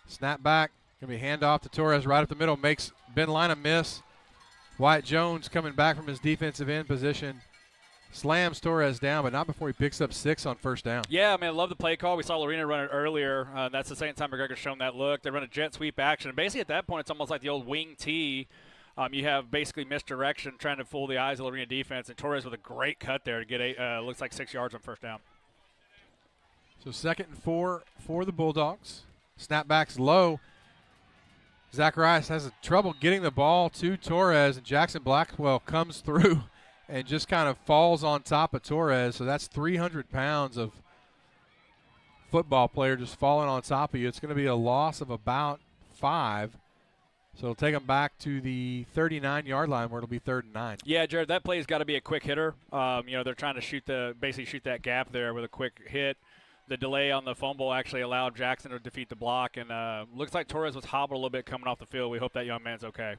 Snap back. Going to be handoff to Torres right up the middle. Makes Ben Lina miss. Wyatt Jones coming back from his defensive end position. Slams Torres down, but not before he picks up 6 on first down. Yeah, I mean, I love the play call. We saw Lorena run it earlier. That's the second time McGregor's shown that look. They run a jet sweep action. And basically at that point, it's almost like the old wing tee. You have basically misdirection trying to fool the eyes of the Lorena defense, and Torres with a great cut there to get looks like 6 yards on first down. So 2nd and 4 for the Bulldogs. Snapback's low. Zacharias has trouble getting the ball to Torres, and Jackson Blackwell comes through and just kind of falls on top of Torres. So that's 300 pounds of football player just falling on top of you. It's going to be a loss of about 5. So it'll take them back to the 39-yard line where it'll be 3rd and 9. Yeah, Jared, that play's got to be a quick hitter. They're trying to basically shoot that gap there with a quick hit. the delay on the fumble actually allowed Jackson to defeat the block. And looks like Torres was hobbled a little bit coming off the field. We hope that young man's okay.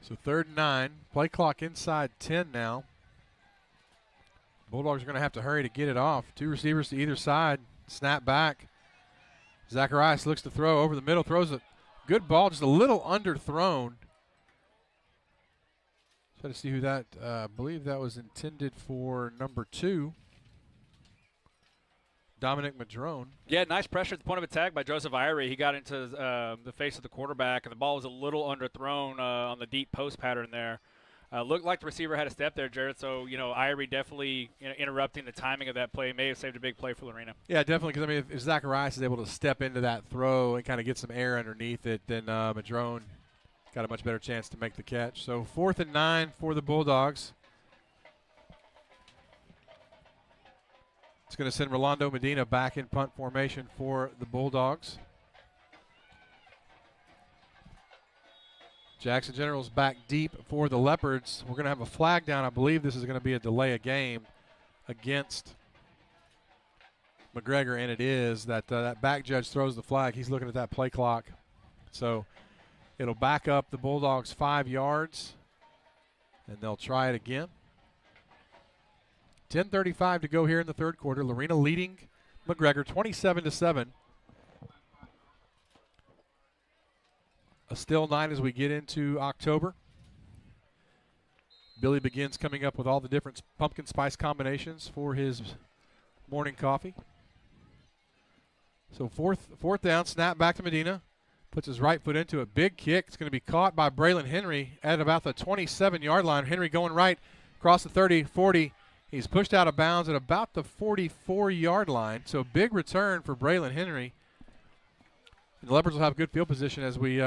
So 3rd and 9. Play clock inside 10 now. Bulldogs are going to have to hurry to get it off. 2 receivers to either side. Snap back. Zacharias looks to throw over the middle. Throws a good ball, just a little underthrown. Try to see who that, I believe that was intended for number 2. Dominic Madrone. Yeah, nice pressure at the point of attack by Joseph Irie. He got into the face of the quarterback, and the ball was a little underthrown on the deep post pattern there. Looked like the receiver had a step there, Jared. So, Irie definitely interrupting the timing of that play may have saved a big play for Lorena. Yeah, definitely, because, if Zacharias is able to step into that throw and kind of get some air underneath it, then Madrone got a much better chance to make the catch. So 4th and 9 for the Bulldogs. It's going to send Rolando Medina back in punt formation for the Bulldogs. Jackson General's back deep for the Leopards. We're going to have a flag down. I believe this is going to be a delay of game against McGregor, and it is. That back judge throws the flag. He's looking at that play clock. So it'll back up the Bulldogs 5 yards, and they'll try it again. 10:35 to go here in the 3rd quarter. Lorena leading McGregor 27-7. A still night as we get into October. Billy begins coming up with all the different pumpkin spice combinations for his morning coffee. So fourth down, snap back to Medina. Puts his right foot into a big kick. It's going to be caught by Braylon Henry at about the 27-yard line. Henry going right across the 30, 40. He's pushed out of bounds at about the 44-yard line. So big return for Braylon Henry. And the Leopards will have good field position as we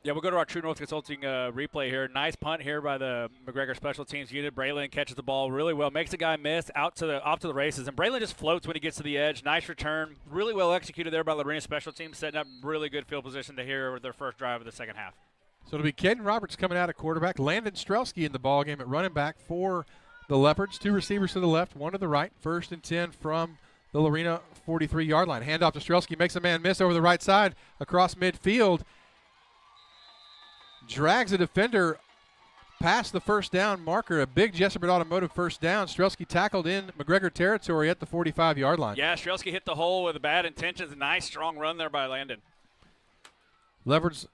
yeah, we'll go to our True North Consulting replay here. Nice punt here by the McGregor special teams unit. Braylon catches the ball really well, makes the guy miss off to the races, and Braylon just floats when he gets to the edge. Nice return, really well executed there by Lorena special teams, setting up really good field position to hear their first drive of the second half. So it'll be Caden Roberts coming out at quarterback. Landon Strelski in the ballgame at running back for the Leopards. 2 receivers to the left, 1 to the right. 1st and 10 from the Lorena 43-yard line. Handoff to Strelski, makes a man miss over the right side across midfield. Drags a defender past the first down marker. A big Jessup Automotive first down. Strelski tackled in McGregor territory at the 45-yard line. Yeah, Strelski hit the hole with bad intentions. A nice, strong run there by Landon. Leopards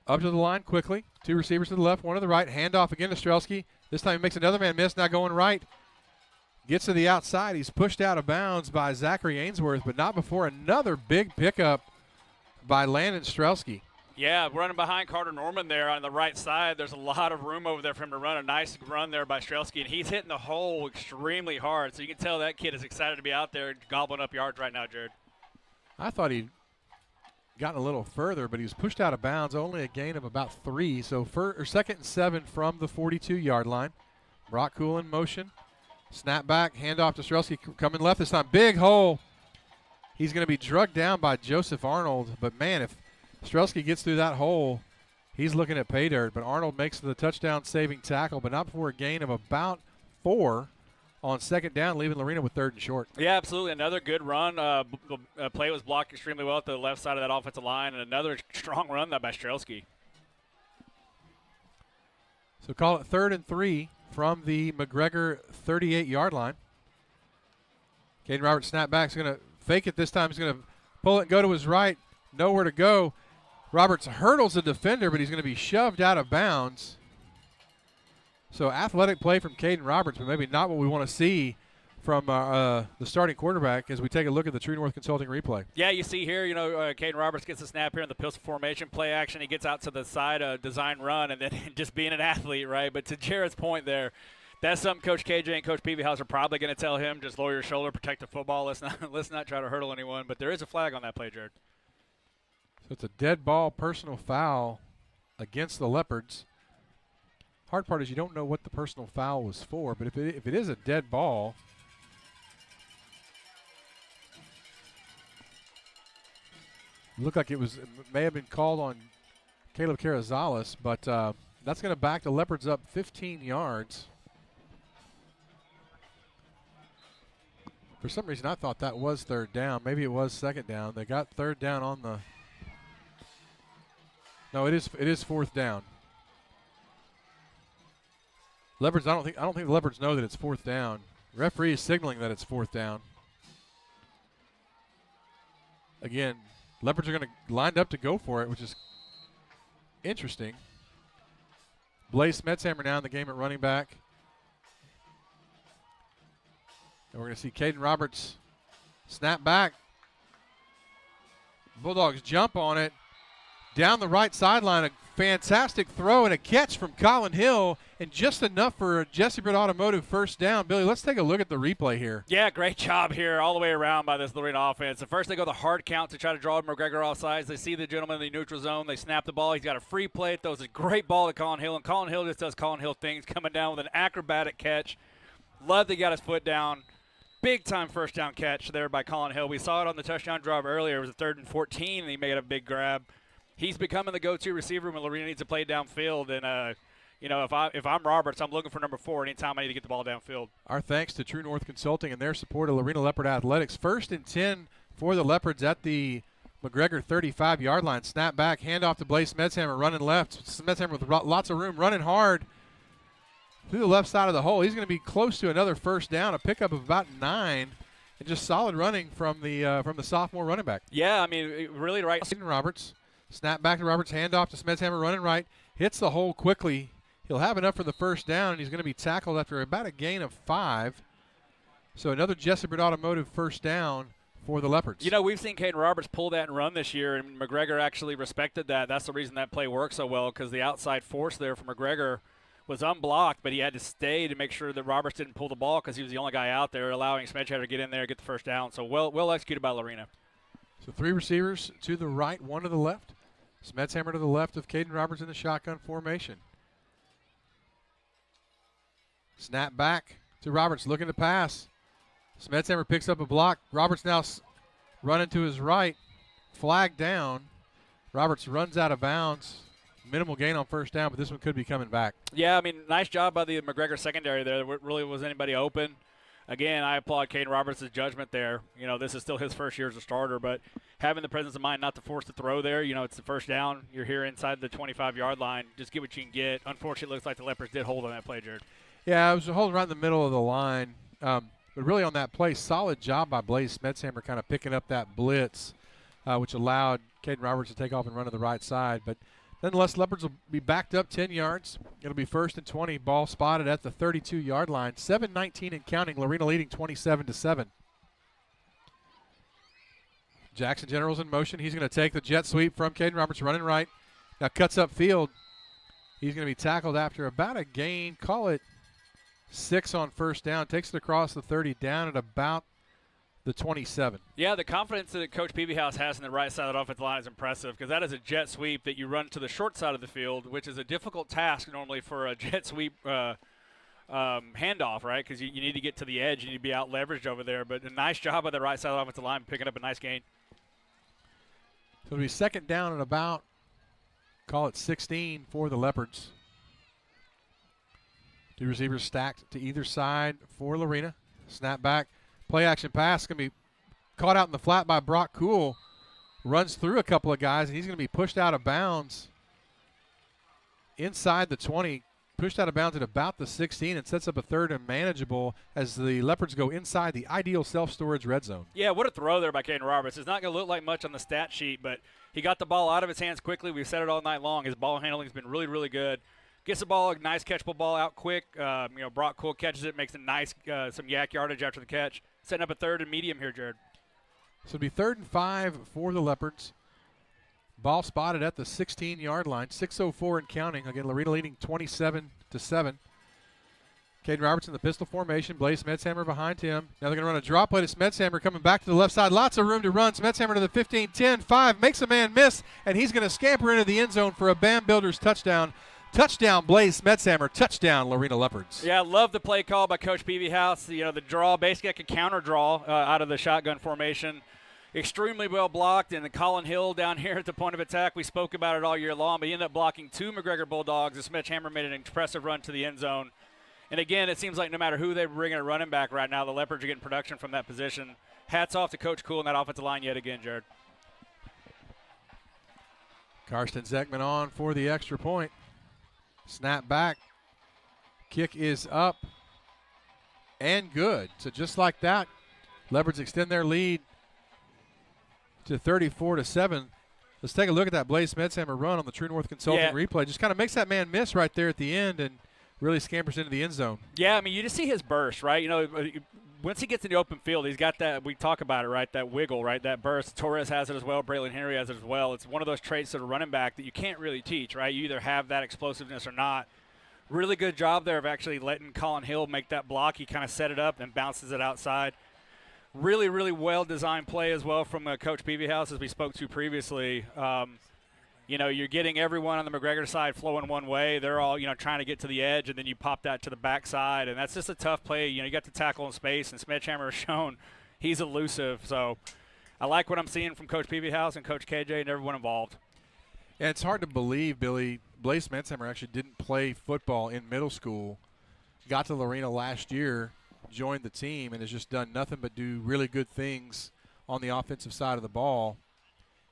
up to the line quickly. 2 receivers to the left, 1 to the right. Handoff again to Strelski. This time he makes another man miss, now going right. Gets to the outside. He's pushed out of bounds by Zachary Ainsworth, but not before another big pickup by Landon Strelski. Yeah, running behind Carter Norman there on the right side. There's a lot of room over there for him to run. A nice run there by Strelski, and he's hitting the hole extremely hard. So you can tell that kid is excited to be out there gobbling up yards right now, Jared. I thought he'd gotten a little further, but he was pushed out of bounds, only a gain of about 3. So 2nd and 7 from the 42-yard line. Brock Cool in motion. Snap back, handoff to Strelski, coming left this time. Big hole. He's going to be drugged down by Joseph Arnold, but man, if Strelski gets through that hole, he's looking at pay dirt. But Arnold makes the touchdown-saving tackle, but not before a gain of about 4 on 2nd down, leaving Lorena with 3rd and short. Yeah, absolutely. Another good run. The play was blocked extremely well at the left side of that offensive line, and another strong run by Strelski. So call it 3rd and 3 from the McGregor 38-yard line. Caden Roberts snap back. He's going to fake it this time. He's going to pull it and go to his right. Nowhere to go. Roberts hurdles the defender, but he's going to be shoved out of bounds. So athletic play from Caden Roberts, but maybe not what we want to see from the starting quarterback as we take a look at the True North Consulting replay. Yeah, you see here, Caden Roberts gets the snap here in the pistol formation, play action. He gets out to the side, design run, and then just being an athlete, right? But to Jared's point there, that's something Coach KJ and Coach Peavyhouse are probably going to tell him, just lower your shoulder, protect the football. Let's not try to hurdle anyone. But there is a flag on that play, Jared. So it's a dead ball personal foul against the Leopards. Hard part is you don't know what the personal foul was for, but if it is a dead ball, it looked like it may have been called on Caleb Carrizales, but that's going to back the Leopards up 15 yards. For some reason, I thought that was third down. Maybe it was second down. They got third down on the. No, it is fourth down. Leopards. I don't think the Leopards know that it's fourth down. Referee is signaling that it's fourth down. Again, Leopards are going to lined up to go for it, which is interesting. Blaze Metzhammer now in the game at running back. And we're going to see Caden Roberts snap back. Bulldogs jump on it. Down the right sideline, a fantastic throw and a catch from Colin Hill, and just enough for a Jesse Britt Automotive first down. Billy, let's take a look at the replay here. Yeah, great job here all the way around by this Lorena offense. At first they go the hard count to try to draw McGregor off sides. They see the gentleman in the neutral zone. They snap the ball. He's got a free play. It throws a great ball to Colin Hill, and Colin Hill just does Colin Hill things, coming down with an acrobatic catch. Love that he got his foot down. Big-time first down catch there by Colin Hill. We saw it on the touchdown drive earlier. It was a 3rd and 14, and he made a big grab. He's becoming the go-to receiver when Lorena needs to play downfield. And, if I'm Roberts, I'm looking for number 4 anytime I need to get the ball downfield. Our thanks to True North Consulting and their support of Lorena Leopard Athletics. 1st and 10 for the Leopards at the McGregor 35-yard line. Snap back, handoff to Blaze Metzhammer, running left. Metzhammer with lots of room, running hard through the left side of the hole. He's going to be close to another first down, a pickup of about 9, and just solid running from the sophomore running back. Yeah, I mean, really right. Roberts. Snap back to Roberts, handoff to Smetshammer, running right. Hits the hole quickly. He'll have enough for the first down, and he's going to be tackled after about a gain of 5. So another Jesse Britt Automotive first down for the Leopards. You know, we've seen Caden Roberts pull that and run this year, and McGregor actually respected that. That's the reason that play worked so well, because the outside force there for McGregor was unblocked, but he had to stay to make sure that Roberts didn't pull the ball because he was the only guy out there, allowing Smedgehead to get in there and get the first down. So well executed by Lorena. So 3 receivers to the right, 1 to the left. Smetshammer to the left of Caden Roberts in the shotgun formation. Snap back to Roberts, looking to pass. Smetshammer picks up a block. Roberts now running to his right. Flag down. Roberts runs out of bounds. Minimal gain on first down, but this one could be coming back. Yeah, I mean, nice job by the McGregor secondary there. There really was anybody open. Again, I applaud Caden Roberts' judgment there. You know, this is still his first year as a starter, but having the presence of mind not to force the throw there, you know, it's the first down. You're here inside the 25-yard line. Just get what you can get. Unfortunately, it looks like the Leopards did hold on that play, Jared. Yeah, I was holding right in the middle of the line. But really on that play, solid job by Blaze Smetshammer kind of picking up that blitz, which allowed Caden Roberts to take off and run to the right side. But nonetheless, Leopards will be backed up 10 yards. It'll be 1st and 20. Ball spotted at the 32-yard line. 7:19 and counting. Lorena leading 27-7. Jackson General's in motion. He's going to take the jet sweep from Caden Roberts, running right. Now cuts upfield. He's going to be tackled after about a gain. Call it 6 on first down. Takes it across the 30, down at about the 27. Yeah, the confidence that Coach Peavyhouse has in the right side of the offensive line is impressive, because that is a jet sweep that you run to the short side of the field, which is a difficult task normally for a jet sweep handoff, right? Because you need to get to the edge. You need to be out leveraged over there. But a nice job by the right side of the offensive line picking up a nice gain. So it'll be 2nd down and about, call it 16 for the Leopards. 2 receivers stacked to either side for Lorena. Snap back. Play action pass going to be caught out in the flat by Brock Cool. Runs through a couple of guys, and he's going to be pushed out of bounds inside the 20. Pushed out of bounds at about the 16 and sets up a 3rd and manageable as the Leopards go inside the ideal self-storage red zone. Yeah, what a throw there by Caden Roberts. It's not going to look like much on the stat sheet, but he got the ball out of his hands quickly. We've said it all night long. His ball handling has been really, really good. Gets the ball, a nice catchable ball out quick. Brock Cool catches it, makes a nice some yak yardage after the catch. Setting up a 3rd and medium here, Jared. So it'll be 3rd and 5 for the Leopards. Ball spotted at the 16-yard line. 6:04 and counting. Again, Lorena leading 27-7. Caden Roberts in the pistol formation. Blaze Smetshammer behind him. Now they're going to run a drop play to Smetshammer coming back to the left side. Lots of room to run. Smetshammer to the 15, 10, 5. Makes a man miss, and he's going to scamper into the end zone for a Bam Builders touchdown. Touchdown, Blaze Smetshammer. Touchdown, Lorena Leopards. Yeah, I love the play call by Coach Peavyhouse. You know, the draw, basically like a counter draw out of the shotgun formation. Extremely well blocked, and the Colin Hill down here at the point of attack. We spoke about it all year long, but he ended up blocking 2 McGregor Bulldogs. The Smetshammer made an impressive run to the end zone. And again, it seems like no matter who they bring in a running back right now, the Leopards are getting production from that position. Hats off to Coach Cool and that offensive line yet again, Jared. Karsten Zekman on for the extra point. Snap back. Kick is up and good. So just like that, Leopards extend their lead to 34-7. Let's take a look at that Blaze Metzhammer run on the True North Consulting replay. Just kind of makes that man miss right there at the end and really scampers into the end zone. Yeah, I mean, you just see his burst, right? You know, once he gets in the open field, he's got that, we talk about it, right, that wiggle, right, that burst. Torres has it as well. Braylon Henry has it as well. It's one of those traits of a running back that you can't really teach, right? You either have that explosiveness or not. Really good job there of actually letting Colin Hill make that block. He kind of set it up and bounces it outside. Really, really well-designed play as well from Coach Peavyhouse, as we spoke to previously. You know, you're getting everyone on the McGregor side flowing one way. They're all, you know, trying to get to the edge, and then you pop that to the backside, and that's just a tough play. You know, you got to tackle in space, and Smedhammer has shown he's elusive. So I like what I'm seeing from Coach Peavyhouse and Coach KJ and everyone involved. Yeah, it's hard to believe, Billy. Blaze Metzhammer actually didn't play football in middle school. Got to Lorena last year, joined the team, and has just done nothing but do really good things on the offensive side of the ball.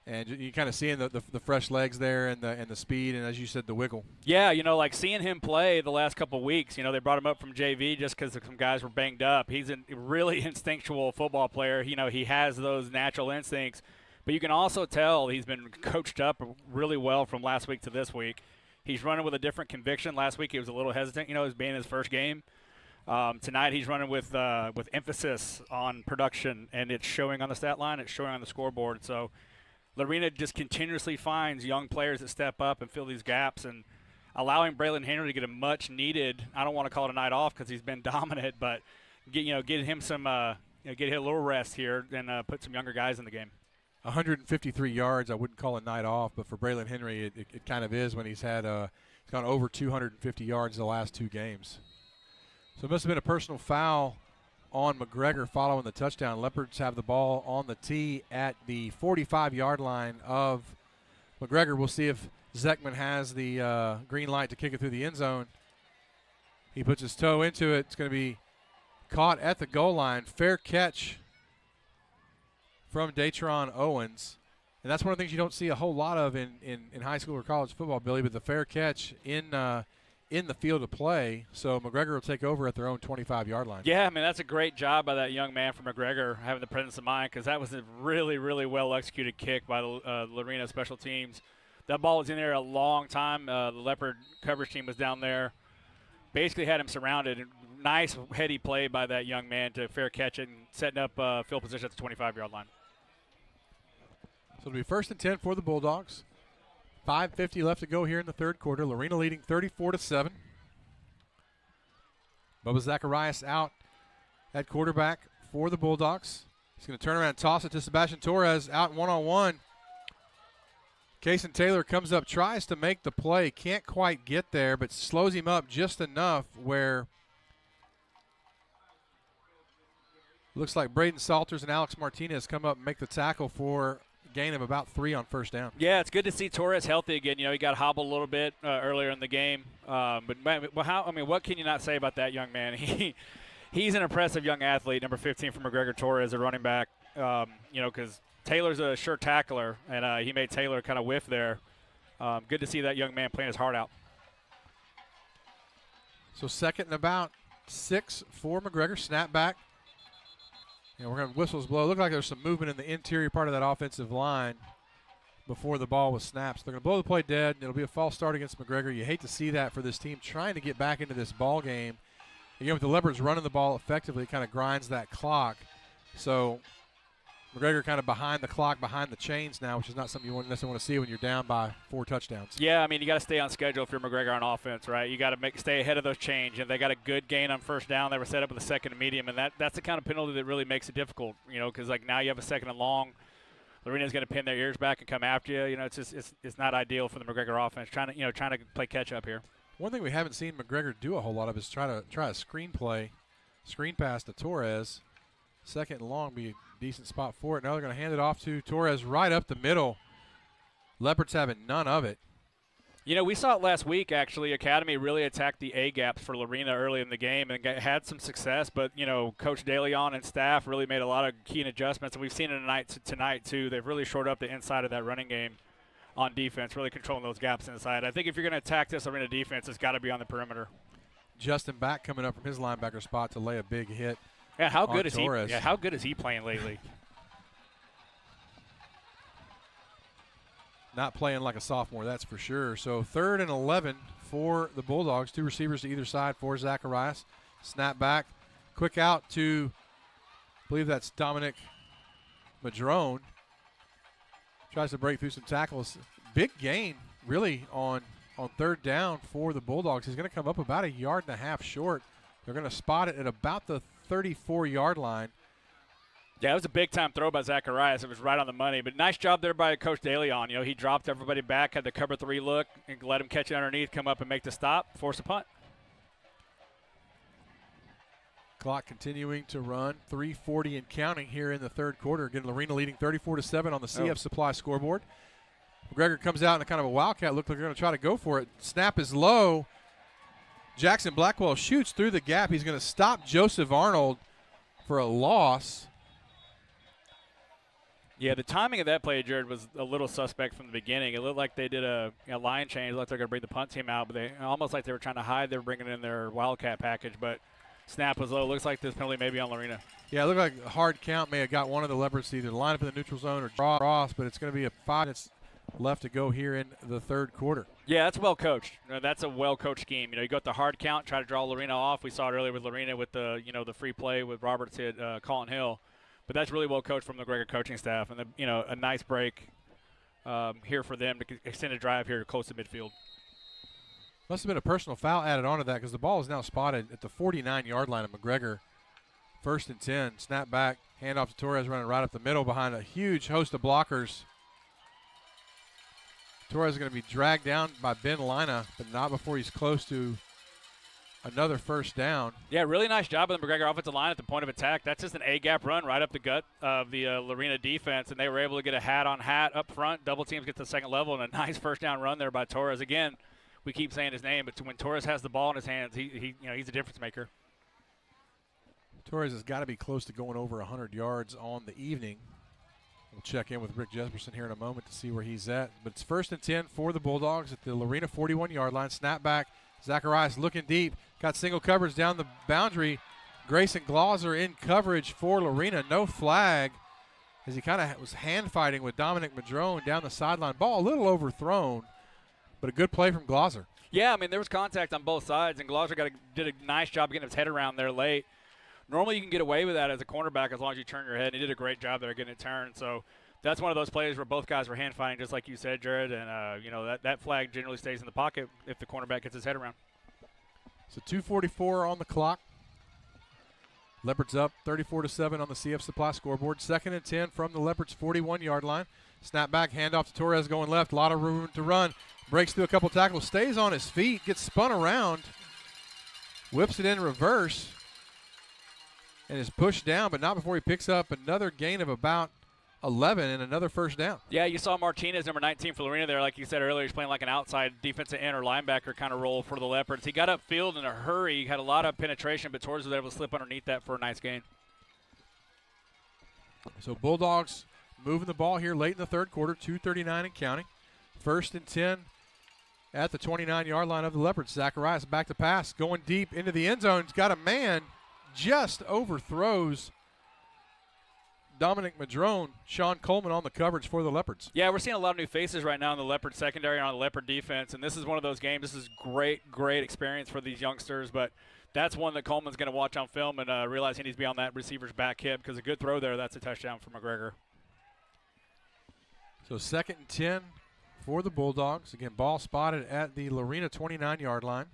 And you kind of seeing the fresh legs there and the speed and, as you said, the wiggle. Yeah, you know, like seeing him play the last couple of weeks, you know, they brought him up from JV just because some guys were banged up. He's a really instinctual football player. You know, he has those natural instincts. But you can also tell he's been coached up really well from last week to this week. He's running with a different conviction. Last week he was a little hesitant, you know, as being his first game. Tonight he's running with emphasis on production, and it's showing on the stat line. It's showing on the scoreboard. So Lorena just continuously finds young players that step up and fill these gaps, and allowing Braylon Henry to get a much-needed, I don't want to call it a night off because he's been dominant, but get him some get him a little rest here and put some younger guys in the game. 153 yards, I wouldn't call a night off, but for Braylon Henry, it kind of is when he's had he's gone over 250 yards the last two games. So it must have been a personal foul on McGregor following the touchdown. Leopards have the ball on the tee at the 45-yard line of McGregor. We'll see if Zekman has the green light to kick it through the end zone. He puts his toe into it. It's going to be caught at the goal line. Fair catch from Datron Owens. And that's one of the things you don't see a whole lot of in high school or college football, Billy, but the fair catch in the field of play. So McGregor will take over at their own 25-yard line. Yeah, I mean, that's a great job by that young man from McGregor having the presence of mind, because that was a really, really well-executed kick by the Lorena special teams. That ball was in there a long time. The Leopard coverage team was down there. Basically had him surrounded. Nice, heady play by that young man to fair catch it and setting up field position at the 25-yard line. So it'll be 1st and 10 for the Bulldogs. 5:50 left to go here in the third quarter. Lorena leading 34-7. Bubba Zacharias out at quarterback for the Bulldogs. He's going to turn around and toss it to Sebastian Torres out one-on-one. Kason Taylor comes up, tries to make the play, can't quite get there, but slows him up just enough where looks like Braden Salters and Alex Martinez come up and make the tackle for a gain of about 3 on first down. Yeah, it's good to see Torres healthy again. You know, he got hobbled a little bit earlier in the game. But what can you not say about that young man? He's an impressive young athlete, number 15 from McGregor Torres, a running back. You know, because Taylor's a sure tackler, and he made Taylor kind of whiff there. Good to see that young man playing his heart out. So 2nd and about 6 for McGregor. Snap back. And we're going to whistles blow. Look like there's some movement in the interior part of that offensive line before the ball was snapped. So they're going to blow the play dead, and it'll be a false start against McGregor. You hate to see that for this team trying to get back into this ball game. Again, with the Leopards running the ball effectively, it kind of grinds that clock. So McGregor kind of behind the clock, behind the chains now, which is not something you necessarily want to see when you're down by 4 touchdowns. Yeah, I mean, you got to stay on schedule if you're McGregor on offense, right? You got to stay ahead of those chains. And they got a good gain on first down. They were set up with a 2nd and medium, and that's the kind of penalty that really makes it difficult, you know, because like now you have a 2nd and long. Lorena's going to pin their ears back and come after you. You know, it's not ideal for the McGregor offense trying to play catch up here. One thing we haven't seen McGregor do a whole lot of is try a screen pass to Torres. 2nd and long be a decent spot for it. Now they're going to hand it off to Torres right up the middle. Leopards having none of it. You know, we saw it last week, actually. Academy really attacked the A-gaps for Lorena early in the game and had some success. But, you know, Coach DeLeon and staff really made a lot of key adjustments. And we've seen it tonight, too. They've really shored up the inside of that running game on defense, really controlling those gaps inside. I think if you're going to attack this Lorena defense, it's got to be on the perimeter. Justin back coming up from his linebacker spot to lay a big hit. Yeah, how good is Torres. he? Yeah, how good is he playing lately? Not playing like a sophomore, that's for sure. So 3rd and 11 for the Bulldogs. 2 receivers to either side for Zacharias. Snap back. Quick out to, I believe that's Dominic Madrone. Tries to break through some tackles. Big gain, really, on 3rd down for the Bulldogs. He's going to come up about 1.5 yards short. They're going to spot it at about the 34-yard line. Yeah, it was a big-time throw by Zacharias. It was right on the money. But nice job there by Coach DeLeon. You know, he dropped everybody back, had the cover 3 look, and let him catch it underneath, come up and make the stop, force a punt. Clock continuing to run. 3:40 and counting here in the 3rd quarter. Again, Lorena leading 34-7 on the CF Supply scoreboard. McGregor comes out in a kind of a wildcat look like they're going to try to go for it. Snap is low. Jackson Blackwell shoots through the gap. He's going to stop Joseph Arnold for a loss. Yeah, the timing of that play, Jared, was a little suspect from the beginning. It looked like they did a line change. It looked like they're going to bring the punt team out, but they almost like they were trying to hide. They were bringing in their wildcat package, but snap was low. Looks like this penalty may be on Lorena. Yeah, it looked like a hard count may have got one of the Leopards to either line up in the neutral zone or draw across, but it's going to be 5 minutes left to go here in the 3rd quarter. Yeah, that's well coached. That's a well coached scheme. You got the hard count, try to draw Lorena off. We saw it earlier with Lorena with the the free play with Roberts hit Colin Hill. But that's really well coached from the McGregor coaching staff, and a nice break here for them to extend a drive here close to midfield. Must have been a personal foul added onto that because the ball is now spotted at the 49-yard line of McGregor. 1st and 10. Snap back, handoff to Torres running right up the middle behind a huge host of blockers. Torres is going to be dragged down by Ben Lina, but not before he's close to another 1st down. Yeah, really nice job of the McGregor offensive line at the point of attack. That's just an A-gap run right up the gut of the Lorena defense, and they were able to get a hat-on-hat up front. Double teams get to the 2nd level, and a nice 1st down run there by Torres. Again, we keep saying his name, but when Torres has the ball in his hands, he's a difference maker. Torres has got to be close to going over 100 yards on the evening. We'll check in with Rick Jesperson here in a moment to see where he's at. But it's 1st and 10 for the Bulldogs at the Lorena 41-yard line. Snap back. Zacharias looking deep. Got single coverage down the boundary. Grayson Glauser in coverage for Lorena. No flag as he kind of was hand fighting with Dominic Madrone down the sideline. Ball a little overthrown, but a good play from Glauser. Yeah, I mean, there was contact on both sides, and Glauser did a nice job getting his head around there late. Normally you can get away with that as a cornerback as long as you turn your head. He did a great job there getting it turned. So that's one of those plays where both guys were hand fighting, just like you said, Jared. And, that flag generally stays in the pocket if the cornerback gets his head around. So 2:44 on the clock. Leopards up 34-7 on the CF Supply scoreboard. 2nd and 10 from the Leopards 41-yard line. Snap back, handoff to Torres going left. A lot of room to run. Breaks through a couple tackles, stays on his feet, gets spun around, whips it in reverse, and is pushed down, but not before he picks up another gain of about 11 and another 1st down. Yeah, you saw Martinez, number 19 for Lorena there. Like you said earlier, he's playing like an outside defensive end or linebacker kind of role for the Leopards. He got upfield in a hurry, had a lot of penetration, but Torres was able to slip underneath that for a nice gain. So Bulldogs moving the ball here late in the 3rd quarter, 2:39 and counting. 1st and 10 at the 29-yard line of the Leopards. Zacharias back to pass, going deep into the end zone. He's got a man, just overthrows Dominic Madrone. Sean Coleman on the coverage for the Leopards. Yeah, we're seeing a lot of new faces right now in the Leopard secondary and on the Leopard defense, and this is one of those games. This is great experience for these youngsters, but that's one that Coleman's going to watch on film and realize he needs to be on that receiver's back hip because a good throw there, that's a touchdown for McGregor. So 2nd and 10 for the Bulldogs. Again, ball spotted at the Lorena 29-yard line.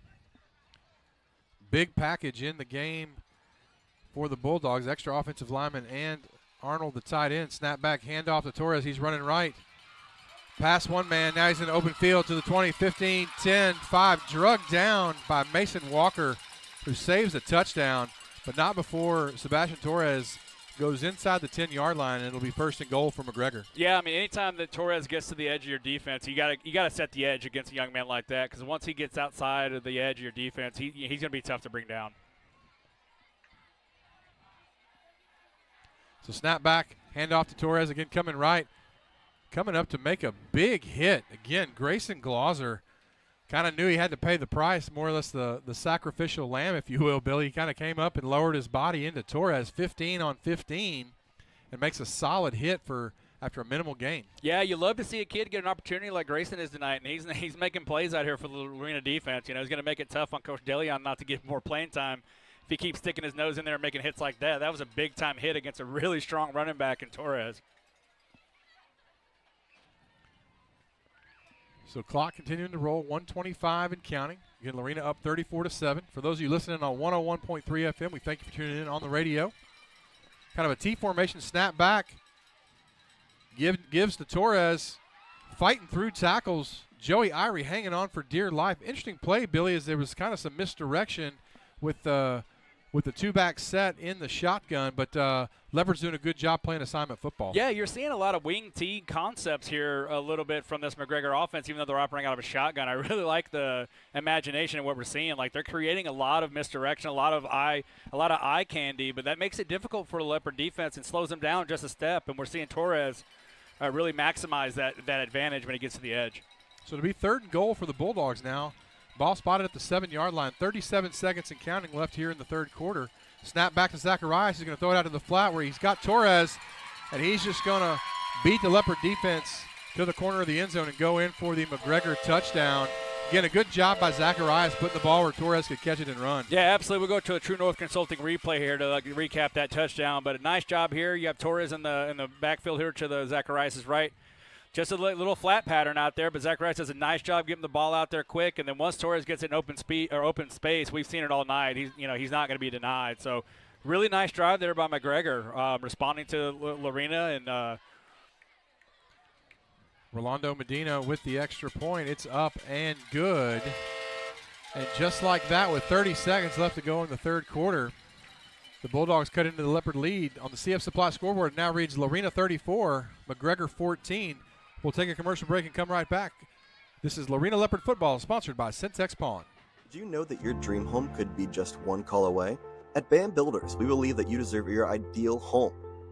Big package in the game for the Bulldogs. Extra offensive lineman and Arnold, the tight end. Snap back, handoff to Torres. He's running right. Pass one man. Now he's in the open field to the 20, 15, 10, 5. Drugged down by Mason Walker, who saves a touchdown, but not before Sebastian Torres goes inside the 10-yard line, and it'll be 1st and goal for McGregor. Yeah, I mean, anytime that Torres gets to the edge of your defense, you gotta set the edge against a young man like that, because once he gets outside of the edge of your defense, he's going to be tough to bring down. So snap back, hand off to Torres, again coming right. Coming up to make a big hit. Again, Grayson Glauser kind of knew he had to pay the price, more or less the sacrificial lamb, if you will, Billy. He kind of came up and lowered his body into Torres, 15 on 15, and makes a solid hit after a minimal gain. Yeah, you love to see a kid get an opportunity like Grayson is tonight, and he's making plays out here for the Lorena defense. You know, he's going to make it tough on Coach DeLeon not to get more playing time if he keeps sticking his nose in there and making hits like that. That was a big-time hit against a really strong running back in Torres. So clock continuing to roll, 1:25 and counting. Again, Lorena up 34-7. For those of you listening on 101.3 FM, we thank you for tuning in on the radio. Kind of a T formation snap back. Gives to Torres, fighting through tackles. Joey Irie hanging on for dear life. Interesting play, Billy, as there was kind of some misdirection with the two-back set in the shotgun, but Leopards doing a good job playing assignment football. Yeah, you're seeing a lot of wing T concepts here a little bit from this McGregor offense, even though they're operating out of a shotgun. I really like the imagination of what we're seeing. Like, they're creating a lot of misdirection, a lot of eye candy, but that makes it difficult for the Leopard defense and slows them down just a step. And we're seeing Torres really maximize that advantage when he gets to the edge. So it'll be 3rd and goal for the Bulldogs now. Ball spotted at the 7-yard line. 37 seconds and counting left here in the 3rd quarter. Snap back to Zacharias. He's going to throw it out to the flat where he's got Torres, and he's just going to beat the Leopard defense to the corner of the end zone and go in for the McGregor touchdown. Again, a good job by Zacharias putting the ball where Torres could catch it and run. Yeah, absolutely. We'll go to a True North Consulting replay here to recap that touchdown. But a nice job here. You have Torres in the backfield here to the Zacharias' right. Just a little flat pattern out there, but Zacharias does a nice job getting the ball out there quick. And then once Torres gets in open space, we've seen it all night. He's not going to be denied. So really nice drive there by McGregor, responding to Lorena and Rolando Medina with the extra point. It's up and good. And just like that, with 30 seconds left to go in the 3rd quarter, the Bulldogs cut into the Leopard lead. On the CF Supply scoreboard, it now reads Lorena 34, McGregor 14. We'll take a commercial break and come right back. This is Lorena Leopard Football, sponsored by Syntex Pawn. Do you know that your dream home could be just one call away? At BAM Builders, we believe that you deserve your ideal home.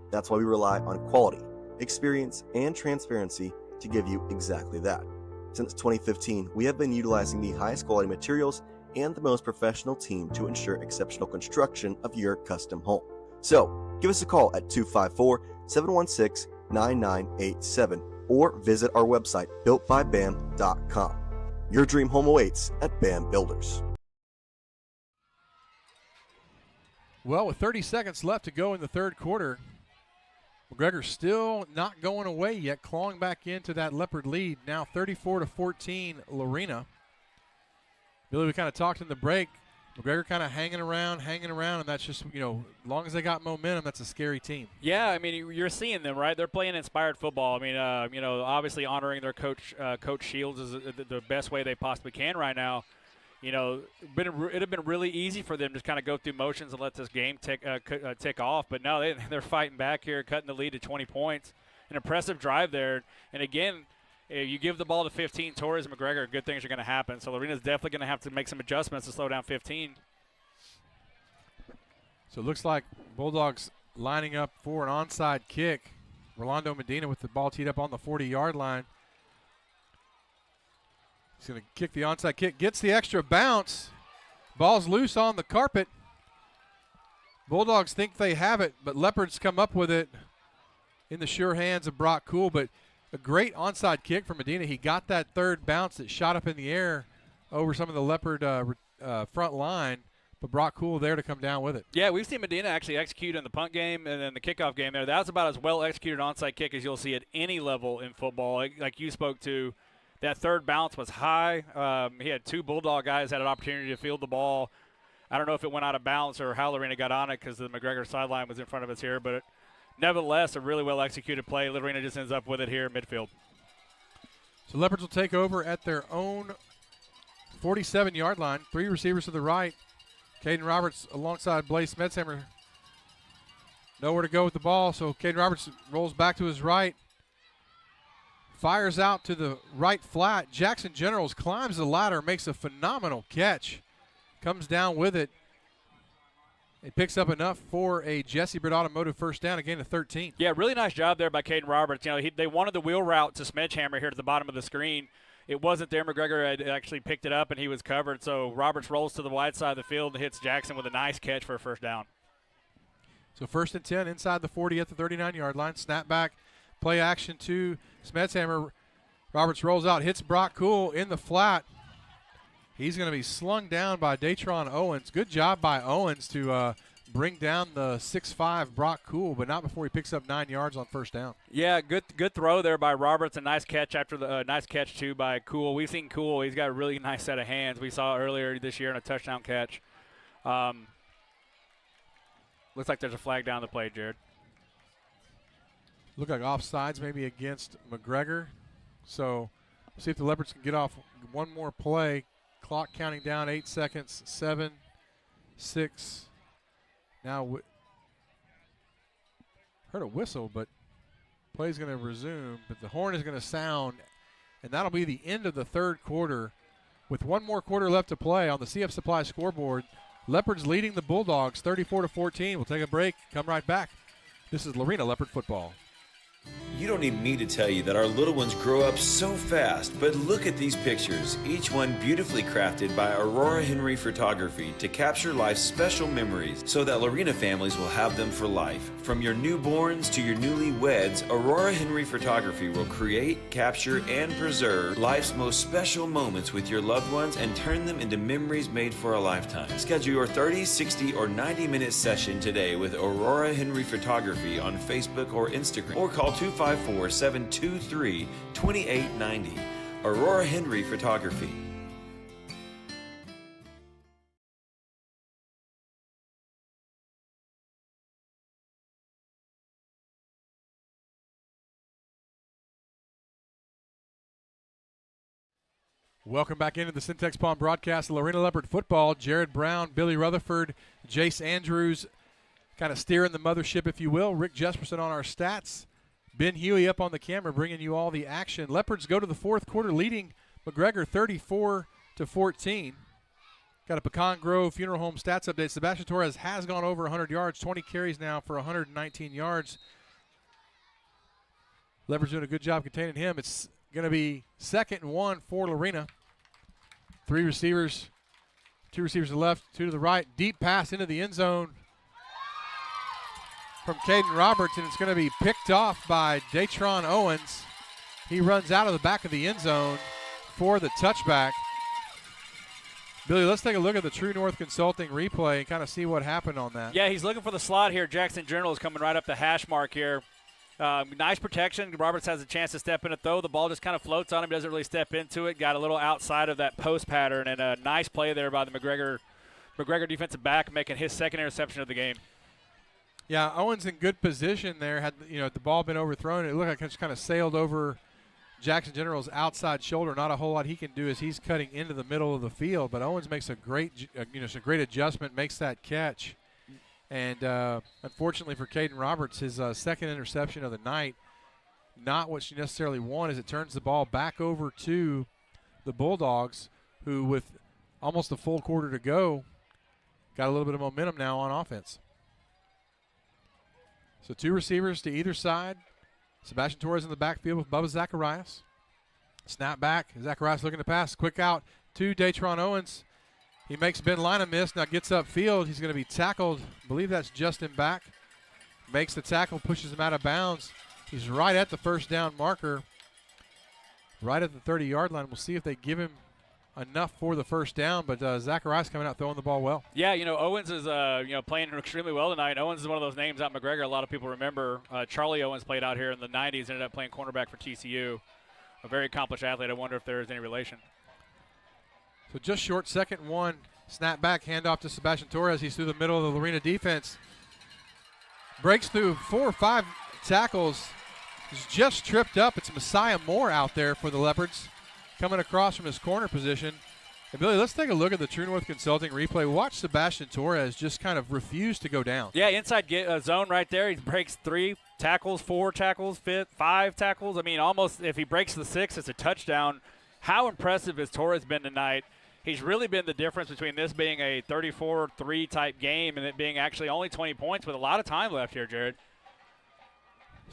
That's why we rely on quality, experience, and transparency to give you exactly that. Since 2015, we have been utilizing the highest quality materials and the most professional team to ensure exceptional construction of your custom home. So, give us a call at 254-716-9987 or visit our website, builtbybam.com. Your dream home awaits at BAM Builders. Well, with 30 seconds left to go in the 3rd quarter, McGregor still not going away yet, clawing back into that Leopard lead. Now 34-14, Lorena. Billy, we kind of talked in the break. McGregor kind of hanging around, and that's just, as long as they got momentum, that's a scary team. Yeah, I mean, you're seeing them, right? They're playing inspired football. I mean, obviously honoring their coach, Coach Shields, is the best way they possibly can right now. It'd have been really easy for them to kind of go through motions and let this game tick off. But no, they're fighting back here, cutting the lead to 20 points. An impressive drive there. And again, if you give the ball to 15, Torres and McGregor, good things are going to happen. So Lorena's definitely going to have to make some adjustments to slow down 15. So it looks like Bulldogs lining up for an onside kick. Rolando Medina with the ball teed up on the 40-yard line. He's going to kick the onside kick, gets the extra bounce. Ball's loose on the carpet. Bulldogs think they have it, but Leopards come up with it in the sure hands of Brock Cool. But a great onside kick from Medina. He got that 3rd bounce that shot up in the air over some of the Leopard front line, but Brock Cool there to come down with it. Yeah, we've seen Medina actually execute in the punt game and then the kickoff game there. That was about as well-executed onside kick as you'll see at any level in football. Like you spoke to, that 3rd bounce was high. He had 2 Bulldog guys had an opportunity to field the ball. I don't know if it went out of bounds or how Lorena got on it because the McGregor sideline was in front of us here, but nevertheless, a really well-executed play. Lorena just ends up with it here in midfield. So Leopards will take over at their own 47-yard line. 3 receivers to the right. Caden Roberts alongside Blaze Smetshammer. Nowhere to go with the ball, so Caden Roberts rolls back to his right. Fires out to the right flat. Jackson Generals climbs the ladder, makes a phenomenal catch. Comes down with it. It picks up enough for a Jesse Britt Automotive first down, a gain of 13. Yeah, really nice job there by Caden Roberts. You know, they wanted the wheel route to Smedgehammer here to the bottom of the screen. It wasn't there. McGregor had actually picked it up, and he was covered. So Roberts rolls to the wide side of the field and hits Jackson with a nice catch for a first down. So 1st and 10 inside the 40 at the 39-yard line. Snap back, play action to Smedgehammer. Roberts rolls out, hits Brock Cool in the flat. He's going to be slung down by Datron Owens. Good job by Owens to bring down the 6'5 Brock Cool, but not before he picks up 9 yards on first down. Yeah, good throw there by Roberts. A nice catch after the nice catch too by Cool. We've seen Cool. He's got a really nice set of hands. We saw earlier this year in a touchdown catch. Looks like there's a flag down the play, Jared. Look like offsides maybe against McGregor. So see if the Leopards can get off one more play. Clock counting down, 8 seconds, 7, 6. Now heard a whistle, but play's going to resume. But the horn is going to sound, and that'll be the end of the third quarter. With one more quarter left to play on the CF Supply scoreboard, Leopards leading the Bulldogs 34-14. We'll take a break, come right back. This is Lorena Leopard football. You don't need me to tell you that our little ones grow up so fast, but look at these pictures, each one beautifully crafted by Aurora Henry Photography to capture life's special memories so that Lorena families will have them for life. From your newborns to your newlyweds, Aurora Henry Photography will create, capture, and preserve life's most special moments with your loved ones and turn them into memories made for a lifetime. Schedule your 30, 60, or 90-minute session today with Aurora Henry Photography on Facebook or Instagram, or call 254-723-2890. Aurora Henry Photography. Welcome back into the Syntex Palm broadcast of Lorena Leopard football. Jared Brown, Billy Rutherford, Jace Andrews kind of steering the mothership, if you will. Rick Jesperson on our stats. Ben Huey up on the camera bringing you all the action. Leopards go to the fourth quarter leading McGregor 34-14. Got a Pecan Grove Funeral Home stats update. Sebastian Torres has gone over 100 yards, 20 carries now for 119 yards. Leopards doing a good job containing him. It's going to be 2nd and 1 for Lorena. 3 receivers, 2 receivers to the left, 2 to the right. Deep pass into the end zone from Caden Roberts, and it's going to be picked off by Datron Owens. He runs out of the back of the end zone for the touchback. Billy, let's take a look at the True North Consulting replay and kind of see what happened on that. Yeah, he's looking for the slot here. Jackson General is coming right up the hash mark here. Nice protection. Roberts has a chance to step in and throw. The ball just kind of floats on him. Doesn't really step into it. Got a little outside of that post pattern, and a nice play there by the McGregor defensive back, making his second interception of the game. Yeah, Owens in good position there. Had the ball been overthrown, it looked like it just kind of sailed over Jackson General's outside shoulder. Not a whole lot he can do as he's cutting into the middle of the field. But Owens makes a great adjustment, makes that catch. And unfortunately for Caden Roberts, his second interception of the night, not what she necessarily wanted, as it turns the ball back over to the Bulldogs, who with almost a full quarter to go, got a little bit of momentum now on offense. So 2 receivers to either side. Sebastian Torres in the backfield with Bubba Zacharias. Snap back. Zacharias looking to pass. Quick out to Datron Owens. He makes Ben Lina miss. Now gets upfield. He's going to be tackled. I believe that's Justin Back. Makes the tackle, pushes him out of bounds. He's right at the first down marker. Right at the 30-yard line. We'll see if they give him enough for the first down, but Zacharias coming out throwing the ball well. Yeah, Owens is playing extremely well tonight. Owens is one of those names out McGregor a lot of people remember. Charlie Owens played out here in the 90s, ended up playing cornerback for TCU. A very accomplished athlete. I wonder if there is any relation. So just short, 2nd and 1. Snap back, handoff to Sebastian Torres. He's through the middle of the Lorena defense. Breaks through 4 or 5 tackles. He's just tripped up. It's Messiah Moore out there for the Leopards, coming across from his corner position. Hey, Billy, let's take a look at the True North Consulting replay. Watch Sebastian Torres just kind of refuse to go down. Yeah, inside zone right there. He breaks 3 tackles, 4 tackles, 5 tackles. I mean, almost if he breaks the 6, it's a touchdown. How impressive has Torres been tonight? He's really been the difference between this being a 34-3 type game and it being actually only 20 points with a lot of time left here, Jared.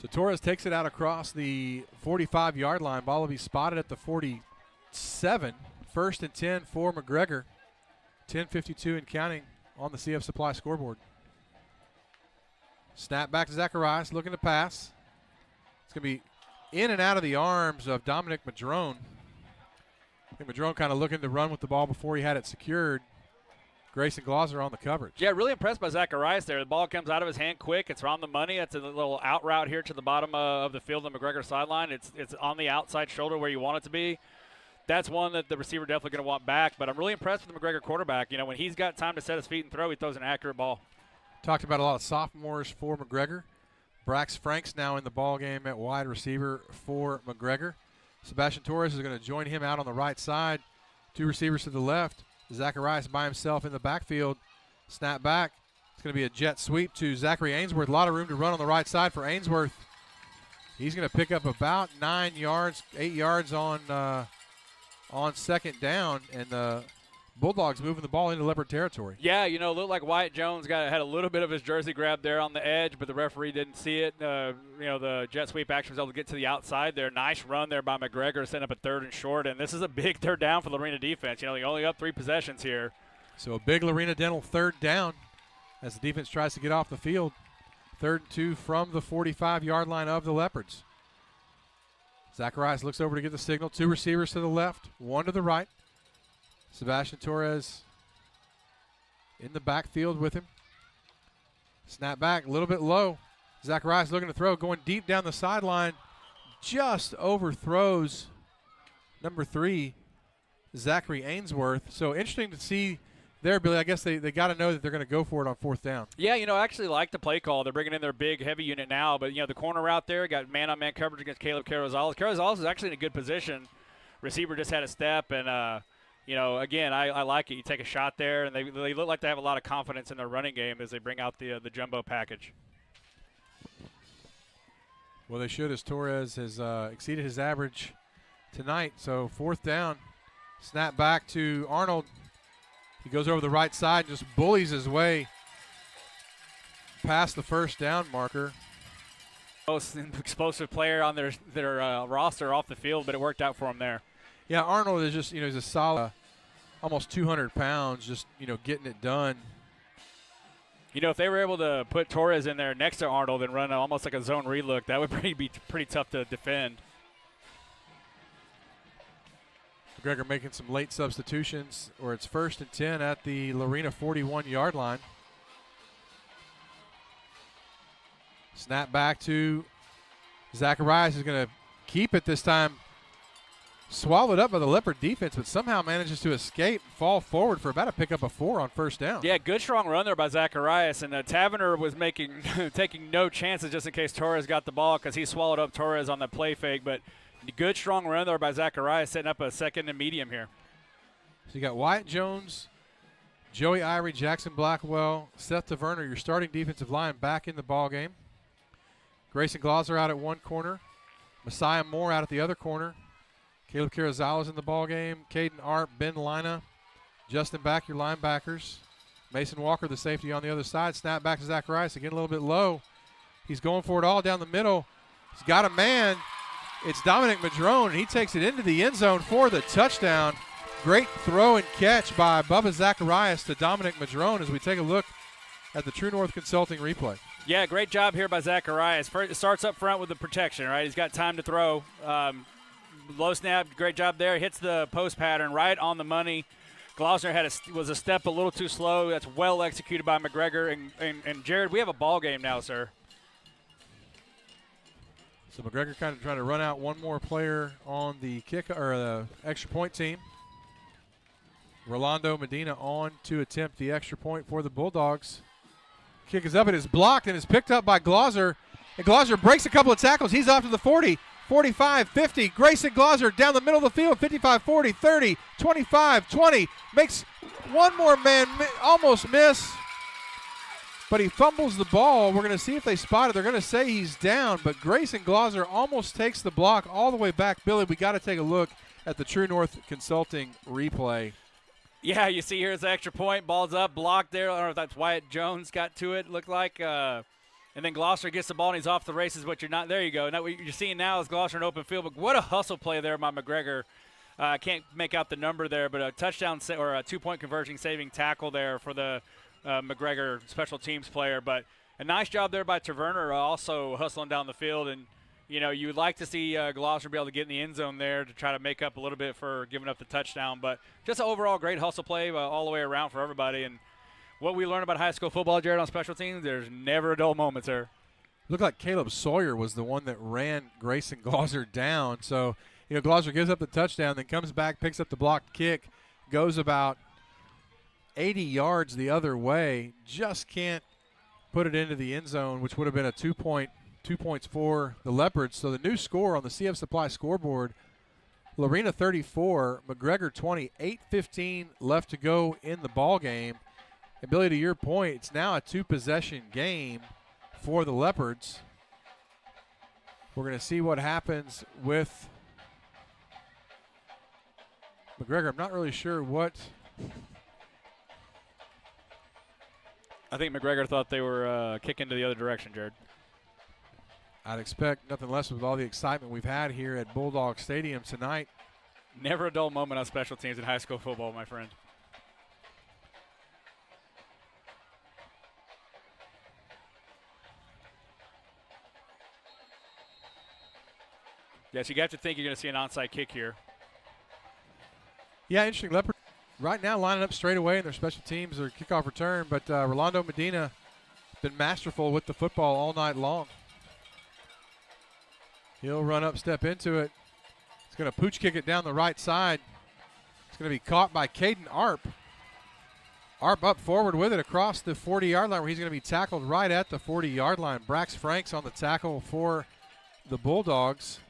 So Torres takes it out across the 45-yard line. Ball will be spotted at the 47. 1st and 10 for McGregor. 10:52 and counting on the CF Supply scoreboard. Snap back to Zacharias, looking to pass. It's going to be in and out of the arms of Dominic Madrone. I think Madrone kind of looking to run with the ball before he had it secured. Grayson Glauser on the coverage. Yeah, really impressed by Zacharias there. The ball comes out of his hand quick. It's on the money. It's a little out route here to the bottom of the field on the McGregor sideline. It's on the outside shoulder where you want it to be. That's one that the receiver definitely going to want back. But I'm really impressed with the McGregor quarterback. You know, when he's got time to set his feet and throw, he throws an accurate ball. Talked about a lot of sophomores for McGregor. Brax Franks now in the ball game at wide receiver for McGregor. Sebastian Torres is going to join him out on the right side. 2 receivers to the left. Zacharias by himself in the backfield. Snap back. It's going to be a jet sweep to Zachary Ainsworth. A lot of room to run on the right side for Ainsworth. He's going to pick up about 9 yards, 8 yards on 2nd down, and the Bulldogs moving the ball into Leopard territory. Yeah, you know, looked like Wyatt Jones had a little bit of his jersey grab there on the edge, but the referee didn't see it. You know, the jet sweep action was able to get to the outside there. Nice run there by McGregor, setting up a 3rd and short, and this is a big 3rd down for Lorena defense. You know, they only up 3 possessions here. So a big Lorena Dental 3rd down as the defense tries to get off the field. 3rd and 2 from the 45-yard line of the Leopards. Zacharias looks over to get the signal. 2 receivers to the left, 1 to the right. Sebastian Torres in the backfield with him. Snap back, a little bit low. Zacharias looking to throw, going deep down the sideline. Just overthrows number 3, Zachary Ainsworth. So interesting to see there, Billy. I guess they got to know that they're going to go for it on 4th down. Yeah, you know, I actually like the play call. They're bringing in their big, heavy unit now. But, you know, the corner route there, got man-on-man coverage against Caleb Carrizales. Carrizales is actually in a good position. Receiver just had a step, and, you know, again, I like it. You take a shot there, and they look like they have a lot of confidence in their running game as they bring out the jumbo package. Well, they should, as Torres has exceeded his average tonight. So 4th down, snap back to Arnold. He goes over the right side and just bullies his way past the 1st down marker. Most explosive player on their roster off the field, but it worked out for him there. Yeah, Arnold is just, you know, he's a solid, almost 200 pounds, just, you know, getting it done. You know, if they were able to put Torres in there next to Arnold and run almost like a zone read look, that would be pretty tough to defend. McGregor making some late substitutions, or it's 1st and 10 at the Lorena 41-yard line. Snap back to Zacharias, is going to keep it this time. Swallowed up by the Leopard defense, but somehow manages to escape, fall forward for about a pickup of 4 on 1st down. Yeah, good strong run there by Zacharias, and Taverner was taking no chances just in case Torres got the ball because he swallowed up Torres on the play fake, but good strong run there by Zacharias, setting up a 2nd and medium here. So you got Wyatt Jones, Joey Irie, Jackson Blackwell, Seth Taverner, your starting defensive line, back in the ball game. Grayson Glauser out at one corner, Messiah Moore out at the other corner. Caleb Carrizales in the ball game. Caden Arp, Ben Lina, Justin Back, your linebackers. Mason Walker, the safety on the other side. Snap back to Zacharias, again a little bit low. He's going for it all down the middle. He's got a man. It's Dominic Madrone. He takes it into the end zone for the touchdown. Great throw and catch by Bubba Zacharias to Dominic Madrone as we take a look at the True North Consulting replay. Yeah, great job here by Zacharias. First, starts up front with the protection, right? He's got time to throw. Low snap, great job there. Hits the post pattern right on the money. Glauser was a step a little too slow. That's well executed by McGregor. And Jared, we have a ball game now, sir. So McGregor kind of trying to run out one more player on the kick or the extra point team. Rolando Medina on to attempt the extra point for the Bulldogs. Kick is up, it is blocked and is picked up by Glauser. And Glauser breaks a couple of tackles. He's off to the 40, 45, 50. Grayson Glauser down the middle of the field, 55, 40, 30, 25, 20. Makes one more man almost miss, but he fumbles the ball. We're going to see if they spot it. They're going to say he's down, but Grayson Glauser almost takes the block all the way back. Billy, we got to take a look at the True North Consulting replay. Yeah, you see here's the extra point. Ball's up, blocked there. I don't know if that's Wyatt Jones got to it, looked like. And then Gloucester gets the ball and he's off the races, but you're not. There you go. Now what you're seeing now is Gloucester in open field. But what a hustle play there by McGregor. I can't make out the number there, but a touchdown or a 2-point conversion saving tackle there for the McGregor special teams player. But a nice job there by Taverner, also hustling down the field. And, you know, you would like to see Gloucester be able to get in the end zone there to try to make up a little bit for giving up the touchdown. But just an overall great hustle play all the way around for everybody. And what we learn about high school football, Jared, on special teams, there's never a dull moment there. Looked like Caleb Sawyer was the one that ran Grayson Glauser down. So, you know, Glauser gives up the touchdown, then comes back, picks up the blocked kick, goes about 80 yards the other way, just can't put it into the end zone, which would have been a 2 points for the Leopards. So the new score on the CF Supply scoreboard, Lorena 34, McGregor 20, 8:15 left to go in the ball game. And Billy, to your point, it's now a 2-possession game for the Leopards. We're going to see what happens with McGregor. I'm not really sure what. I think McGregor thought they were kicking to the other direction, Jared. I'd expect nothing less with all the excitement we've had here at Bulldog Stadium tonight. Never a dull moment on special teams in high school football, my friend. Yes, you have to think you're going to see an onside kick here. Yeah, interesting. Leopard right now lining up straight away in their special teams or kickoff return, but Rolando Medina been masterful with the football all night long. He'll run up, step into it. He's going to pooch kick it down the right side. It's going to be caught by Caden Arp. Arp up forward with it across the 40-yard line where he's going to be tackled right at the 40-yard line. Brax Franks on the tackle for the Bulldogs.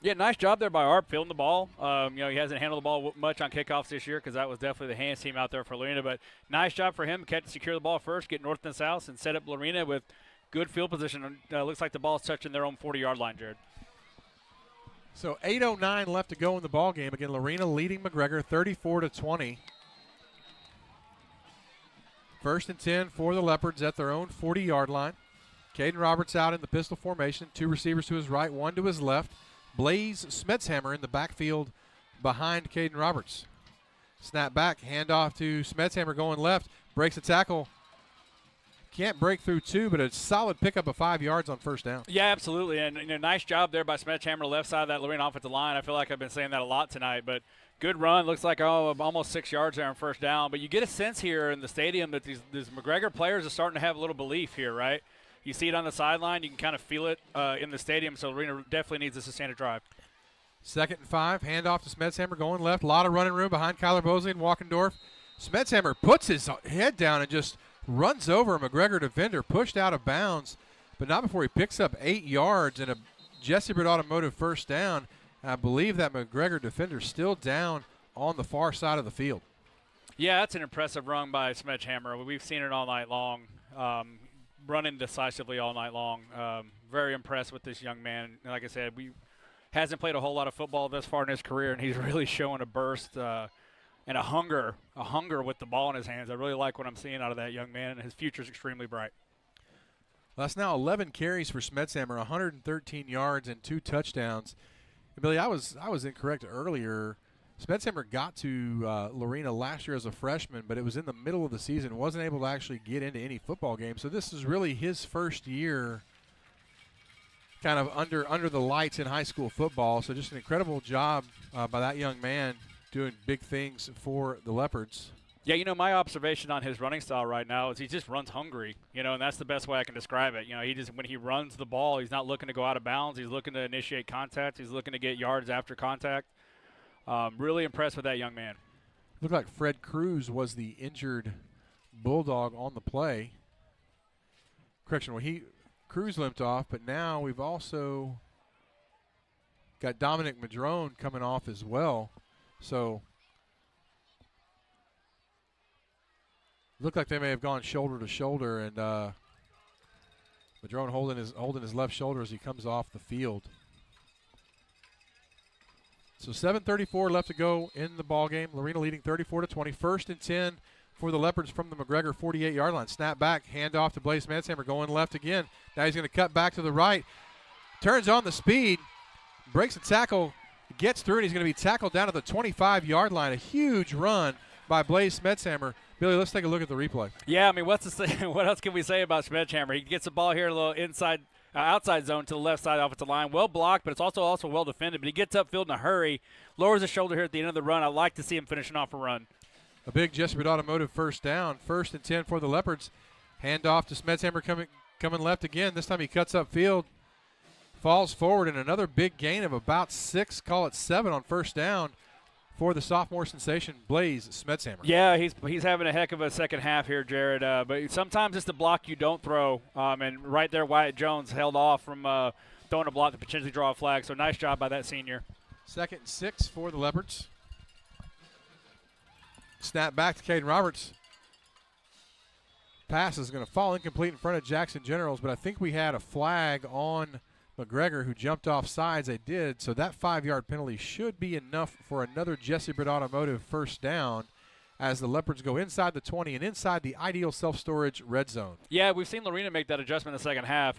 Yeah, nice job there by Arp fielding the ball. You know, he hasn't handled the ball much on kickoffs this year because that was definitely the hands team out there for Lorena. But nice job for him. Secure the ball first, get north and south, and set up Lorena with good field position. Looks like the ball's touching their own 40-yard line, Jared. So 8:09 left to go in the ball game. Again, Lorena leading McGregor 34-20. First and 10 for the Leopards at their own 40-yard line. Caden Roberts out in the pistol formation. 2 receivers to his right, 1 to his left. Blaze Smetshammer in the backfield behind Caden Roberts. Snap back, handoff to Smetshammer going left. Breaks a tackle. Can't break through 2, but a solid pickup of 5 yards on first down. Yeah, absolutely. And you know, nice job there by Smetshammer, left side of that Lorena offensive line. I feel like I've been saying that a lot tonight, but good run. Looks like almost 6 yards there on first down. But you get a sense here in the stadium that these McGregor players are starting to have a little belief here, right? You see it on the sideline. You can kind of feel it in the stadium. So Lorena definitely needs to sustain a drive. 2nd and 5. Handoff to Smetshammer going left. A lot of running room behind Kyler Bosley and Walkendorf. Smetshammer puts his head down and just runs over a McGregor defender, pushed out of bounds, but not before he picks up 8 yards and a Jesse Britt Automotive first down. I believe that McGregor defender still down on the far side of the field. Yeah, that's an impressive run by Smetshammer. We've seen it all night long. Running decisively all night long. Very impressed with this young man. And like I said, hasn't played a whole lot of football thus far in his career, and he's really showing a burst and a hunger with the ball in his hands. I really like what I'm seeing out of that young man, and his future is extremely bright. Well, that's now 11 carries for Smetshammer, 113 yards and 2 touchdowns. And Billy, I was incorrect earlier. Smetshammer got to Lorena last year as a freshman, but it was in the middle of the season. Wasn't able to actually get into any football game. So this is really his first year kind of under the lights in high school football. So just an incredible job by that young man doing big things for the Leopards. Yeah, you know, my observation on his running style right now is he just runs hungry, you know, and that's the best way I can describe it. You know, when he runs the ball, he's not looking to go out of bounds. He's looking to initiate contact. He's looking to get yards after contact. Really impressed with that young man. Looked like Fred Cruz was the injured Bulldog on the play. Correction, Cruz limped off, but now we've also Got Dominic Madrone coming off as well. So looked like they may have gone shoulder to shoulder, and Madrone holding his left shoulder as he comes off the field. So 7:34 left to go in the ball game. Lorena leading 34-20. 1st and 10 for the Leopards from the McGregor 48-yard line. Snap back, hand off to Blaze Metzhammer, going left again. Now he's going to cut back to the right. Turns on the speed, breaks a tackle, gets through, and he's going to be tackled down at the 25-yard line. A huge run by Blaze Metzhammer. Billy, let's take a look at the replay. Yeah, I mean, what else can we say about Metzhammer? He gets the ball here a little outside zone to the left side offensive line. Well blocked, but it's also well defended. But he gets upfield in a hurry, lowers his shoulder here at the end of the run. I like to see him finishing off a run. A big Jessup Automotive first down. 1st and 10 for the Leopards. Hand off to Metzhammer coming left again. This time he cuts upfield, falls forward, and another big gain of about 6, call it 7 on 1st down for the sophomore sensation, Blaze Metzhammer. Yeah, he's having a heck of a second half here, Jared. But sometimes it's the block you don't throw. And right there, Wyatt Jones held off from throwing a block to potentially draw a flag. So nice job by that senior. 2nd and 6 for the Leopards. Snap back to Caden Roberts. Pass is going to fall incomplete in front of Jackson Generals, but I think we had a flag on McGregor, who jumped off sides. They did, so that 5-yard penalty should be enough for another Jessup Automotive first down as the Leopards go inside the 20 and inside the ideal self-storage red zone. Yeah, we've seen Lorena make that adjustment in the second half.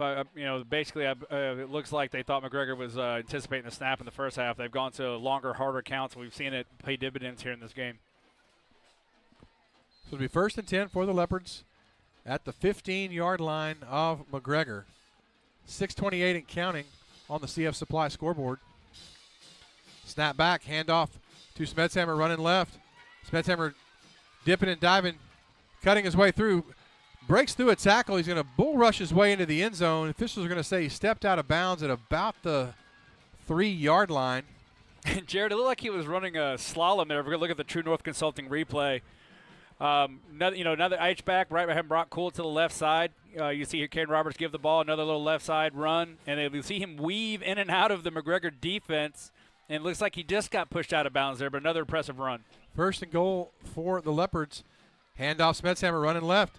Basically, it looks like they thought McGregor was anticipating the snap in the first half. They've gone to longer, harder counts. We've seen it pay dividends here in this game. So it'll be 1st and 10 for the Leopards at the 15-yard line of McGregor. 6:28 and counting on the CF Supply scoreboard. Snap back, handoff to Metzhammer running left. Metzhammer dipping and diving, cutting his way through, breaks through a tackle. He's going to bull rush his way into the end zone. Officials are going to say he stepped out of bounds at about the 3-yard line. And Jared, it looked like he was running a slalom there. If we're going to look at the True North Consulting replay. Another H-back right behind Brock Cool to the left side. You see here Caden Roberts give the ball another little left side run, and you see him weave in and out of the McGregor defense, and it looks like he just got pushed out of bounds there, but another impressive run. 1st and goal for the Leopards. Handoff, Metzhammer running left.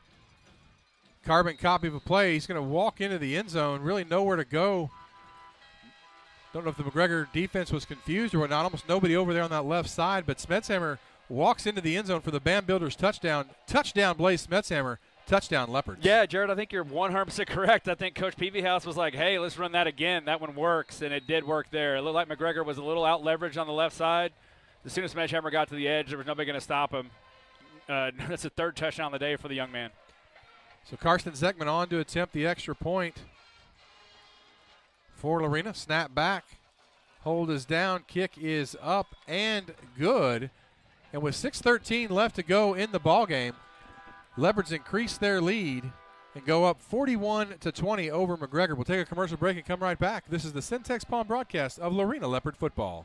Carbon copy of a play. He's going to walk into the end zone, really nowhere to go. Don't know if the McGregor defense was confused or whatnot. Almost nobody over there on that left side, but Metzhammer walks into the end zone for the Bam Builders touchdown. Touchdown, Blaze Metzhammer. Touchdown, Leopards. Yeah, Jared, I think you're 100% correct. I think Coach Peavyhouse was like, hey, let's run that again. That one works, and it did work there. It looked like McGregor was a little out-leveraged on the left side. As soon as Metzhammer got to the edge, there was nobody going to stop him. That's the 3rd touchdown of the day for the young man. So Karsten Zeckman on to attempt the extra point for Lorena. Snap back. Hold is down. Kick is up and good. And with 6:13 left to go in the ball game, Leopards increase their lead and go up 41-20 over McGregor. We'll take a commercial break and come right back. This is the Syntex Palm broadcast of Lorena Leopard football.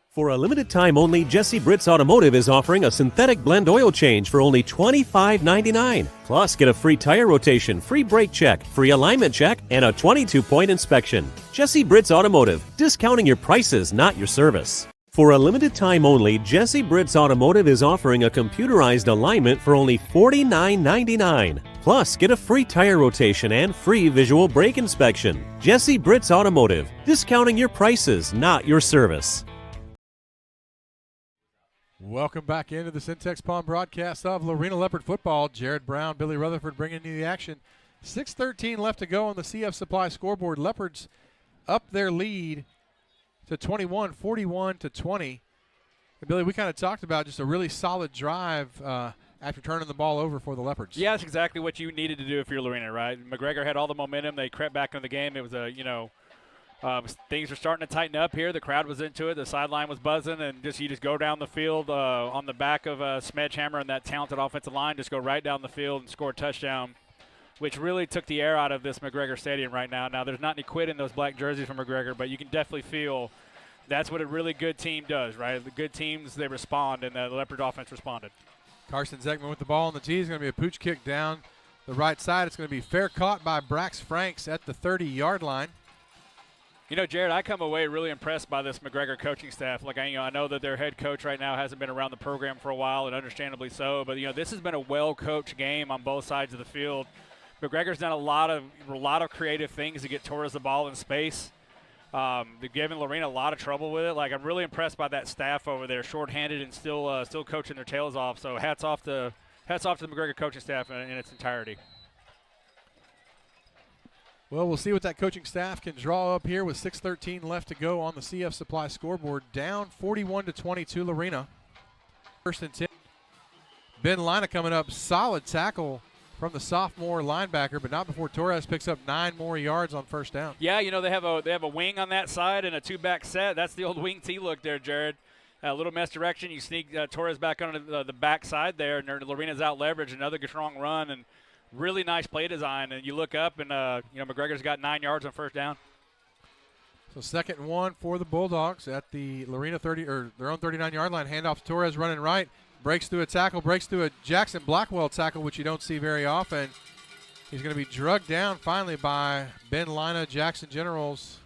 For a limited time only, Jesse Britz Automotive is offering a synthetic blend oil change for only $25.99. Plus, get a free tire rotation, free brake check, free alignment check, and a 22-point inspection. Jesse Britz Automotive, discounting your prices, not your service. For a limited time only, Jesse Britz Automotive is offering a computerized alignment for only $49.99. Plus, get a free tire rotation and free visual brake inspection. Jesse Britz Automotive, discounting your prices, not your service. Welcome back into the Syntex Palm broadcast of Lorena Leopard football. Jared Brown, Billy Rutherford bringing you the action. 6:13 left to go on the CF Supply scoreboard. Leopards up their lead to 21, 41-20. And Billy, we kind of talked about just a really solid drive after turning the ball over for the Leopards. Yeah, that's exactly what you needed to do if you're Lorena, right? McGregor had all the momentum. They crept back into the game. It was things were starting to tighten up here. The crowd was into it. The sideline was buzzing, and you just go down the field on the back of Metzhammer and that talented offensive line. Just go right down the field and score a touchdown, which really took the air out of this McGregor Stadium right now. Now, there's not any quit in those black jerseys from McGregor, but you can definitely feel that's what a really good team does, right? The good teams, they respond, and the Leopard offense responded. Karsten Zeckman with the ball on the tee. It's going to be a pooch kick down the right side. It's going to be fair caught by Brax Franks at the 30-yard line. You know, Jared, I come away really impressed by this McGregor coaching staff. Like, I know that their head coach right now hasn't been around the program for a while, and understandably so. But this has been a well-coached game on both sides of the field. McGregor's done a lot of creative things to get Torres the ball in space. They're giving Lorena a lot of trouble with it. Like, I'm really impressed by that staff over there, shorthanded and still coaching their tails off. So hats off to the McGregor coaching staff in its entirety. Well, we'll see what that coaching staff can draw up here with 6:13 left to go on the CF Supply scoreboard. Down 41-22 Lorena. First and 10. Ben Lina coming up. Solid tackle from the sophomore linebacker, but not before Torres picks up 9 more yards on first down. Yeah, they have a wing on that side and a 2-back set. That's the old wing T look there, Jared. A little misdirection. You sneak Torres back on the back side there, and Lorena's out leverage. Another strong run, and really nice play design. And you look up, and McGregor's got 9 yards on first down. So 2nd and 1 for the Bulldogs at the Lorena 30 or their own 39-yard line. Handoff to Torres running right. Breaks through a tackle, breaks through a Jackson Blackwell tackle, which you don't see very often. He's going to be drugged down finally by Ben Lina, Jackson Generals,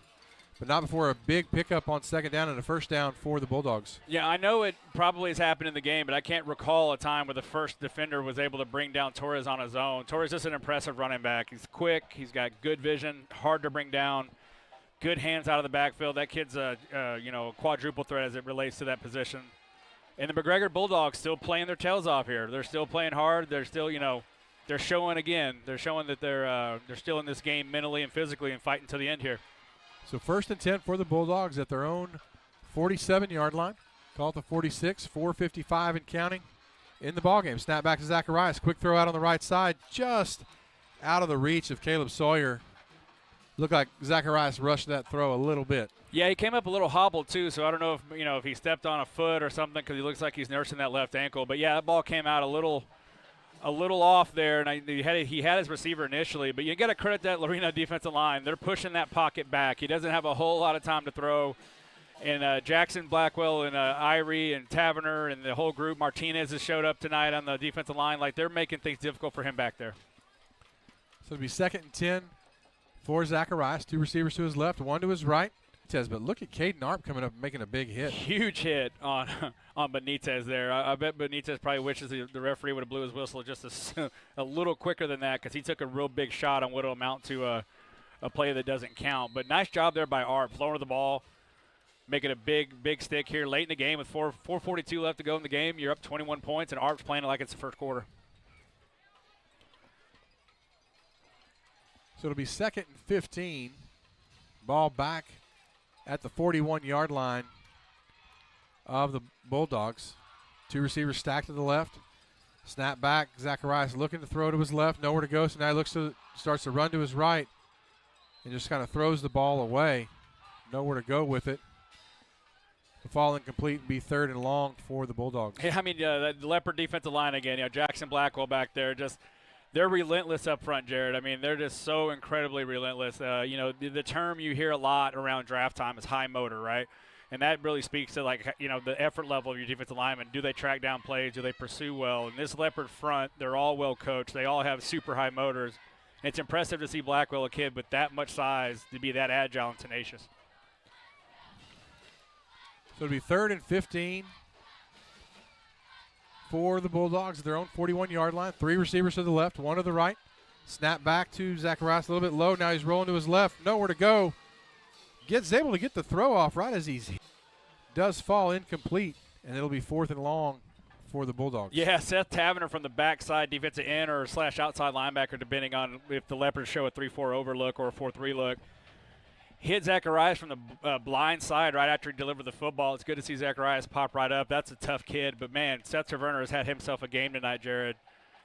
but not before a big pickup on 2nd down and a first down for the Bulldogs. Yeah, I know it probably has happened in the game, but I can't recall a time where the first defender was able to bring down Torres on his own. Torres is an impressive running back. He's quick. He's got good vision, hard to bring down, good hands out of the backfield. That kid's a quadruple threat as it relates to that position. And the McGregor Bulldogs still playing their tails off here. They're still playing hard. They're still, they're showing again. They're showing that they're still in this game mentally and physically and fighting to the end here. So 1st and 10 for the Bulldogs at their own 47-yard line. Call it the 46, 4:55 and counting in the ballgame. Snap back to Zacharias. Quick throw out on the right side, just out of the reach of Caleb Sawyer. Looked like Zacharias rushed that throw a little bit. Yeah, he came up a little hobbled too, so I don't know if he stepped on a foot or something because he looks like he's nursing that left ankle. But yeah, that ball came out a little off there, and he had his receiver initially. But you got to credit that Lorena defensive line. They're pushing that pocket back. He doesn't have a whole lot of time to throw. And Jackson, Blackwell, and Irie and Taverner and the whole group, Martinez has showed up tonight on the defensive line. Like, they're making things difficult for him back there. So it'll be 2nd and 10 for Zacharias. 2 receivers to his left, 1 to his right. But look at Caden Arp coming up and making a big hit. Huge hit on Benitez there. I bet Benitez probably wishes the referee would have blew his whistle just a little quicker than that because he took a real big shot on what will amount to a play that doesn't count. But nice job there by Arp, throwing the ball, making a big stick here late in the game with 4:42 left to go in the game. You're up 21 points, and Arp's playing it like it's the first quarter. So it'll be 2nd and 15. Ball back at the 41-yard line of the Bulldogs. 2 receivers stacked to the left. Snap back. Zacharias looking to throw to his left. Nowhere to go. So now he starts to run to his right and just kind of throws the ball away. Nowhere to go with it. The fall incomplete and be 3rd and long for the Bulldogs. Yeah, I mean, the Leopard defensive line again. Jackson Blackwell back there they're relentless up front, Jared. I mean, they're just so incredibly relentless. The term you hear a lot around draft time is high motor, right? And that really speaks to, the effort level of your defensive linemen. Do they track down plays? Do they pursue well? And this Leopard front, they're all well coached. They all have super high motors. And it's impressive to see Blackwell, a kid with that much size, to be that agile and tenacious. So it'll be 3rd and 15 for the Bulldogs at their own 41-yard line. 3 receivers to the left, 1 to the right. Snap back to Zacharias a little bit low. Now he's rolling to his left. Nowhere to go. Gets able to get the throw off right as he does fall incomplete, and it'll be 4th and long for the Bulldogs. Yeah, Seth Taverner from the backside, defensive end or / outside linebacker, depending on if the Leopards show a 3-4 overlook or a 4-3 look. Hit Zacharias from the blind side right after he delivered the football. It's good to see Zacharias pop right up. That's a tough kid. But, man, Seth Taverner has had himself a game tonight, Jared.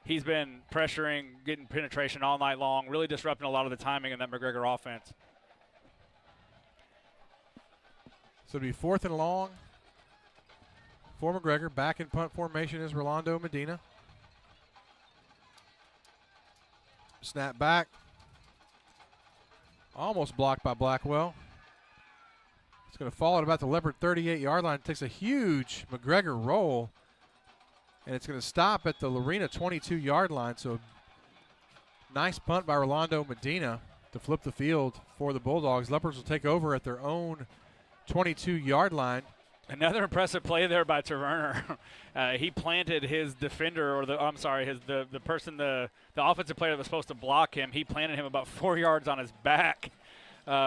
He's been pressuring, getting penetration all night long, really disrupting a lot of the timing in that McGregor offense. So it'll be 4th and long for McGregor. Back in punt formation is Rolando Medina. Snap back. Almost blocked by Blackwell. It's going to fall at about the Leopard 38-yard line. It takes a huge McGregor roll, and it's going to stop at the Lorena 22-yard line. So nice punt by Rolando Medina. to flip the field for the Bulldogs. Leopards will take over at their own 22-yard line. Another impressive play there by Taverner. He planted his defender, or the offensive player that was supposed to block him. He planted him about 4 yards on his back,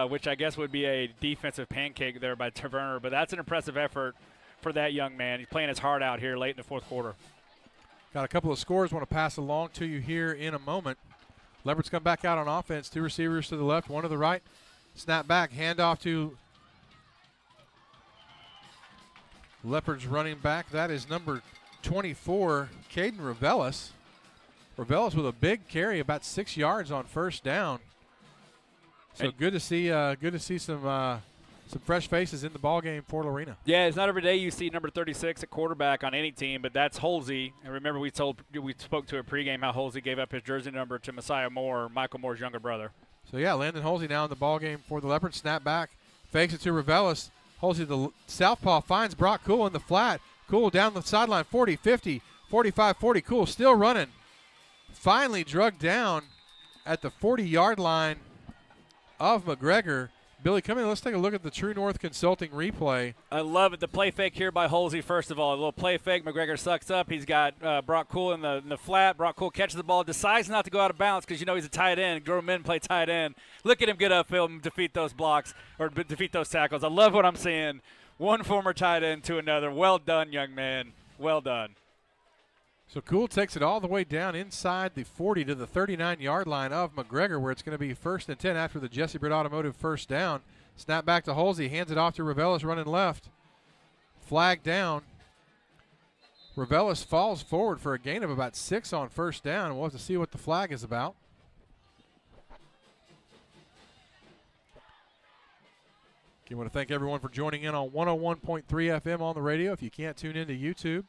which I guess would be a defensive pancake there by Taverner. But that's an impressive effort for that young man. He's playing his heart out here late in the fourth quarter. Got a couple of scores I want to pass along to you here in a moment. Leopards come back out on offense. 2 receivers to the left, 1 to the right. Snap back, handoff to Leopards running back. That is number 24, Caden Revelis. Revelis with a big carry, about 6 yards on first down. So good to see some fresh faces in the ball game for Lorena. Yeah, it's not every day you see number 36 at quarterback on any team, but that's Holsey. And remember, we spoke to a pregame how Holsey gave up his jersey number to Messiah Moore, Michael Moore's younger brother. So yeah, Landon Holsey now in the ball game for the Leopards. Snap back, fakes it to Revelis. Holsey, the southpaw, finds Brock Cool in the flat. Cool down the sideline, 40, 50, 45, 40. Cool still running. Finally drugged down at the 40-yard line of McGregor. Billy, come in. Let's take a look at the True North Consulting replay. I love it. The play fake here by Holsey, first of all. A little play fake. McGregor sucks up. He's got Brock Cool in the flat. Brock Cool catches the ball, decides not to go out of bounds because he's a tight end. Grown men play tight end. Look at him get upfield and defeat those blocks or defeat those tackles. I love what I'm seeing. One former tight end to another. Well done, young man. Well done. So Cool takes it all the way down inside the 40 to the 39-yard line of McGregor, where it's going to be 1st and 10 after the Jesse Britt Automotive first down. Snap back to Holsey, hands it off to Revelis running left. Flag down. Revelis falls forward for a gain of about 6 on first down. We'll have to see what the flag is about. I want to thank everyone for joining in on 101.3 FM on the radio. If you can't tune into YouTube,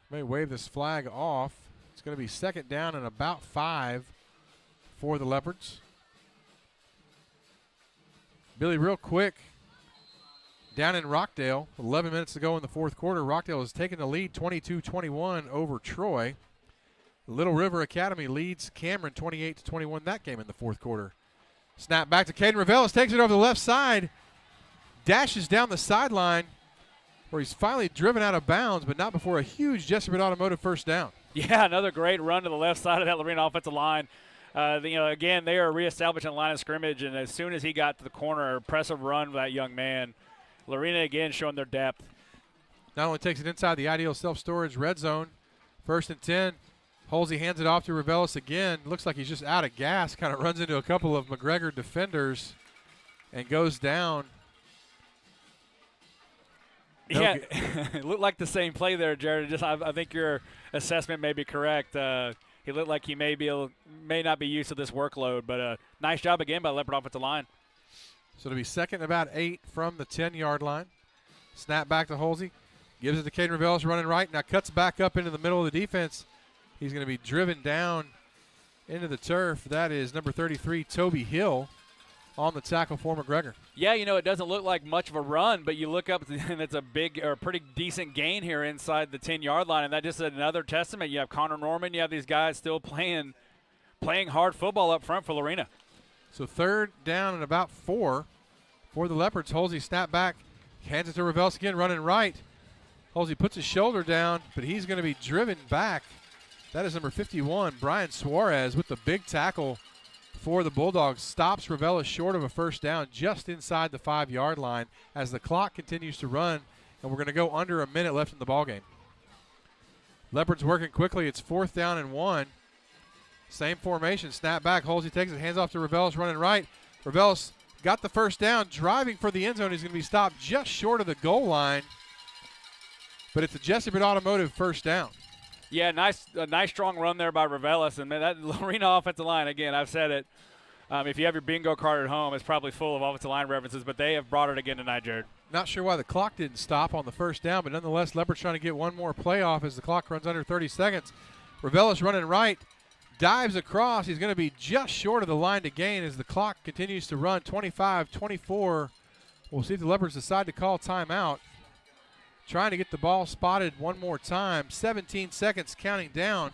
may wave this flag off. It's going to be 2nd down and about 5 for the Leopards. Billy, real quick, down in Rockdale, 11 minutes to go in the fourth quarter, Rockdale has taken the lead 22-21 over Troy. Little River Academy leads Cameron 28-21 that game in the fourth quarter. Snap back to Caden Revelis, takes it over the left side, dashes down the sideline, where he's finally driven out of bounds, but not before a huge Jesse Britt Automotive first down. Yeah, another great run to the left side of that Lorena offensive line. Again, they are reestablishing the line of scrimmage, and as soon as he got to the corner, impressive run by that young man. Lorena again showing their depth. Not only takes it inside the Ideal Self-Storage red zone, 1st and 10. Holsey hands it off to Revelis again. Looks like he's just out of gas, kind of runs into a couple of McGregor defenders and goes down. Yeah, it looked like the same play there, Jared. I think your assessment may be correct. He looked like he may not be used to this workload, but nice job again by Leopard offensive line. So it'll be 2nd and about 8 from the 10-yard line. Snap back to Holsey. Gives it to Caden Revelis running right. Now cuts back up into the middle of the defense. He's going to be driven down into the turf. That is number 33, Toby Hill, on the tackle for McGregor. Yeah, it doesn't look like much of a run, but you look up and it's a big or pretty decent gain here inside the 10-yard line, and that just is another testament. You have Connor Norman, you have these guys still playing hard football up front for Lorena. So 3rd down and about 4 for the Leopards. Holsey snap back, hands it to Revelis again, running right. Holsey puts his shoulder down, but he's going to be driven back. That is number 51, Brian Suarez, with the big tackle for the Bulldogs. Stops Revelis short of a first down just inside the 5-yard line as the clock continues to run, and we're going to go under a minute left in the ballgame. Leopards working quickly. It's 4th down and 1. Same formation. Snap back. Holsey takes it. Hands off to Revelis running right. Revelis got the first down. Driving for the end zone. He's going to be stopped just short of the goal line. But it's a Jesse Britt Automotive first down. Yeah, a nice strong run there by Revelis. And, man, that Lorena offensive line, again, I've said it. If you have your bingo card at home, it's probably full of offensive line references, but they have brought it again tonight, Jared. Not sure why the clock didn't stop on the first down, but nonetheless, Leopards trying to get one more play off as the clock runs under 30 seconds. Revelis running right, dives across. He's going to be just short of the line to gain as the clock continues to run. 25-24. We'll see if the Leopards decide to call timeout. trying to get the ball spotted one more time. 17 seconds counting down.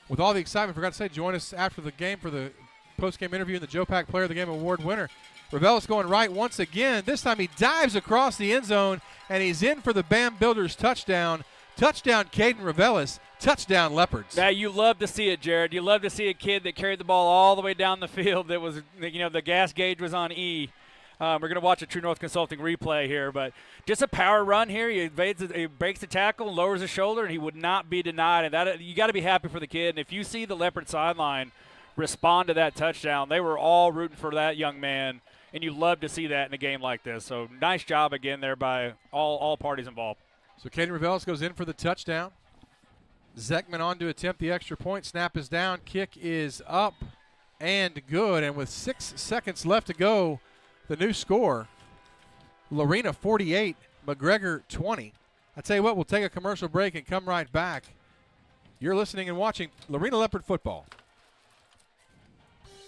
With all the excitement, forgot to say, join us after the game for the post-game interview and the Joe Pack Player of the Game Award winner. Revelis going right once again. This time he dives across the end zone, and he's in for the Bam Builders touchdown. Touchdown, Caden Revelis. Touchdown, Leopards. Yeah, you love to see it, Jared. You love to see a kid that carried the ball all the way down the field. That was, the gas gauge was on E. We're going to watch a True North Consulting replay here, but just a power run here. He breaks the tackle, lowers his shoulder, and he would not be denied. And that you got to be happy for the kid. And if you see the Leopard sideline respond to that touchdown, they were all rooting for that young man, and you love to see that in a game like this. So nice job again there by all parties involved. So Caden Revelis goes in for the touchdown. Zekman on to attempt the extra point. Snap is down. Kick is up and good. And with 6 seconds left to go, the new score, Lorena 48, McGregor 20. I tell you what, we'll take a commercial break and come right back. You're listening and watching Lorena Leopard football.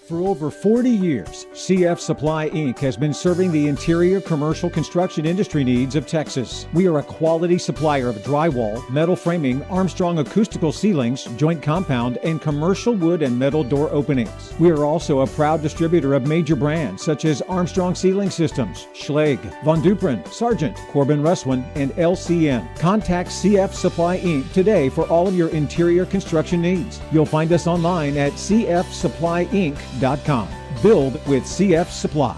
For over 40 years, CF Supply Inc. has been serving the interior commercial construction industry needs of Texas. We are a quality supplier of drywall, metal framing, Armstrong acoustical ceilings, joint compound, and commercial wood and metal door openings. We are also a proud distributor of major brands such as Armstrong Ceiling Systems, Schlage, Von Duprin, Sargent, Corbin Russwin, and LCN. Contact CF Supply Inc. today for all of your interior construction needs. You'll find us online at cfsupplyinc.com. Build with CF Supply.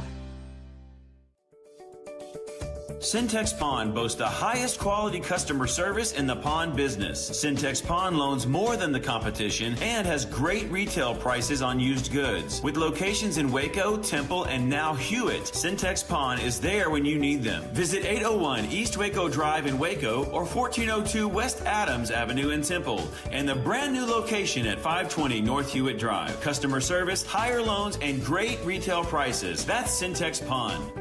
Syntex Pond boasts the highest quality customer service in the pond business. Syntex Pond loans more than the competition and has great retail prices on used goods. With locations in Waco, Temple, and now Hewitt, Syntex Pond is there when you need them. Visit 801 East Waco Drive in Waco or 1402 West Adams Avenue in Temple and the brand new location at 520 North Hewitt Drive. Customer service, higher loans, and great retail prices. That's Syntex Pond.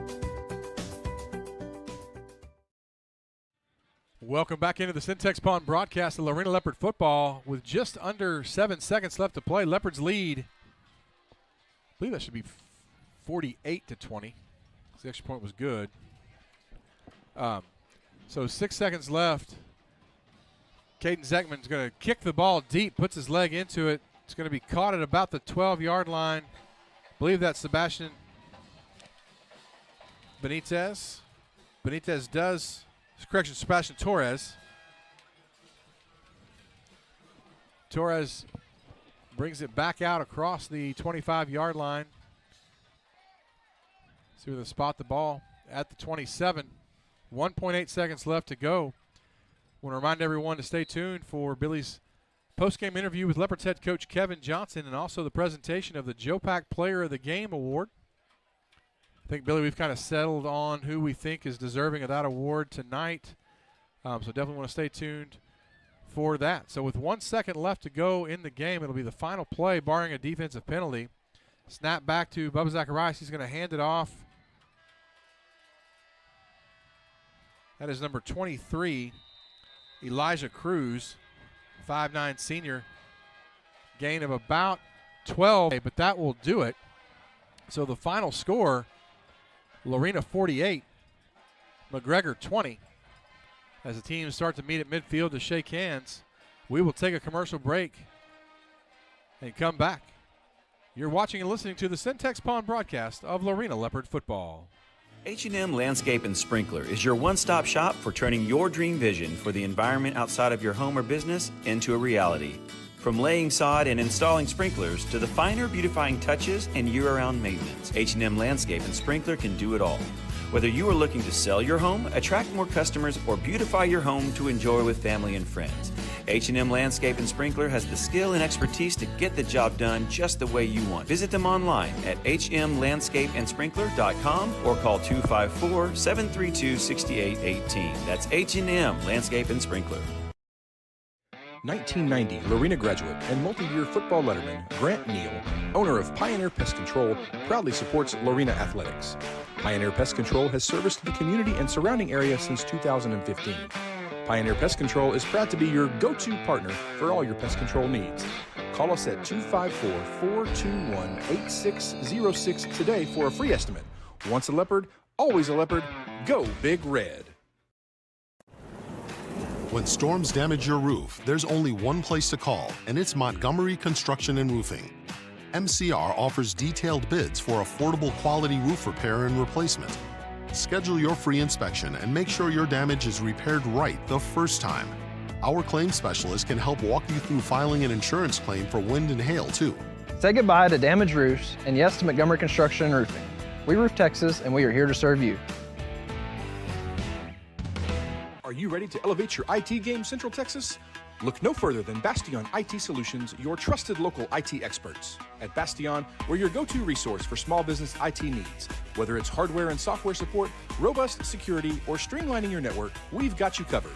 Welcome back into the Syntex Pond broadcast of Lorena Leopard football with just under 7 seconds left to play. Leopards lead. I believe that should be 48-20. The extra point was good. So 6 seconds left. Caden Zekman's going to kick the ball deep, puts his leg into it. It's going to be caught at about the 12-yard line. I believe that's Sebastian Benitez. Benitez does. Correction, Sebastian Torres. Torres brings it back out across the 25-yard line. See where they spot the ball at the 27. 1.8 seconds left to go. Want to remind everyone to stay tuned for Billy's post-game interview with Leopards head coach Kevin Johnson and also the presentation of the Joe Pack Player of the Game Award. I think, Billy, we've kind of settled on who we think is deserving of that award tonight. So definitely want to stay tuned for that. So with 1 second left to go in the game, it'll be the final play, barring a defensive penalty. Snap back to Bubba Zacharias. He's going to hand it off. That is number 23, Elijah Cruz, 5'9" senior. Gain of about 12, but that will do it. So the final score, Lorena 48, McGregor 20. As the teams start to meet at midfield to shake hands, we will take a commercial break and come back. You're watching and listening to the Syntex Pond broadcast of Lorena Leopard football. H&M Landscape and Sprinkler is your one-stop shop for turning your dream vision for the environment outside of your home or business into a reality. From laying sod and installing sprinklers to the finer beautifying touches and year-round maintenance, H&M Landscape and Sprinkler can do it all. Whether you are looking to sell your home, attract more customers, or beautify your home to enjoy with family and friends, H&M Landscape and Sprinkler has the skill and expertise to get the job done just the way you want. Visit them online at hmlandscapeandsprinkler.com or call 254-732-6818. That's H&M Landscape and Sprinkler. 1990 Lorena graduate and multi-year football letterman Grant Neal, owner of Pioneer Pest Control, proudly supports Lorena Athletics. Pioneer Pest Control has serviced the community and surrounding area since 2015. Pioneer Pest Control is proud to be your go-to partner for all your pest control needs. Call us at 254-421-8606 today for a free estimate. Once a leopard, always a leopard. Go Big Red. When storms damage your roof, there's only one place to call, and it's Montgomery Construction and Roofing. MCR offers detailed bids for affordable quality roof repair and replacement. Schedule your free inspection and make sure your damage is repaired right the first time. Our claim specialist can help walk you through filing an insurance claim for wind and hail, too. Say goodbye to damaged roofs and yes to Montgomery Construction and Roofing. We roof Texas, and we are here to serve you. Are you ready to elevate your IT game, Central Texas? Look no further than Bastion IT Solutions, your trusted local IT experts. At Bastion, we're your go-to resource for small business IT needs. Whether it's hardware and software support, robust security, or streamlining your network, we've got you covered.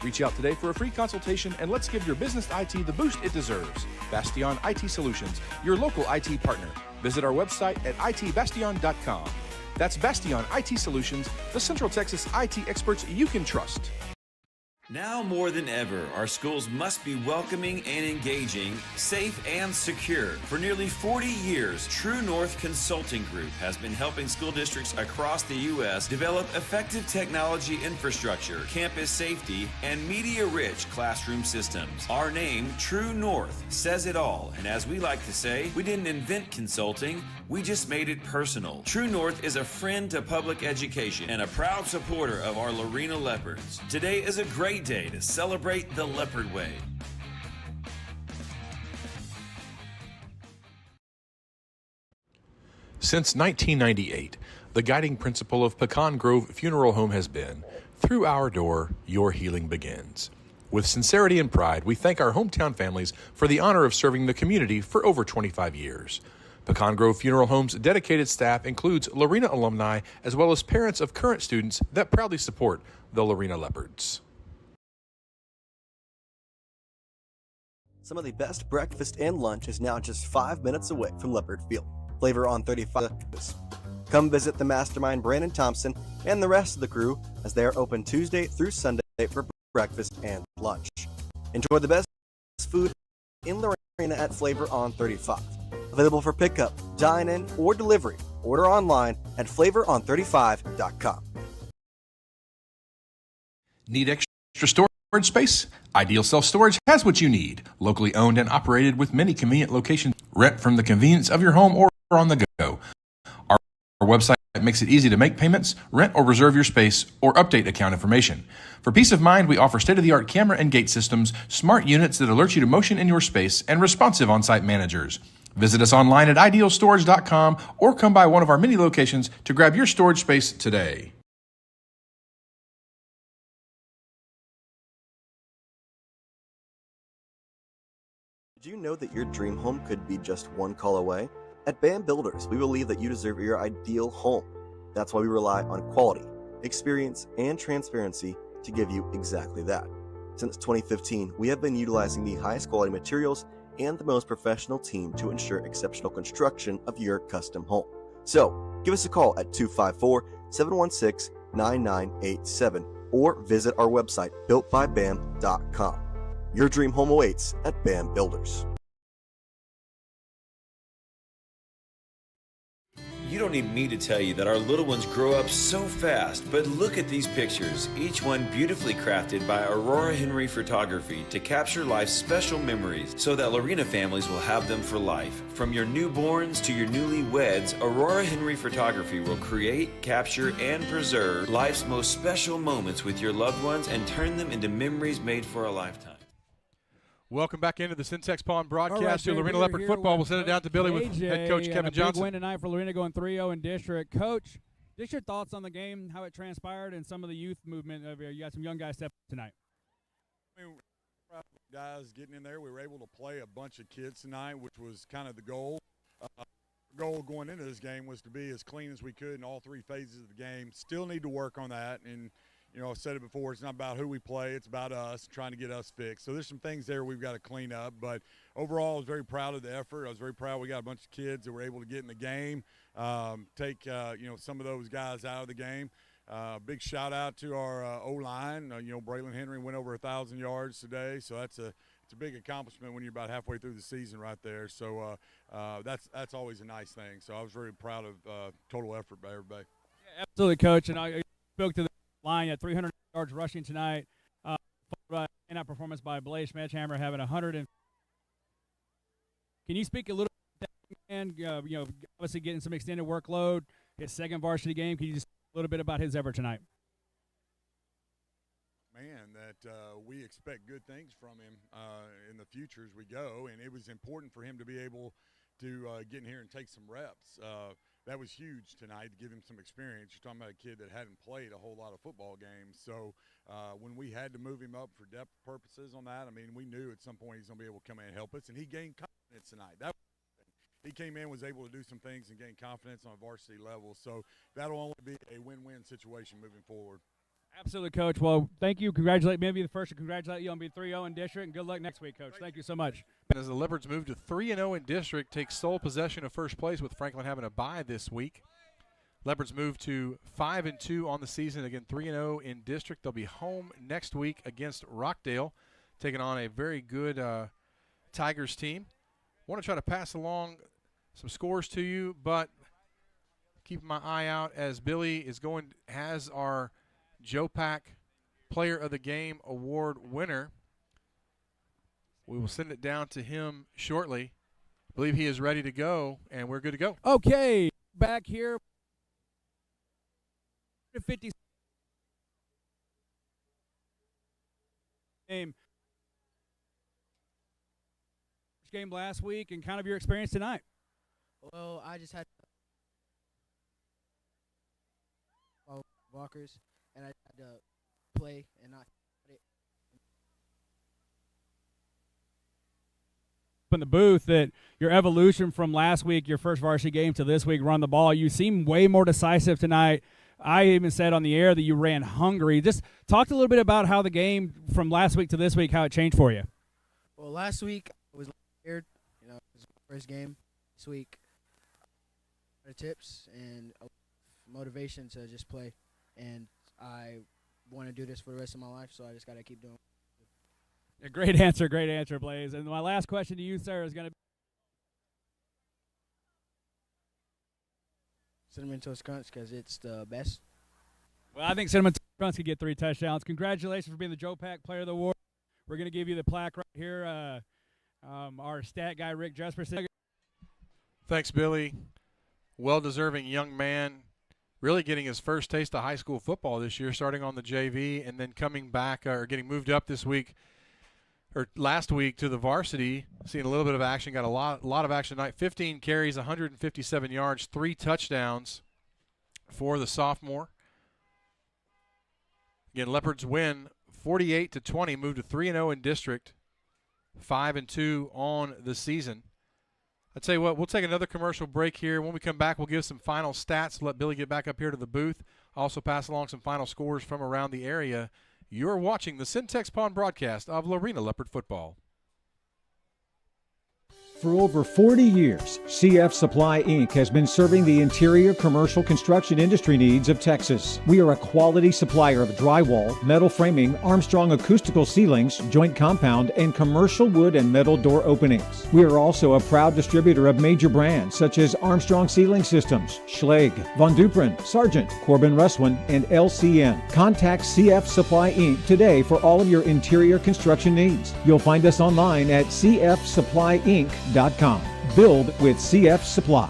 Reach out today for a free consultation and let's give your business IT the boost it deserves. Bastion IT Solutions, your local IT partner. Visit our website at itbastion.com. That's Bastion IT Solutions, the Central Texas IT experts you can trust. Now more than ever, our schools must be welcoming and engaging, safe and secure. For nearly 40 years, True North Consulting Group has been helping school districts across the U.S. develop effective technology infrastructure, campus safety, and media-rich classroom systems. Our name, True North, says it all, and as we like to say, we didn't invent consulting, we just made it personal. True North is a friend to public education and a proud supporter of our Lorena Leopards. Today is a great day to celebrate the Leopard Way. Since 1998, the guiding principle of Pecan Grove Funeral Home has been, through our door, your healing begins. With sincerity and pride, we thank our hometown families for the honor of serving the community for over 25 years. Pecan Grove Funeral Home's dedicated staff includes Lorena alumni as well as parents of current students that proudly support the Lorena Leopards. Some of the best breakfast and lunch is now just 5 minutes away from Leopard Field. Flavor on 35. Come visit the mastermind Brandon Thompson and the rest of the crew as they are open Tuesday through Sunday for breakfast and lunch. Enjoy the best food in Lorena at Flavor on 35. Available for pickup, dine-in, or delivery. Order online at flavoron35.com. Need extra storage space? Ideal Self Storage has what you need. Locally owned and operated with many convenient locations. Rent from the convenience of your home or on the go. Our website makes it easy to make payments, rent or reserve your space, or update account information. For peace of mind, we offer state-of-the-art camera and gate systems, smart units that alert you to motion in your space, and responsive on-site managers. Visit us online at idealstorage.com or come by one of our many locations to grab your storage space today. Did you know that your dream home could be just one call away? At BAM Builders, we believe that you deserve your ideal home. That's why we rely on quality, experience, and transparency to give you exactly that. Since 2015, we have been utilizing the highest quality materials and the most professional team to ensure exceptional construction of your custom home. So, give us a call at 254-716-9987 or visit our website builtbybam.com. Your dream home awaits at BAM Builders. You don't need me to tell you that our little ones grow up so fast, but look at these pictures, each one beautifully crafted by Aurora Henry Photography to capture life's special memories so that Lorena families will have them for life. From your newborns to your newlyweds, Aurora Henry Photography will create, capture, and preserve life's most special moments with your loved ones and turn them into memories made for a lifetime. Welcome back into the Syntex Pond broadcast. All right, to Lorena we're Leopard here football. We'll with send it down to Billy with AJ, head coach Kevin and Johnson. Big win tonight for Lorena, going 3-0 in district. Coach, just your thoughts on the game, how it transpired, and some of the youth movement. You got some young guys step tonight. I mean, guys getting in there, we were able to play a bunch of kids tonight, which was kind of the goal. Goal going into this game was to be as clean as we could in all three phases of the game. Still need to work on that, and you know, I've said it before, it's not about who we play, it's about us, trying to get us fixed. So there's some things there we've got to clean up. But overall, I was very proud of the effort. I was very proud we got a bunch of kids that were able to get in the game, take some of those guys out of the game. Big shout out to our O-line. Braylon Henry went over 1,000 yards today, so it's a big accomplishment when you're about halfway through the season right there. So that's always a nice thing. So I was very proud of total effort by everybody. Yeah, absolutely, Coach. And I spoke to the line at 300 yards rushing tonight. standout performance by Blaze Schmetchhammer, having 100. Can you speak a little bit and obviously getting some extended workload, his second varsity game? Can you just speak a little bit about his effort tonight? Man, that we expect good things from him in the future as we go, and it was important for him to be able to get in here and take some reps. That was huge tonight to give him some experience. You're talking about a kid that hadn't played a whole lot of football games, so when we had to move him up for depth purposes on that, I mean, we knew at some point he's going to be able to come in and help us, and he gained confidence tonight. He came in, was able to do some things and gain confidence on a varsity level, so that'll only be a win-win situation moving forward. Absolutely, Coach. Well, thank you. Congratulate me. Be the first to congratulate you on being 3-0 in district, and good luck next week, Coach. Thank you so much. And as the Leopards move to 3-0 in district, take sole possession of first place with Franklin having a bye this week. Leopards move to 5-2 on the season. Again, 3-0 in district. They'll be home next week against Rockdale, taking on a very good Tigers team. Want to try to pass along some scores to you, but keeping my eye out as Billy has our Joe Pack Player of the Game Award winner. We will send it down to him shortly. I believe he is ready to go, and we're good to go. Okay, back here. 50 game last week, and kind of your experience tonight. Well, I just had walkers, and I had to play and not it. In the booth, that your evolution from last week, your first varsity game, to this week, run the ball, you seem way more decisive tonight. I even said on the air that you ran hungry. Just talk a little bit about how the game from last week to this week, how it changed for you. Well, last week I was scared. It was my first game. This week, tips and motivation to just play, and I want to do this for the rest of my life, so I just got to keep doing it. A great answer, Blaze. And my last question to you, sir, is going to be Cinnamon Toast Crunch, because it's the best. Well, I think Cinnamon Toast Crunch could get 3 touchdowns. Congratulations for being the Joe Pack Player of the Award. We're going to give you the plaque right here. Our stat guy, Rick Jesperson. Thanks, Billy. Well-deserving young man, really getting his first taste of high school football this year, starting on the JV and then coming back or getting moved up this week or last week to the varsity, seeing a little bit of action, got a lot of action tonight. 15 carries, 157 yards, 3 touchdowns for the sophomore. Again, Leopards win 48-20, move to 3-0 in district, 5-2 on the season. I tell you what, we'll take another commercial break here. When we come back, we'll give some final stats. Let Billy get back up here to the booth. Also pass along some final scores from around the area. You're watching the Syntex Pond broadcast of Lorena Leopard football. For over 40 years, CF Supply Inc. has been serving the interior commercial construction industry needs of Texas. We are a quality supplier of drywall, metal framing, Armstrong acoustical ceilings, joint compound, and commercial wood and metal door openings. We are also a proud distributor of major brands such as Armstrong Ceiling Systems, Schlage, Von Duprin, Sargent, Corbin Russwin, and LCN. Contact CF Supply Inc. today for all of your interior construction needs. You'll find us online at cfsupplyinc.com. Build with CF Supply.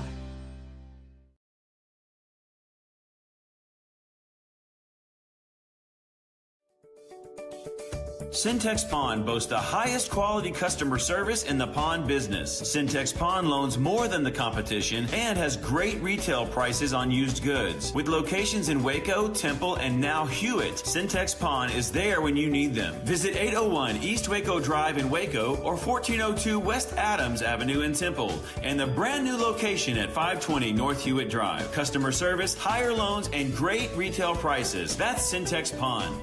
Syntex Pond boasts the highest quality customer service in the pond business. Syntex Pond loans more than the competition and has great retail prices on used goods. With locations in Waco, Temple, and now Hewitt, Syntex Pond is there when you need them. Visit 801 East Waco Drive in Waco or 1402 West Adams Avenue in Temple, and the brand new location at 520 North Hewitt Drive. Customer service, higher loans, and great retail prices. That's Syntex Pond.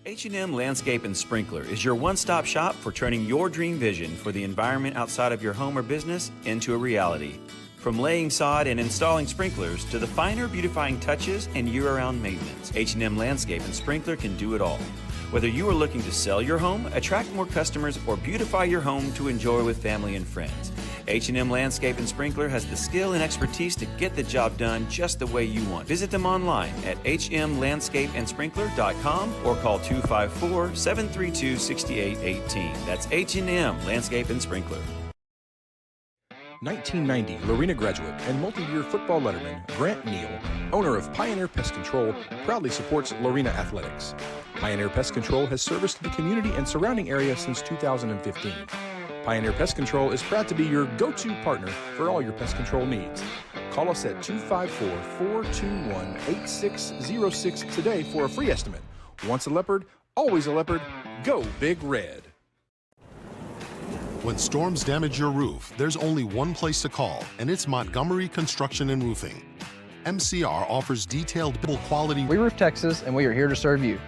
H&M Landscape and Sprinkler is your one-stop shop for turning your dream vision for the environment outside of your home or business into a reality. From laying sod and installing sprinklers to the finer beautifying touches and year-round maintenance, H&M Landscape and Sprinkler can do it all. Whether you are looking to sell your home, attract more customers, or beautify your home to enjoy with family and friends, H&M Landscape and Sprinkler has the skill and expertise to get the job done just the way you want. Visit them online at hmlandscapeandsprinkler.com or call 254-732-6818. That's H&M Landscape and Sprinkler. 1990 Lorena graduate and multi-year football letterman Grant Neal, owner of Pioneer Pest Control, proudly supports Lorena Athletics. Pioneer Pest Control has serviced the community and surrounding area since 2015. Pioneer Pest Control is proud to be your go-to partner for all your pest control needs. Call us at 254-421-8606 today for a free estimate. Once a leopard, always a leopard. Go Big Red. When storms damage your roof, there's only one place to call, and it's Montgomery Construction and Roofing. MCR offers detailed quality. We roof Texas, and we are here to serve you.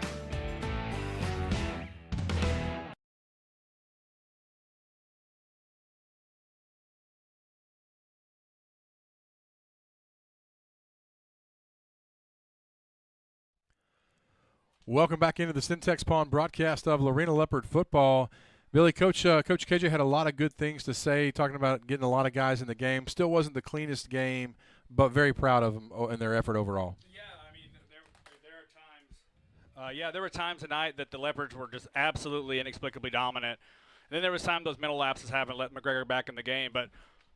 Welcome back into the Syntex Pond broadcast of Lorena Leopard football. Billy, Coach KJ had a lot of good things to say, talking about getting a lot of guys in the game. Still wasn't the cleanest game, but very proud of them and their effort overall. Yeah, I mean, there were times tonight that the Leopards were just absolutely inexplicably dominant. And then there was time those mental lapses happened, let McGregor back in the game. But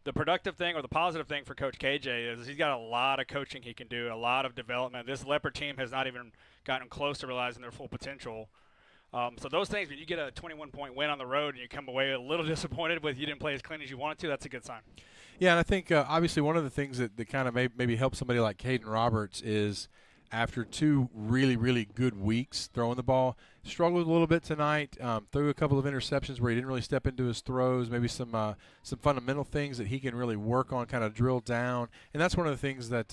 the productive thing or the positive thing for Coach KJ is he's got a lot of coaching he can do, a lot of development. This Leopard team has not even gotten close to realizing their full potential. So those things, when you get a 21-point win on the road and you come away a little disappointed with you didn't play as clean as you wanted to, that's a good sign. Yeah, and I think obviously one of the things that kind of maybe help somebody like Caden Roberts is after 2 really, really good weeks throwing the ball, struggled a little bit tonight, threw a couple of interceptions where he didn't really step into his throws, maybe some fundamental things that he can really work on, kind of drill down. And that's one of the things that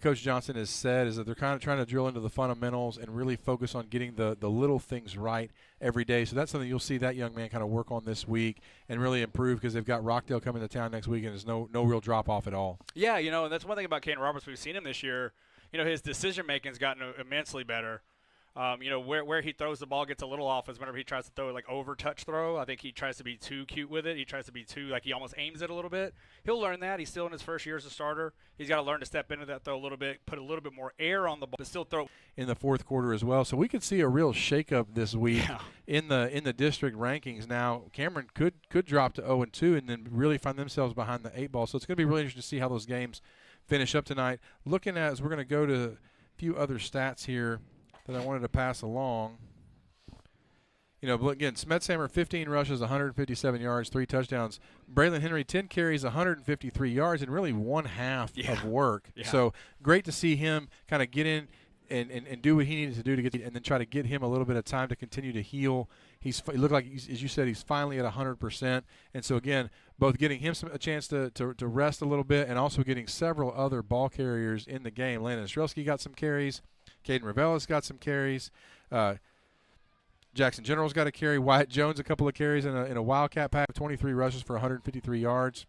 Coach Johnson has said is that they're kind of trying to drill into the fundamentals and really focus on getting the little things right every day. So that's something you'll see that young man kind of work on this week and really improve because they've got Rockdale coming to town next week and there's no real drop-off at all. Yeah, and that's one thing about Caden Roberts. We've seen him this year. His decision-making has gotten immensely better. Where he throws the ball gets a little off is whenever he tries to throw over touch throw. I think he tries to be too cute with it. He tries to be too he almost aims it a little bit. He'll learn that. He's still in his first year as a starter. He's got to learn to step into that throw a little bit, put a little bit more air on the ball, but still throw in the fourth quarter as well. So we could see a real shakeup this week in the district rankings. Now Cameron could drop to 0-2 and then really find themselves behind the 8 ball. So it's going to be really interesting to see how those games finish up tonight. Looking at as we're going to go to a few other stats here that I wanted to pass along. Again, Smetshammer, 15 rushes, 157 yards, 3 touchdowns. Braylon Henry, 10 carries, 153 yards, and really one half of work. Yeah. So great to see him kind of get in and do what he needed to do to get, and then try to get him a little bit of time to continue to heal. He looked like, as you said, he's finally at 100%. And so, again, both getting him a chance to rest a little bit and also getting several other ball carriers in the game. Landon Ostrowski got some carries. Caden Ravella's got some carries. Jackson General's got a carry. Wyatt Jones a couple of carries in a Wildcat pack, 23 rushes for 153 yards.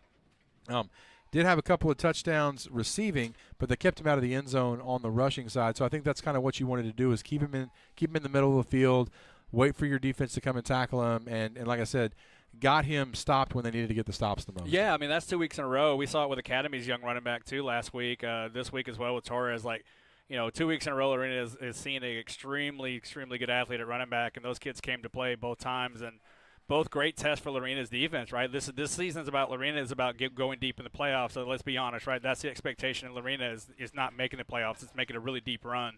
Did have a couple of touchdowns receiving, but they kept him out of the end zone on the rushing side. So I think that's kind of what you wanted to do is keep him in the middle of the field, wait for your defense to come and tackle him, and like I said, got him stopped when they needed to get the stops the most. Yeah, I mean, that's 2 weeks in a row. We saw it with Academy's young running back, too, last week. This week as well with Torres. 2 weeks in a row, Lorena is seeing an extremely, extremely good athlete at running back, and those kids came to play both times. And both great tests for Lorena's defense, right? This season's about Lorena is about going deep in the playoffs. So let's be honest, right? That's the expectation. And Lorena is not making the playoffs; it's making a really deep run.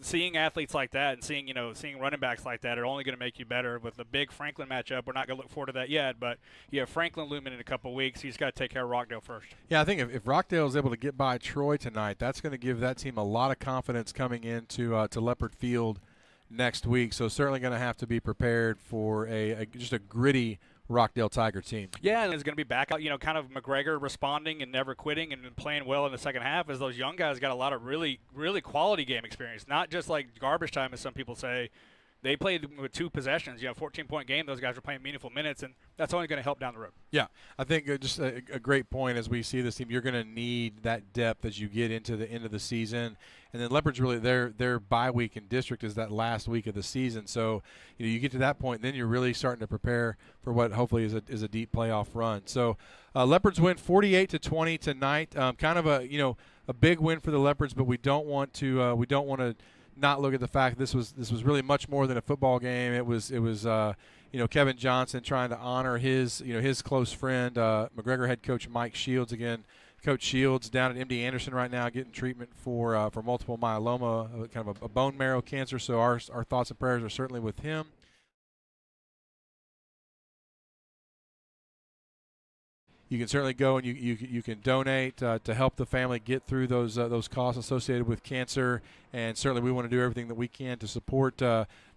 Seeing athletes like that and seeing running backs like that are only going to make you better. With the big Franklin matchup, we're not going to look forward to that yet, but you have Franklin looming in a couple of weeks. He's got to take care of Rockdale first. Yeah, I think if Rockdale is able to get by Troy tonight, that's going to give that team a lot of confidence coming into to Leopard Field next week. So certainly going to have to be prepared for just a gritty Rockdale Tiger team. Yeah, and it's going to be back out, kind of McGregor responding and never quitting and playing well in the second half as those young guys got a lot of really, really quality game experience, not just like garbage time as some people say. they played with 2 possessions. 14-point game. Those guys were playing meaningful minutes, and that's only going to help down the road. Yeah, I think just a great point as we see this team. You're going to need that depth as you get into the end of the season. And then Leopards really their bye week in district is that last week of the season. So you get to that point, then you're really starting to prepare for what hopefully is a deep playoff run. So Leopards win 48-20 tonight. Kind of a big win for the Leopards, but we don't want to not look at the fact this was really much more than a football game. It was Kevin Johnson trying to honor his close friend, McGregor head coach Mike Shields. Again, Coach Shields down at MD Anderson right now getting treatment for multiple myeloma, kind of a bone marrow cancer. So our thoughts and prayers are certainly with him. You can certainly go and you can donate to help the family get through those costs associated with cancer, and certainly we want to do everything that we can to support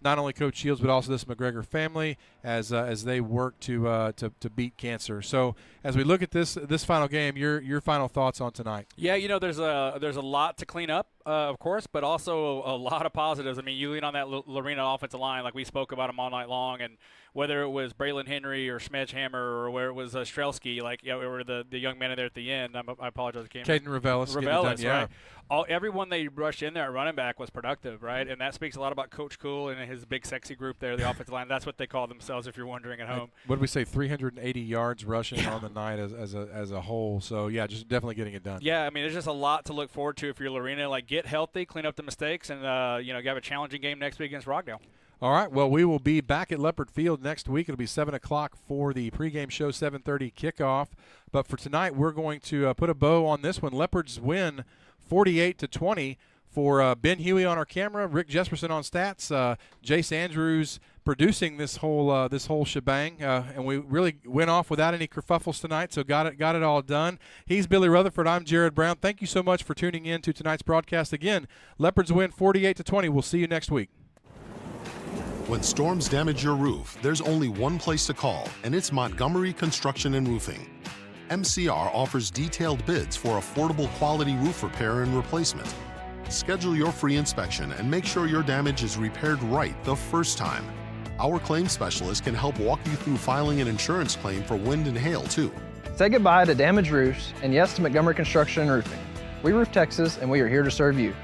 not only Coach Shields but also this McGregor family as they work to beat cancer. So as we look at this final game, your final thoughts on tonight? Yeah, there's a lot to clean up, of course, but also a lot of positives. I mean, you lean on that Lorena offensive line, like we spoke about them all night long, and whether it was Braylon Henry or Smedgehammer or where it was Strelsky, or the young man in there at the end. I apologize. Caden Ravelis, right? Everyone they rushed in there at running back was productive, right? And that speaks a lot about Coach Cool and his big sexy group there, the offensive line. That's what they call themselves, if you're wondering at home. What did we say? 380 yards rushing on the night as a whole. So yeah, just definitely getting it done. Yeah, I mean, there's just a lot to look forward to if you're Lorena. Get healthy, clean up the mistakes, and have a challenging game next week against Rockdale. All right, well, we will be back at Leopard Field next week. It'll be 7 o'clock for the pregame show, 7:30 kickoff. But for tonight, we're going to put a bow on this one. Leopards win 48-20 for Ben Huey on our camera, Rick Jesperson on stats, Jace Andrews producing this whole shebang. And we really went off without any kerfuffles tonight, so got it all done. He's Billy Rutherford. I'm Jared Brown. Thank you so much for tuning in to tonight's broadcast. Again, Leopards win 48-20. We'll see you next week. When storms damage your roof, there's only one place to call, and it's Montgomery Construction and Roofing. MCR offers detailed bids for affordable quality roof repair and replacement. Schedule your free inspection and make sure your damage is repaired right the first time. Our claim specialist can help walk you through filing an insurance claim for wind and hail, too. Say goodbye to damaged roofs and yes to Montgomery Construction and Roofing. We roof Texas, and we are here to serve you.